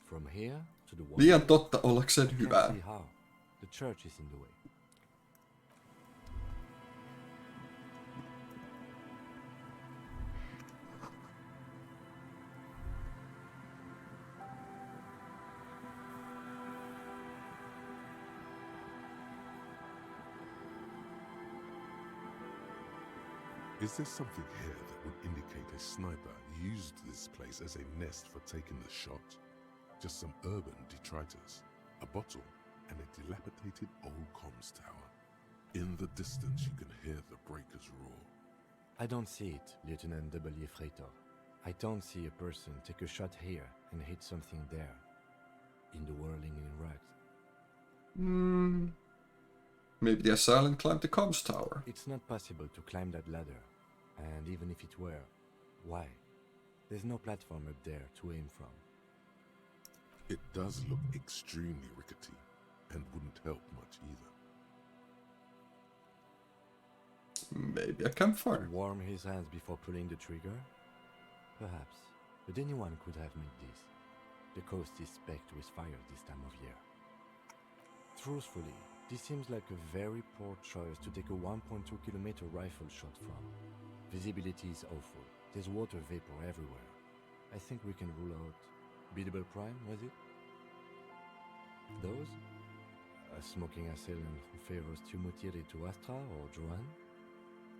From here to the wall. Liian totta I ollakseen can't hyvää. see how. The church is in the way. Is there something here that would indicate a sniper used this place as a nest for taking the shot? Just some urban detritus, a bottle, and a dilapidated old comms tower. In the distance you can hear the breakers roar. I don't see it, Lieutenant W. Freitor. I don't see a person take a shot here and hit something there. In the whirling in rags. Maybe the assailant climbed the comms tower. It's not possible to climb that ladder. And even if it were, why? There's no platform up there to aim from. It does look extremely rickety, and wouldn't help much either. Maybe a campfire. Warm his hands before pulling the trigger? Perhaps, but anyone could have made this. The coast is specked with fire this time of year. Truthfully, this seems like a very poor choice to take a 1.2 kilometer rifle shot from. Visibility is awful. There's water vapor everywhere. I think we can rule out Biddable Prime, was it? Those? A smoking assailant who favors Tumutiri to Astra or Joran?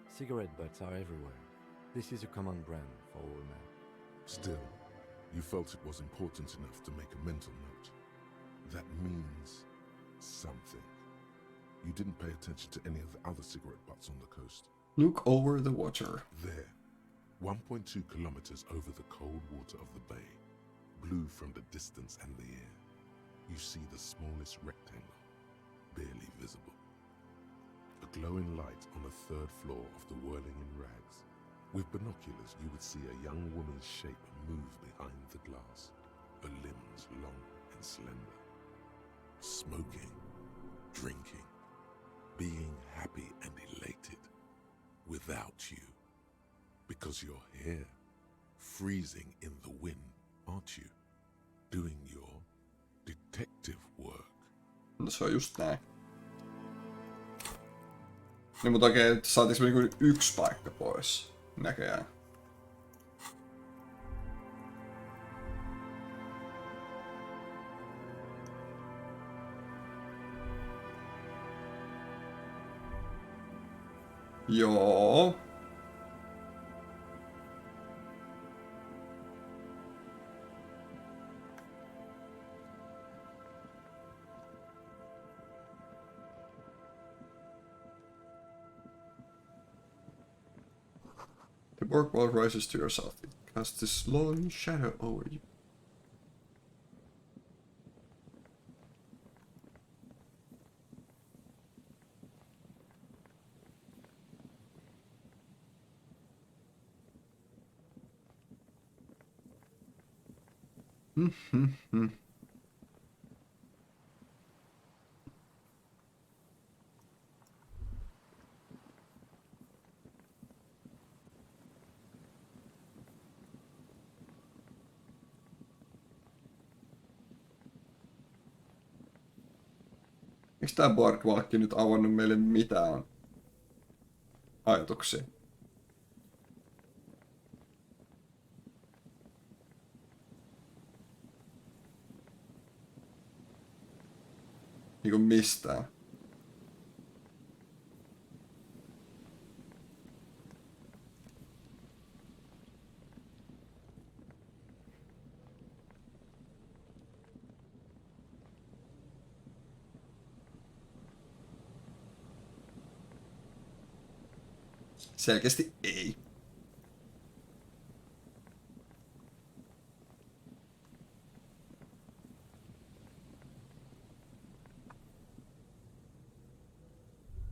Cigarette butts are everywhere. This is a common brand for all men. Still, you felt it was important enough to make a mental note. That means something. You didn't pay attention to any of the other cigarette butts on the coast. Look over the water. There, 1.2 kilometers over the cold water of the bay, blue from the distance and the air, you see the smallest rectangle, barely visible. A glowing light on the third floor of the whirling in rags. With binoculars, you would see a young woman's shape move behind the glass, her limbs long and slender. Smoking, drinking, being happy and elated. Without you. Because you're here, freezing in the wind, aren't you? Doing your detective work. No se on just näin. Niin mutta oikein, saatiinko me niinku yksi paikka pois? Näköjään. Joo. The work wall rises to your south. It casts this long shadow over you. Eikö tää Borgvalkki nyt avannut meille mitään ajatuksia? Niinku mistään. Selkeästi ei.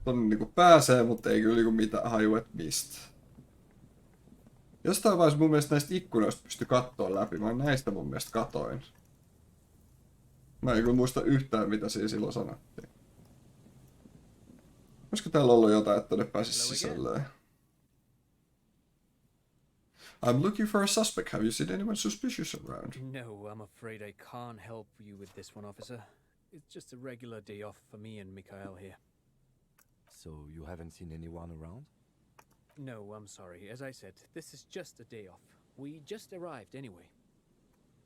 Tonne niinku pääsee, mutta ei kyllä niinku mitään haju, et mistä. Jostain vaiheessa mun mielestä näistä ikkunoista pystyi kattoo läpi. Mä näistä mun mielestä katoin. Mä en kyllä muista yhtään mitä siinä silloin sanottiin. Olisiko täällä ollut jotain, että ne pääsis sisälleen? I'm looking for a suspect. Have you seen anyone suspicious around? No, I'm afraid I can't help you with this one, officer. It's just a regular day off for me and Mikhail here. So you haven't seen anyone around? No, I'm sorry. As I said, this is just a day off. We just arrived anyway.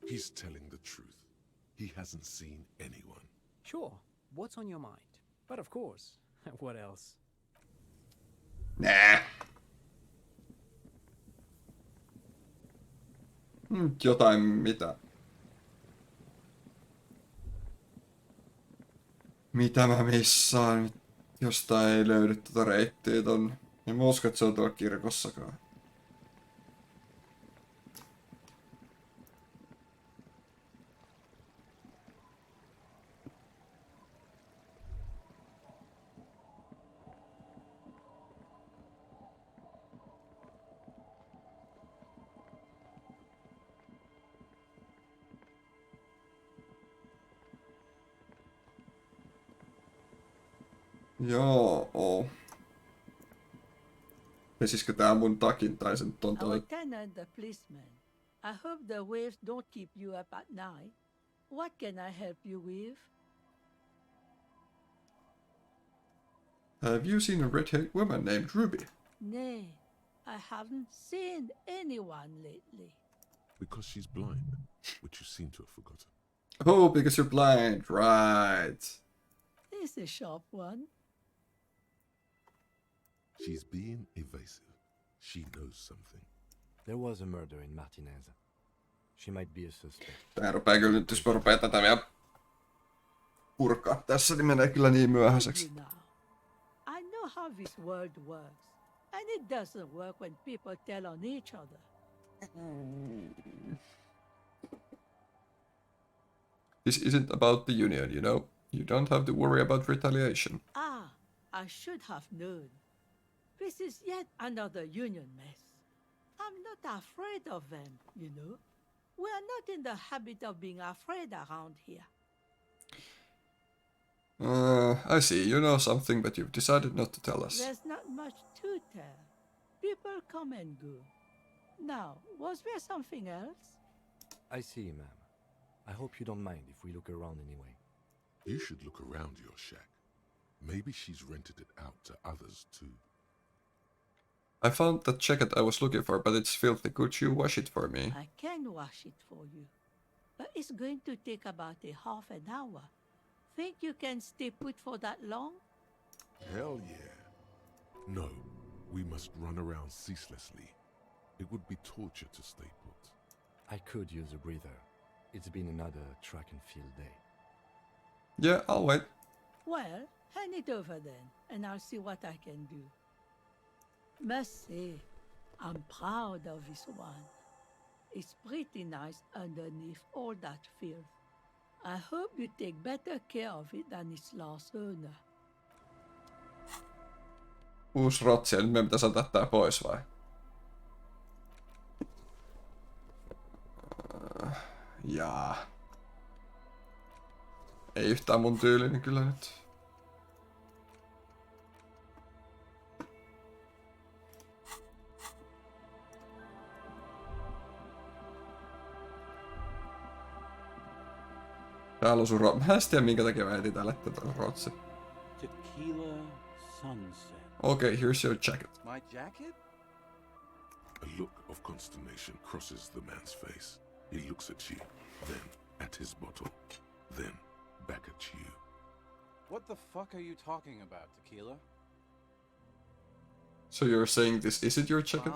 He's telling the truth. He hasn't seen anyone. Sure, what's on your mind? But of course, what else? Nää. Jotain mitä? Mitä mä missaan? Jostain ei löydy tota reittiä tonne. En mä usko, että se on tuolla kirkossakaan. Joo. Pesisikö tää mun takin tai sen ton toi? Lieutenant, the policeman. I hope the waves don't keep you up at night. What can I help you with? Have you seen a red-haired woman named Ruby? Nay, I haven't seen anyone lately. Because she's blind, which you seem to have forgotten. Oh, because you're blind, right. It's a sharp one. She's being evasive. She knows something. There was a murder in Martinez. She might be a suspect. Tää rupee kyllä nyt, jos mä rupeen tätä vielä purkaa tässä, niin menee kyllä niin myöhäiseksi. I know how this world works. And it doesn't work when people tell on each other. This isn't about the union, you know. You don't have to worry about retaliation. Ah, I should have known. This is yet another union mess. I'm not afraid of them, you know. We are not in the habit of being afraid around here. I see. You know something, but you've decided not to tell us. There's not much to tell. People come and go. Now, was there something else? I see, ma'am. I hope you don't mind if we look around anyway. You should look around your shack. Maybe she's rented it out to others too. I found that jacket I was looking for, but it's filthy. Could you wash it for me? I can wash it for you. But it's going to take about a half an hour. Think you can stay put for that long? Hell yeah. No, we must run around ceaselessly. It would be torture to stay put. I could use a breather. It's been another track and field day. Yeah, I'll wait. Well, hand it over then, and I'll see what I can do. Must say, I'm proud of this one. It's pretty nice underneath all that filth. I hope you take better care of it than its last owner. Uusi rotsi, ja nyt meidän pitäisi ottaa tää pois vai? Jaa. Ei yhtään mun tyylini kyllä nyt. Täällä on sun Mä en tiedä minkä takia mä etin tälle tätä rotsi. Tequila sunset. Okay, here's your jacket. My jacket? A look of consternation crosses the man's face. He looks at you, then at his bottle, then back at you. What the fuck are you talking about, Tequila? So you're saying this isn't your jacket?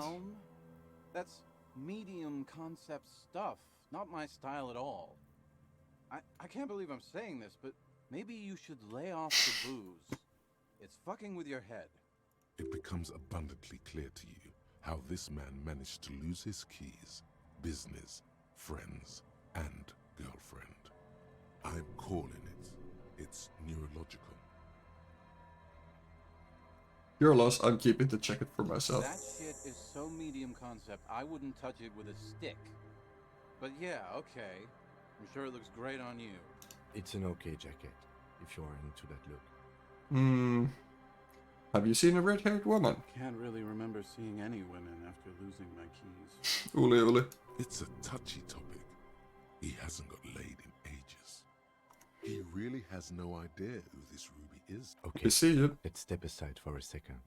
That's medium concept stuff, not my style at all. I can't believe I'm saying this, but maybe you should lay off the booze. It's fucking with your head. It becomes abundantly clear to you how this man managed to lose his keys, business, friends, and girlfriend. I'm calling it. It's neurological. Your loss, I'm keeping the jacket for myself. That shit is so medium concept, I wouldn't touch it with a stick. But yeah, okay. I'm sure it looks great on you. It's an okay jacket, if you're into that look. Have you seen a red-haired woman? Can't really remember seeing any women after losing my keys. Uli. It's a touchy topic. He hasn't got laid in ages. He really has no idea who this Ruby is. Okay, see you. Let's step aside for a second.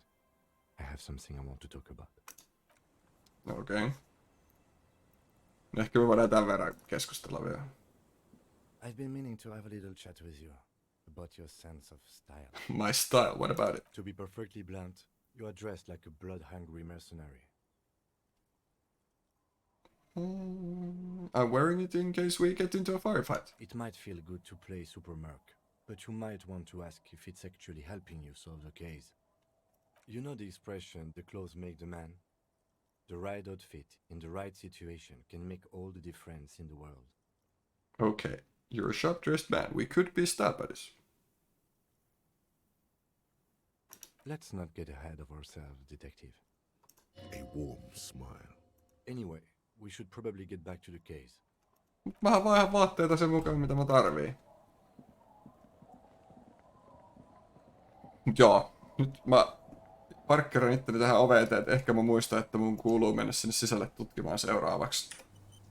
I have something I want to talk about. Okei. Ehkä me voidaan tämän verran keskustella vielä. I've been meaning to have a little chat with you about your sense of style. My style, what about it? To be perfectly blunt, you are dressed like a blood-hungry mercenary. I'm wearing it in case we get into a firefight. It might feel good to play super merc, but you might want to ask if it's actually helping you solve the case. You know the expression, the clothes make the man? The right outfit in the right situation can make all the difference in the world. Okay, you're a sharp-dressed man. We could be stab buddies. Let's not get ahead of ourselves, detective. A warm smile. Anyway, we should probably get back to the case. Mä vaihan vaatteita sen mukaan, mitä mä tarviin. Joo, nyt mä parkkeran itteni tähän oveen eteen, että ehkä mä muistan, että mun kuuluu mennä sinne sisälle tutkimaan seuraavaksi.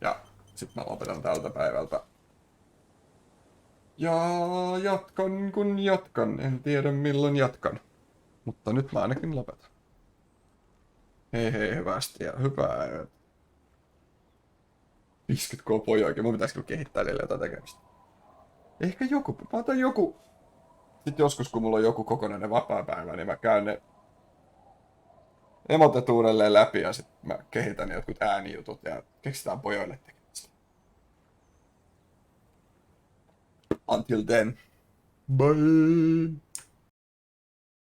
Ja sit mä lopetan tältä päivältä. Ja jatkan kun jatkan, en tiedä milloin jatkan. Mutta nyt mä ainakin lopetan. Hei hei hyvästi ja hyvää yötä. 50k pojoikin, mun pitäisikö kehittää niille jotain tekemistä. Ehkä joku, mä otan joku. Sitten joskus kun mulla on joku kokonainen vapaapäivä, niin mä käyn ne emotet uudelleen läpi ja sit mä kehitän jotkut äänijutut ja keksitään pojoille tekemistä. Until then. Bye!